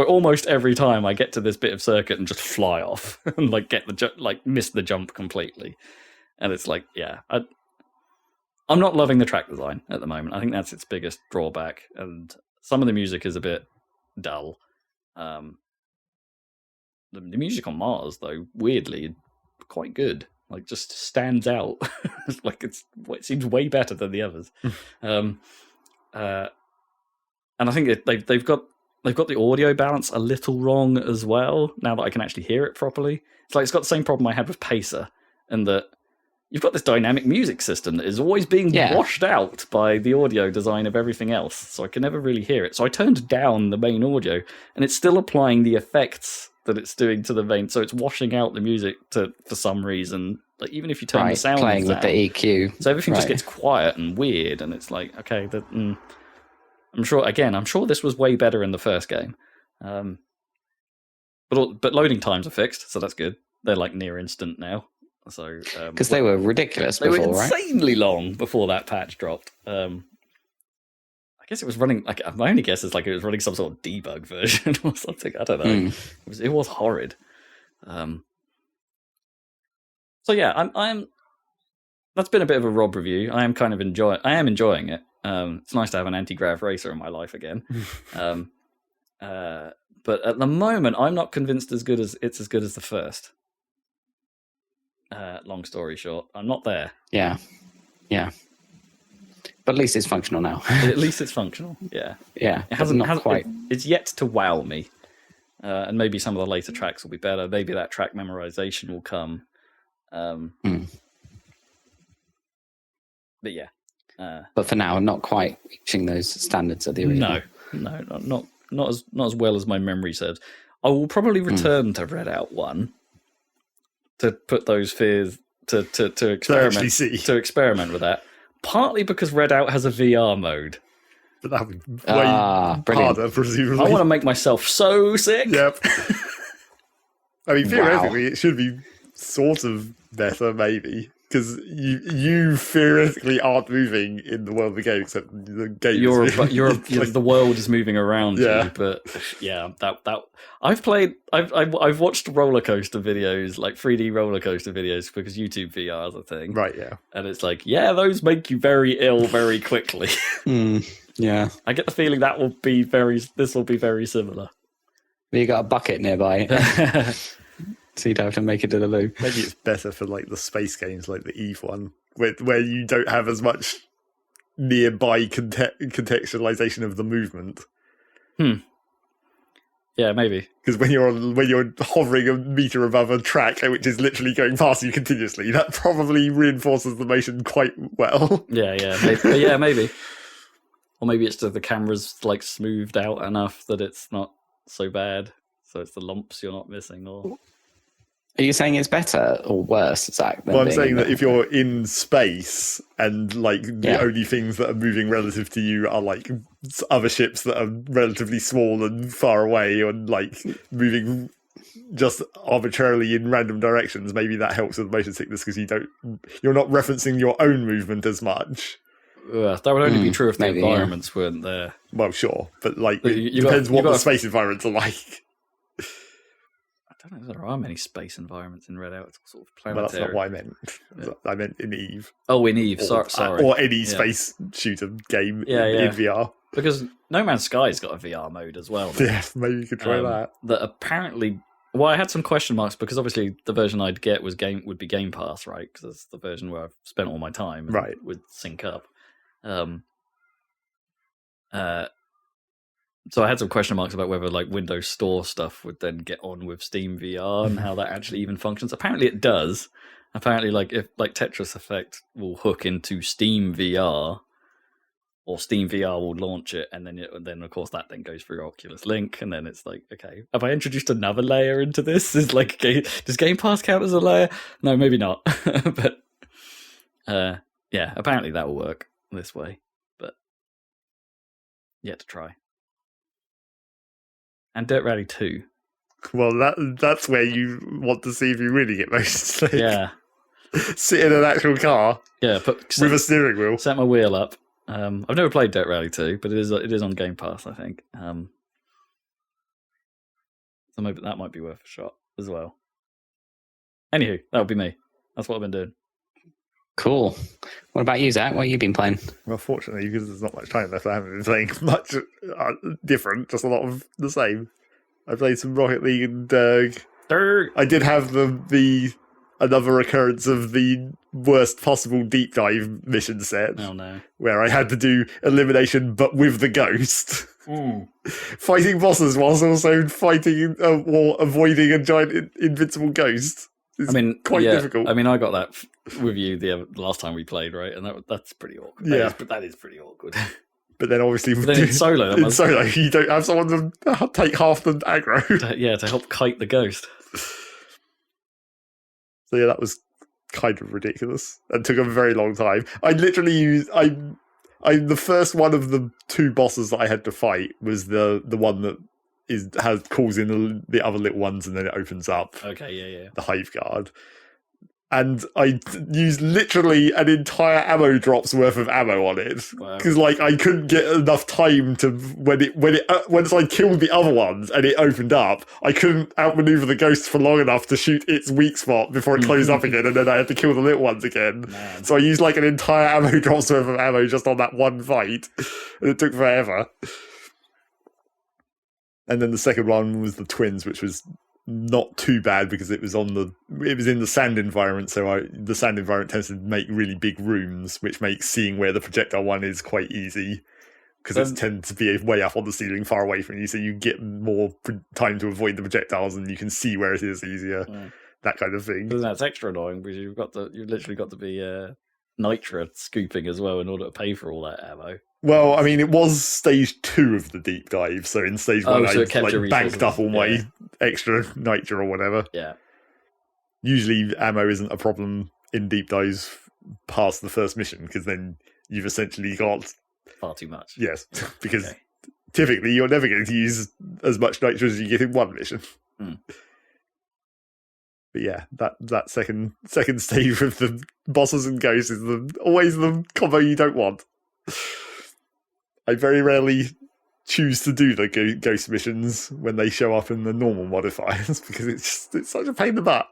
almost every time I get to this bit of circuit and just fly off and like miss the jump completely. And it's like, yeah, I'm not loving the track design at the moment. I think that's its biggest drawback, and some of the music is a bit dull. The music on Mars, though, weirdly, quite good. Like, just stands out. Like it seems way better than the others. And I think they've got the audio balance a little wrong as well. Now that I can actually hear it properly, it's got the same problem I had with Pacer, and that you've got this dynamic music system that is always being washed out by the audio design of everything else. So I can never really hear it. So I turned down the main audio, and it's still applying the effects that it's doing to the main. So it's washing out the music for some reason. Like, even if you turn the sound playing down, with the EQ, so everything just gets quiet and weird. And it's like, okay, I'm sure this was way better in the first game. But loading times are fixed, so that's good. They're like near instant now. So because they were ridiculous they before, were insanely long before that patch dropped. I guess it was running like, my only guess is like it was running some sort of debug version or something. I don't know. It was horrid. So yeah, I'm. That's been a bit of a Rob review. I am enjoying it. It's nice to have an anti-grav racer in my life again. But at the moment, I'm not convinced it's as good as the first. Long story short, I'm not there. Yeah. But at least it's functional now. At least it's functional. Yeah. Yeah. It hasn't quite. It's yet to wow me. And maybe some of the later tracks will be better. Maybe that track memorization will come. But yeah. But for now, not quite reaching those standards of the original. No, not as well as my memory says. I will probably return to Redout 1 to put those fears to experiment with that. Partly because Redout has a VR mode. But that would be way harder, presumably. I want to make myself so sick. Yep. I mean, theoretically, it should be sort of better, maybe. Because you theoretically aren't moving in the world of the game, except the game the world is moving around you. But yeah, that I've watched roller coaster videos, like 3D roller coaster videos, because YouTube VR is a thing, right? Yeah, and it's like, those make you very ill very quickly. Yeah, I get the feeling this will be very similar. You got a bucket nearby. So you don't have to make it to the loo. Maybe it's better for like the space games, like the Eve one, where you don't have as much nearby contextualization of the movement. Yeah, maybe. Because when you're hovering a meter above a track, which is literally going past you continuously, that probably reinforces the motion quite well. Yeah, maybe. Or maybe it's just the camera's like smoothed out enough that it's not so bad. So it's the lumps you're not missing, or. Are you saying it's better or worse, Zach? Well, I'm saying that if you're in space and like the only things that are moving relative to you are like other ships that are relatively small and far away, and like moving just arbitrarily in random directions, maybe that helps with motion sickness because you're not referencing your own movement as much. That would only be true if the environments weren't there. Well, sure, but like it depends what the space environments are like. I don't know if there are many space environments in Redout. It's sort of planetary. Well, that's not what I meant. I meant in Eve. Oh, in Eve. Sorry. Or any space shooter game in VR. Because No Man's Sky's got a VR mode as well. Yeah, maybe you could try that. That apparently Well, I had some question marks because obviously the version I'd get would be Game Pass, right? Because that's the version where I've spent all my time, and Right. would sync up. So I had some question marks about whether like Windows Store stuff would then get on with Steam VR and how that actually even functions. Apparently, it does. Apparently, like if like Tetris Effect will hook into Steam VR, or Steam VR will launch it, and then of course that then goes through Oculus Link, and then it's like, okay, have I introduced another layer into this? Is like, does Game Pass count as a layer? No, maybe not. But yeah, apparently that will work this way, but yet to try. And Dirt Rally 2. Well, that's where you want to see if you really get motion sick. Yeah. Sit in an actual car Yeah, with a steering wheel. Set my wheel up. I've never played Dirt Rally 2, but it is on Game Pass, I think. So maybe that might be worth a shot as well. Anywho, that would be me. That's what I've been doing. Cool. What about you, Zach? What have you been playing? Well, fortunately, because there's not much time left, I haven't been playing much different, just a lot of the same. I played some Rocket League and Derg. I did have the another occurrence of the worst possible deep dive mission set. Oh no. Where I had to do elimination but with the ghost. Fighting bosses whilst also fighting or avoiding a giant invincible ghost. It's quite difficult. I mean, I got that with you the last time we played, right? And that's pretty awkward. That is pretty awkward. But then obviously then in solo, you don't have someone to take half the aggro. to help kite the ghost. So yeah, that was kind of ridiculous and took a very long time. I literally used the first one of the two bosses that I had to fight was the one that calls in the other little ones and then it opens up. Okay, yeah. The Hive Guard. And I used literally an entire ammo drop's worth of ammo on it because, I couldn't get enough time to once I killed the other ones and it opened up, I couldn't outmaneuver the ghost for long enough to shoot its weak spot before it closed up again, and then I had to kill the little ones again. Man. So I used an entire ammo drop's worth of ammo just on that one fight, and it took forever. And then the second one was the twins, which was not too bad because it was in the sand environment, so the sand environment tends to make really big rooms, which makes seeing where the projectile one is quite easy because it tends to be way up on the ceiling far away from you, so you get more time to avoid the projectiles and you can see where it is easier. That kind of thing. But that's extra annoying because you've literally got to be nitra scooping as well in order to pay for all that ammo. Well, I mean, it was stage 2 of the deep dive, so in stage 1 I banked up all my extra nitra or whatever. Yeah. Usually ammo isn't a problem in deep dives past the first mission, because then you've essentially got... far too much. Yes, because typically you're never going to use as much nitra as you get in one mission. But yeah, that second stage with the bosses and ghosts is always the combo you don't want. I very rarely choose to do the ghost missions when they show up in the normal modifiers because it's such a pain in the butt.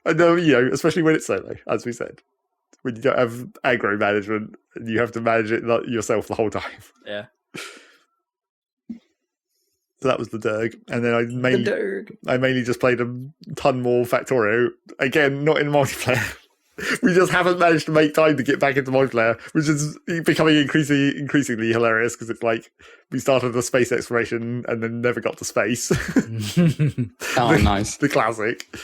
I know, especially when it's solo, as we said. When you don't have aggro management, and you have to manage it yourself the whole time. Yeah. So that was the Derg. And then I mainly just played a ton more Factorio. Again, not in multiplayer. We just haven't managed to make time to get back into multiplayer, which is becoming increasingly hilarious because it's we started a space exploration and then never got to space. Nice. The classic.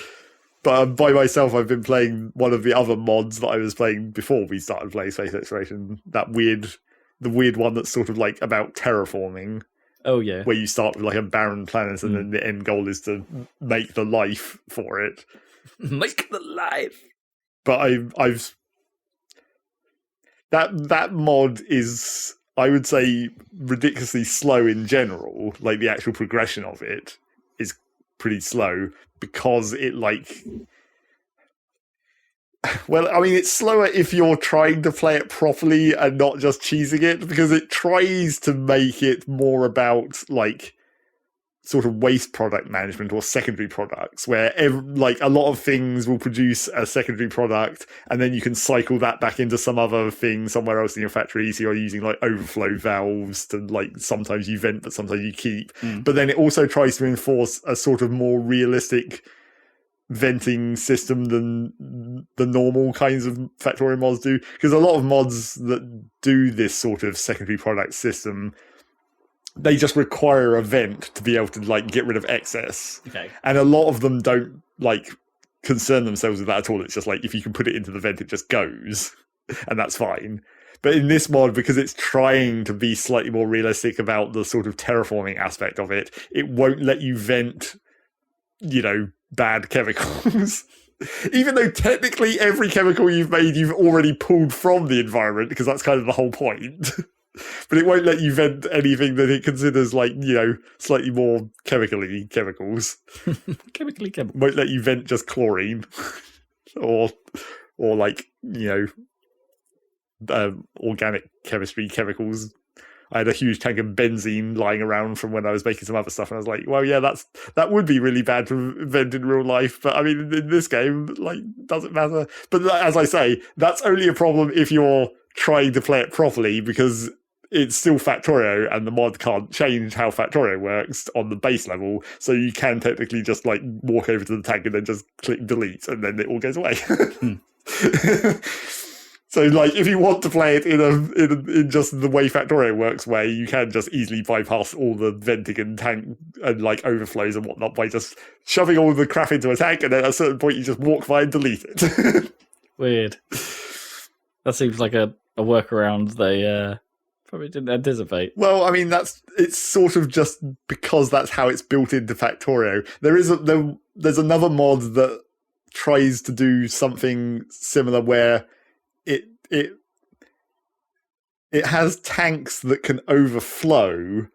But by myself, I've been playing one of the other mods that I was playing before we started playing space exploration. The weird one that's sort of about terraforming. Oh yeah. Where you start with a barren planet and then the end goal is to make the life for it. Make the life. But I've that mod is, I would say, ridiculously slow in general. The actual progression of it is pretty slow because it well, I mean, it's slower if you're trying to play it properly and not just cheesing it, because it tries to make it more about sort of waste product management or secondary products, where like a lot of things will produce a secondary product, and then you can cycle that back into some other thing somewhere else in your factory. So you're using like overflow valves to like sometimes you vent, but sometimes you keep. But then it also tries to enforce a sort of more realistic venting system than the normal kinds of Factorio mods do, because a lot of mods that do this sort of secondary product system, they just require a vent to be able to like get rid of excess. Okay. And a lot of them don't like concern themselves with that at all. It's just like, if you can put it into the vent, it just goes, and that's fine. But in this mod, because it's trying to be slightly more realistic about the sort of terraforming aspect of it, it won't let you vent, you know, bad chemicals. Even though technically every chemical you've made, you've already pulled from the environment, because that's kind of the whole point. But it won't let you vent anything that it considers like, you know, slightly more chemicals. Chemically. Won't let you vent just chlorine or like, you know, organic chemistry chemicals. I had a huge tank of benzene lying around from when I was making some other stuff, and I was like, well, yeah, that would be really bad to vent in real life, but I mean, in this game, like, doesn't matter. But as I say, that's only a problem if you're trying to play it properly, because it's still Factorio, and the mod can't change how Factorio works on the base level, so you can technically just like walk over to the tank and then just click delete, and then it all goes away. So, like, if you want to play it in just the way Factorio works, way, you can just easily bypass all the venting and tank and like overflows and whatnot by just shoving all the crap into a tank, and then at a certain point you just walk by and delete it. Weird. That seems like a workaround they probably didn't anticipate. Well, I mean, it's sort of just because that's how it's built into Factorio. There's another mod that tries to do something similar where it has tanks that can overflow,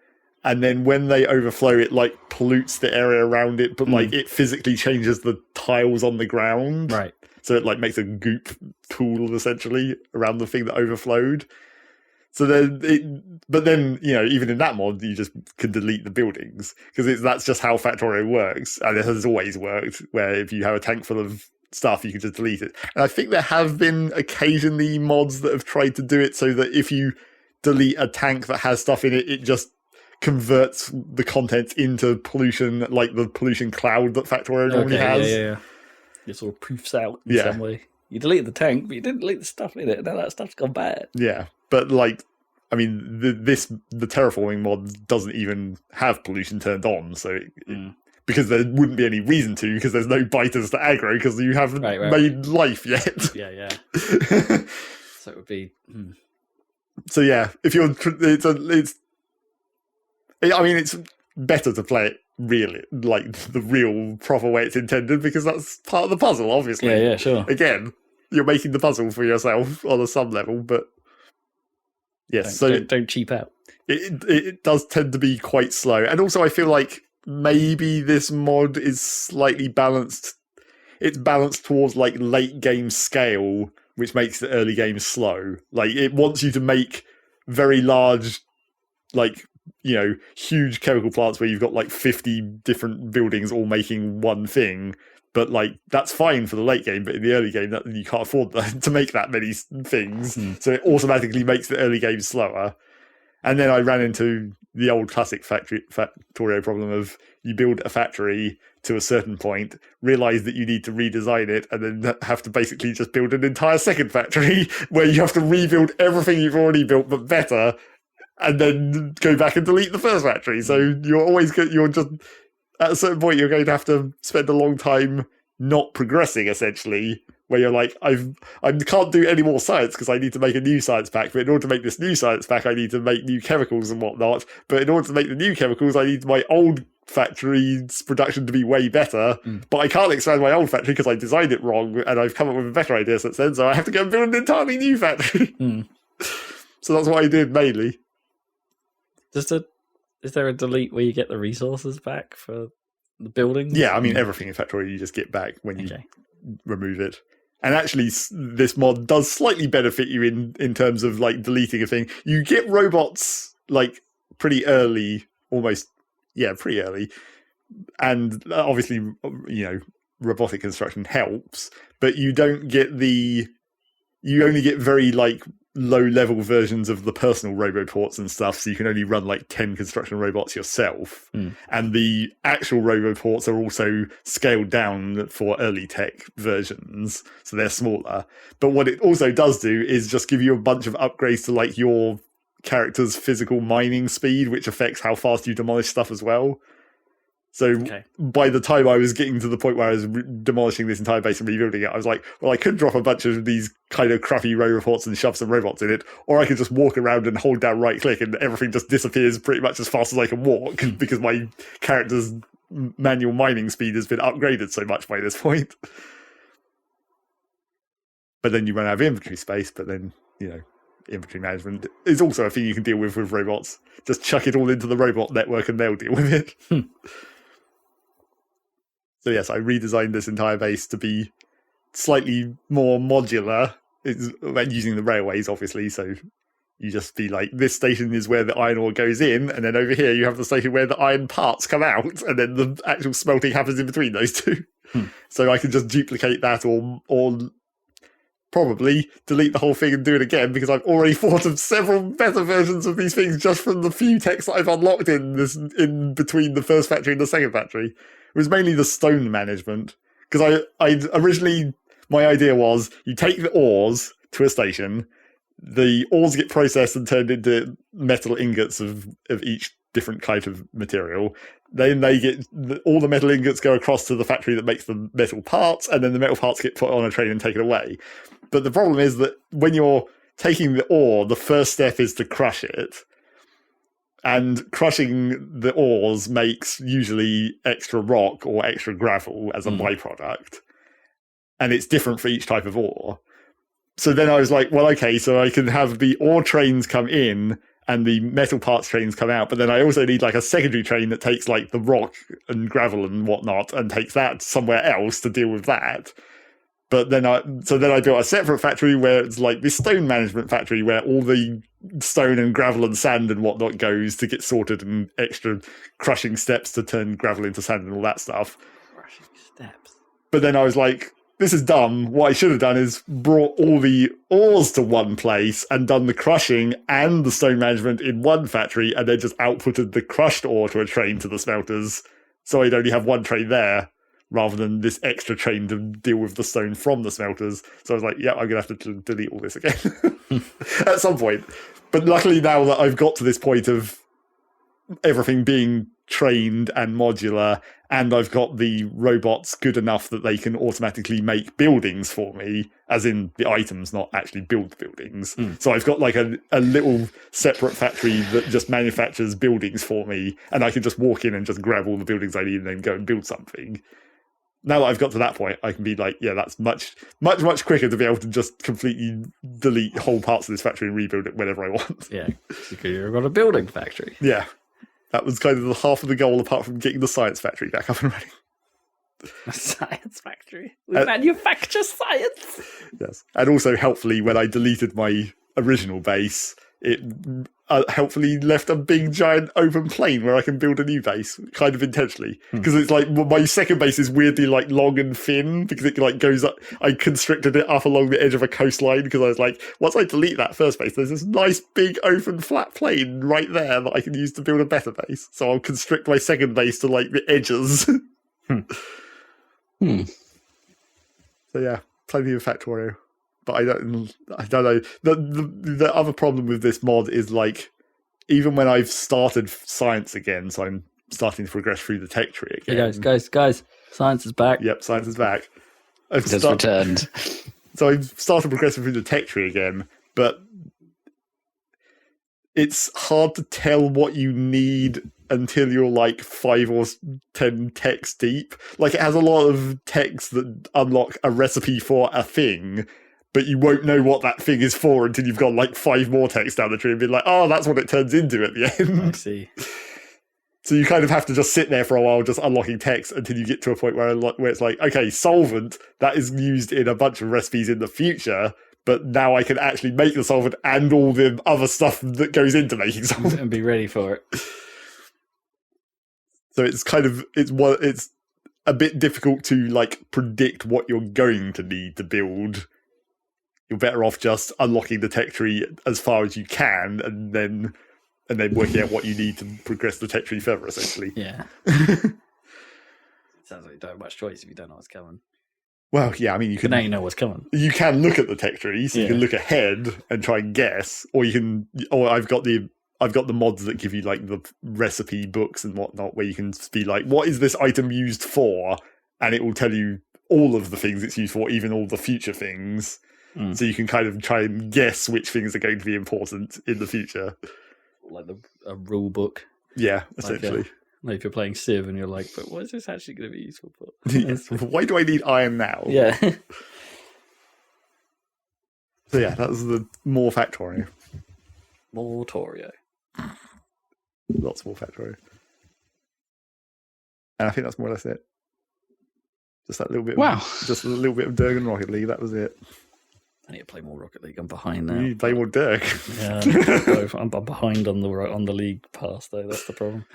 and then when they overflow, it like pollutes the area around it, but like it physically changes the tiles on the ground. Right. So it like makes a goop pool essentially around the thing that overflowed. So but then, you know, even in that mod, you just can delete the buildings, because that's just how Factorio works, and it has always worked. Where if you have a tank full of stuff, you can just delete it. And I think there have been occasionally mods that have tried to do it so that if you delete a tank that has stuff in it, it just converts the contents into pollution, like the pollution cloud that Factorio normally has. Yeah. It sort of proofs out in some way. You delete the tank, but you didn't delete the stuff in it, and now that stuff's gone bad. Yeah. But like, I mean, the terraforming mod doesn't even have pollution turned on, so because there wouldn't be any reason to, because there's no biters to aggro, because you haven't made life yet. Yeah. So it would be. So yeah, if you're, it's better to play it really like the real proper way it's intended, because that's part of the puzzle, obviously. Yeah, sure. Again, you're making the puzzle for yourself on a sub level, but yes, don't cheap out. It does tend to be quite slow, and also I feel like maybe this mod is slightly balanced. It's balanced towards like late game scale, which makes the early game slow. Like, it wants you to make very large, like, you know, huge chemical plants where you've got like 50 different buildings all making one thing. But like, that's fine for the late game, but in the early game, you can't afford to make that many things. So it automatically makes the early game slower. And then I ran into the old classic Factorio problem of you build a factory to a certain point, realize that you need to redesign it, and then have to basically just build an entire second factory where you have to rebuild everything you've already built, but better, and then go back and delete the first factory. So you're just, at a certain point, you're going to have to spend a long time not progressing, essentially, where you're like, I can't do any more science because I need to make a new science pack, but in order to make this new science pack, I need to make new chemicals and whatnot, but in order to make the new chemicals, I need my old factory's production to be way better, but I can't expand my old factory because I designed it wrong, and I've come up with a better idea since then, so I have to go and build an entirely new factory. So that's what I did, mainly. Is there a delete where you get the resources back for the buildings? Yeah, I mean, everything in Factorio you just get back when you remove it. And actually, this mod does slightly benefit you in terms of like deleting a thing. You get robots like pretty early, almost Yeah, pretty early. And obviously, robotic construction helps, but you don't get you only get very like low level versions of the personal roboports and stuff, so you can only run like 10 construction robots yourself. And the actual roboports are also scaled down for early tech versions, so they're smaller. But what it also does do is just give you a bunch of upgrades to like your character's physical mining speed, which affects how fast you demolish stuff as well. So by the time I was getting to the point where I was demolishing this entire base and rebuilding it, I was like, well, I could drop a bunch of these kind of crappy roboports and shove some robots in it, or I could just walk around and hold down right click and everything just disappears pretty much as fast as I can walk because my character's manual mining speed has been upgraded so much by this point. But then you run out of inventory space, but then, inventory management is also a thing you can deal with robots. Just chuck it all into the robot network and they'll deal with it. So yes, I redesigned this entire base to be slightly more modular, using the railways, obviously. So you just be like, this station is where the iron ore goes in, and then over here you have the station where the iron parts come out, and then the actual smelting happens in between those two. So I can just duplicate that or probably delete the whole thing and do it again, because I've already thought of several better versions of these things just from the few techs that I've unlocked in between the first factory and the second factory. It was mainly the stone management, because I originally, my idea was you take the ores to a station, the ores get processed and turned into metal ingots of each different kind of material. Then they get all the metal ingots go across to the factory that makes the metal parts, and then the metal parts get put on a train and taken away. But the problem is that when you're taking the ore, the first step is to crush it. And crushing the ores makes usually extra rock or extra gravel as a byproduct. And it's different for each type of ore. So then I was like, well, okay, so I can have the ore trains come in and the metal parts trains come out, but then I also need like a secondary train that takes like the rock and gravel and whatnot and takes that somewhere else to deal with that. But then I built a separate factory where it's like this stone management factory where all the stone and gravel and sand and whatnot goes to get sorted, and extra crushing steps to turn gravel into sand and all that stuff. Crushing steps. But then I was like, this is dumb. What I should have done is brought all the ores to one place and done the crushing and the stone management in one factory, and then just outputted the crushed ore to a train to the smelters. So I'd only have one train there, rather than this extra train to deal with the stone from the smelters. So I was like, yeah, I'm going to have to delete all this again at some point. But luckily now that I've got to this point of everything being trained and modular, and I've got the robots good enough that they can automatically make buildings for me, as in the items, not actually build the buildings. So I've got like a little separate factory that just manufactures buildings for me, and I can just walk in and just grab all the buildings I need and then go and build something. Now that I've got to that point, I can be like, yeah, that's much, much, much quicker to be able to just completely delete whole parts of this factory and rebuild it whenever I want. Yeah, because you've got a building factory. Yeah, that was kind of the half of the goal, apart from getting the science factory back up and running. A science factory? We manufacture science! Yes, and also helpfully, when I deleted my original base, it helpfully left a big giant open plain where I can build a new base, kind of intentionally, because it's like my second base is weirdly like long and thin because it like goes up. I constricted it up along the edge of a coastline because I was like, once I delete that first base, there's this nice big open flat plain right there that I can use to build a better base. So I'll constrict my second base to like the edges. So yeah, plenty of Factorio. But I don't know. The other problem with this mod is like, even when I've started science again, so I'm starting to progress through the tech tree again. Hey guys, science is back. Yep, science is back. It has returned. So I've started progressing through the tech tree again, but it's hard to tell what you need until you're like 5 or 10 techs deep. Like, it has a lot of techs that unlock a recipe for a thing, but you won't know what that thing is for until you've got like 5 more techs down the tree and be like, oh, that's what it turns into at the end. I see. So you kind of have to just sit there for a while just unlocking techs until you get to a point where it's like, okay, solvent, that is used in a bunch of recipes in the future, but now I can actually make the solvent and all the other stuff that goes into making solvent. And be ready for it. So it's kind of it's a bit difficult to like predict what you're going to need to build. You're better off just unlocking the tech tree as far as you can, and then working out what you need to progress the tech tree further. Essentially, Yeah. Sounds like you don't have much choice if you don't know what's coming. well, yeah. I mean, you But can now you know what's coming. you can look at the tech tree, so you Yeah. can look ahead and try and guess, or you can. Or I've got the mods that give you like the recipe books and whatnot, where you can be like, what is this item used for? And it will tell you all of the things it's used for, even all the future things. Mm. So you can kind of try and guess which things are going to be important in the future. Like a rule book. Yeah, essentially. Like if you're playing Civ and you're like, but what is this actually going to be useful for? Yes. Why do I need iron now? Yeah. So yeah, that was the more Factorio. Mortorio. Lots more Factorio. And I think that's more or less it. Just that little bit. Wow. Just a little bit of Dirk and Rocket League. That was it. I need to play more Rocket League. I'm behind now. You need to play more Dirk. Yeah, I'm behind on the league pass though. That's the problem.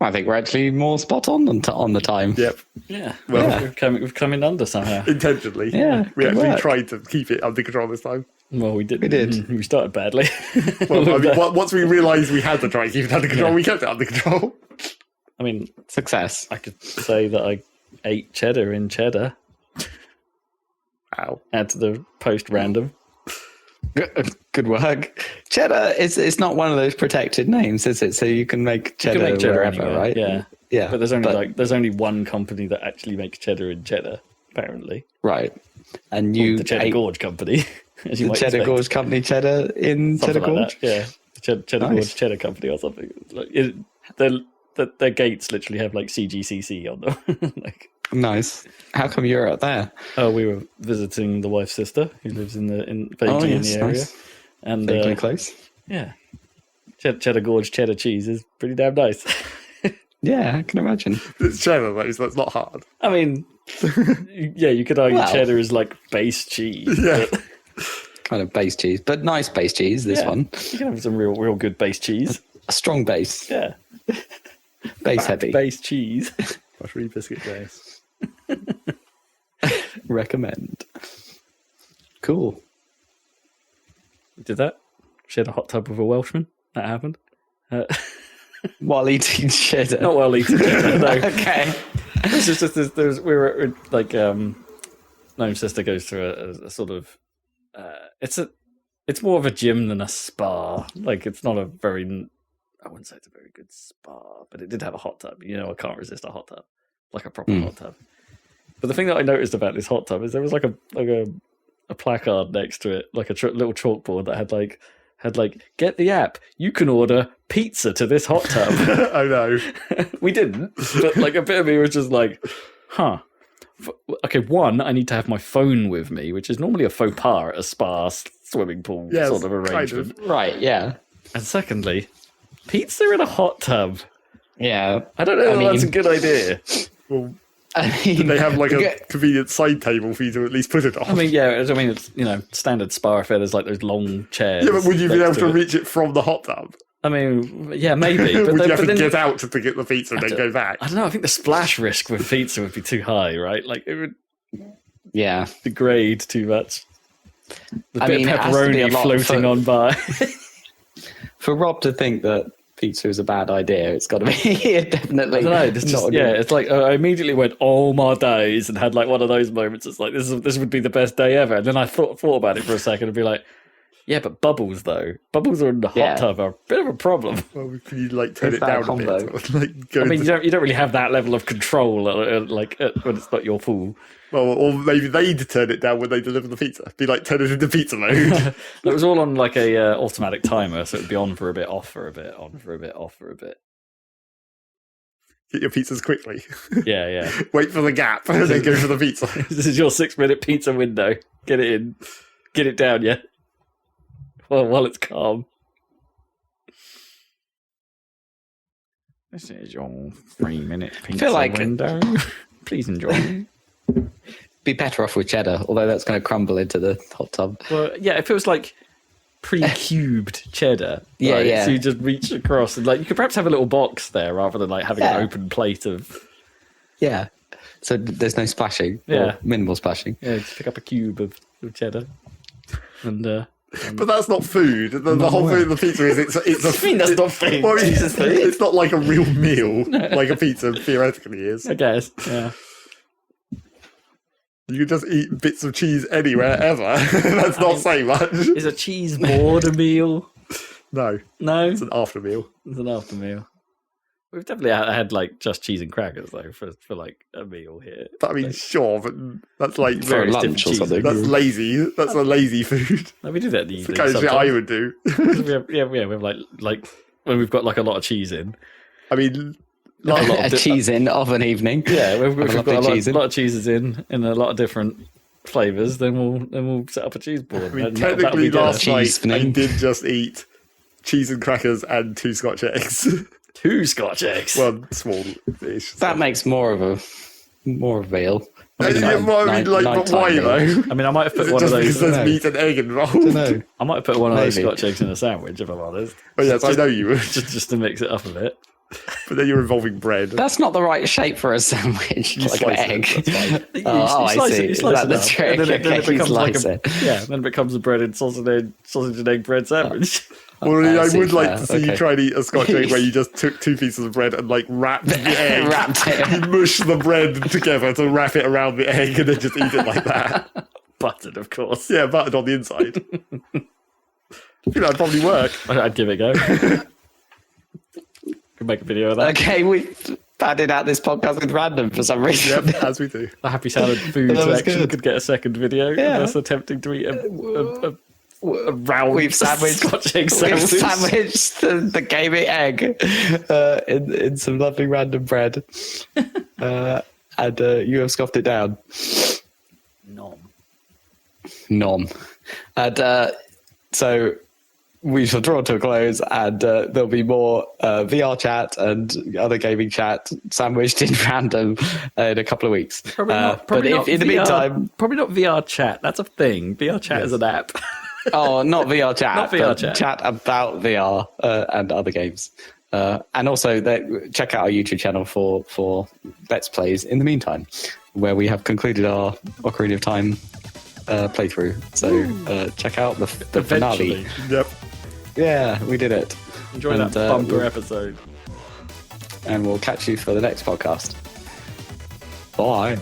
I think we're actually more spot on the time. Yep. Yeah. Well, Well, we've come in under somehow. intentionally. Yeah, We good actually work. tried to keep it under control this time. Well, we did. We did. We started badly. Well, I mean, once we realised we had to try and keep it under control, Yeah. we kept it under control. I mean, Success. I could say that I ate cheddar in cheddar. Wow. Add to the post random. Good work. Cheddar it's not one of those protected names, is it? So you can make cheddar, You can make cheddar wherever, anywhere, right? Yeah. Yeah. But there's only one company that actually makes cheddar in cheddar, apparently. right. And you The Cheddar ate Gorge Company. As you the might Cheddar expect. Gorge Company cheddar in Something Cheddar like Gorge? that, yeah. The Cheddar Nice. Gorge Cheddar Company or something. Like their gates literally have like CGCC on them. Like, Nice. How come you're out there? oh, we were visiting the wife's sister who lives vaguely in the area, nice. and Vaguely close. yeah, Cheddar Gorge cheddar cheese is pretty damn nice. Yeah, I can imagine. It's cheddar, though, so it's not hard. I mean, yeah, you could argue Well. cheddar is like base cheese. Yeah. But Kind of base cheese, but nice base cheese, this yeah, one. you can have some real good base cheese. A strong base. Yeah, Base heavy. base cheese. Buttery biscuit base. Recommend. Cool. Did that? Shared a hot tub with a Welshman. That happened. While eating cheddar. Not while eating cheddar. No. Okay. It's just we were like my sister goes through a sort of it's more of a gym than a spa. Like it's not a very, I wouldn't say it's a very good spa, but it did have a hot tub. You know, I can't resist a hot tub, like a proper hot tub. But the thing that I noticed about this hot tub is there was like a placard next to it, like a little chalkboard that had like get the app. You can order pizza to this hot tub. Oh no. We didn't, but like a bit of me was just like, huh. Okay, one, I need to have my phone with me, which is normally a faux pas at a spa swimming pool Yes, sort of arrangement. kind Right, yeah. And secondly, pizza in a hot tub. Yeah. I don't know if I that's a mean- good idea. Well, I mean, they have like a okay. convenient side table for you to at least put it on. I mean, yeah, it's standard spa affair. There's like those long chairs. yeah, but would you be next able to it. reach it from the hot tub? I mean, yeah, maybe. But would then, you have but to then get out to get the pizza and then don't- go back? I don't know. I think the splash risk with pizza would be too high, right? Like it would Yeah. degrade too much. The I bit mean, of it has to be a pepperoni lot floating for- on by. For Rob to think that pizza is a bad idea, it's got to be definitely I don't know. It's not just, a yeah, good- it's like I immediately went, "Oh my days," and had like one of those moments. It's like this would be the best day ever. And then I thought about it for a second and be like, "Yeah, but bubbles though. Bubbles are in the hot Yeah. tub are a bit of a problem." Well, can you like turn It's it that down a combo. bit? Or, like, go I mean, into- you don't really have that level of control when it's not your pool. well, or maybe they'd turn it down when they deliver the pizza. Be like, turn it into pizza mode. It was all on like a automatic timer, so it'd be on for a bit, off for a bit, on for a bit, off for a bit. Get your pizzas quickly. Yeah, yeah. Wait for the gap and then go for the pizza. This is your 6-minute pizza window. Get it in, get it down, yeah. Well, while it's calm. This is your 3-minute pizza like- window. Please enjoy. be better off with cheddar, although that's going to crumble into the hot tub. Well, yeah, if it was like pre-cubed cheddar. Yeah, right? yeah. So you just reach across and like you could perhaps have a little box there rather than like having Yeah. an open plate of. Yeah. So there's no splashing. Yeah. Or minimal splashing. Yeah, just pick up a cube of cheddar, and But that's not food. The whole thing of the pizza is it's a. I mean, that's not food. Well, Cheese is food. it's not like a real meal, like a pizza theoretically is. I guess. Yeah. You can just eat bits of cheese anywhere ever. That's not saying much. Is a cheese board a meal? No, No, it's an after meal. it's an after meal. We've definitely had like just cheese and crackers though for like a meal here. But I mean, sure, but that's like For various lunch different or something. that's lazy. That's a lazy food. No, we do that in the The evening. kind of shit I sometimes. would do. we have like when we've got like a lot of cheese in. I mean, A lot A of cheese in of an evening. Yeah, we've Have a got a lovely cheese in. lot of cheeses in a lot of different flavors. Then we'll set up a cheese board. I mean, and that'll technically, be dinner. last night Cheese I thing. did just eat cheese and crackers and 2 Scotch eggs. 2 Scotch eggs. Well, small-ish. That makes more of a meal. Yeah, well, I mean, like, but why nighttime meal. though? I mean, I might have put Is it one of just because those. there's meat and egg involved? No. I might have put one of those Maybe. Scotch eggs in a sandwich, if I'm honest. Oh yes, I know you would. Just to mix it up a bit. But then you're involving bread. That's not the right shape for a sandwich, You like an slice it, egg. that's fine. You I slice see. it. You Is slice that it the up, trick? and then it Okay, you becomes like slice it. then it becomes a breaded sausage and egg bread sandwich. Well, I I see, would like fair, to see you okay. try and eat a Scotch egg where you just took 2 pieces of bread and like wrapped the egg. Wrapped it. You mush the bread together to wrap it around the egg and then just eat it like that. Buttered, of course. Yeah, buttered on the inside. I think that'd probably work. I'd give it a go. Could make a video of that. Okay, we've padded out this podcast with random for some reason. Yep, as we do. The Happy Salad food That was section good. could get a second video Yeah. of us attempting to eat a round We've sandwiched, Scotch egg we've sandwich. sandwiched the gaming egg in some lovely random bread. And you have scoffed it down. Nom. And so we shall draw to a close, and there'll be more VR chat and other gaming chat sandwiched in random in a couple of weeks. Probably not. Probably but not if in the VR, meantime, probably not VR chat. That's a thing. VR chat is an app. oh, not VR chat, Not VR but chat. chat about VR and other games. And also, check out our YouTube channel for Let's Plays in the meantime, where we have concluded our Ocarina of Time playthrough. So check out the finale. Eventually. Yep. Yeah, we did it. Enjoy And, that bumper we'll- episode. And we'll catch you for the next podcast. Bye.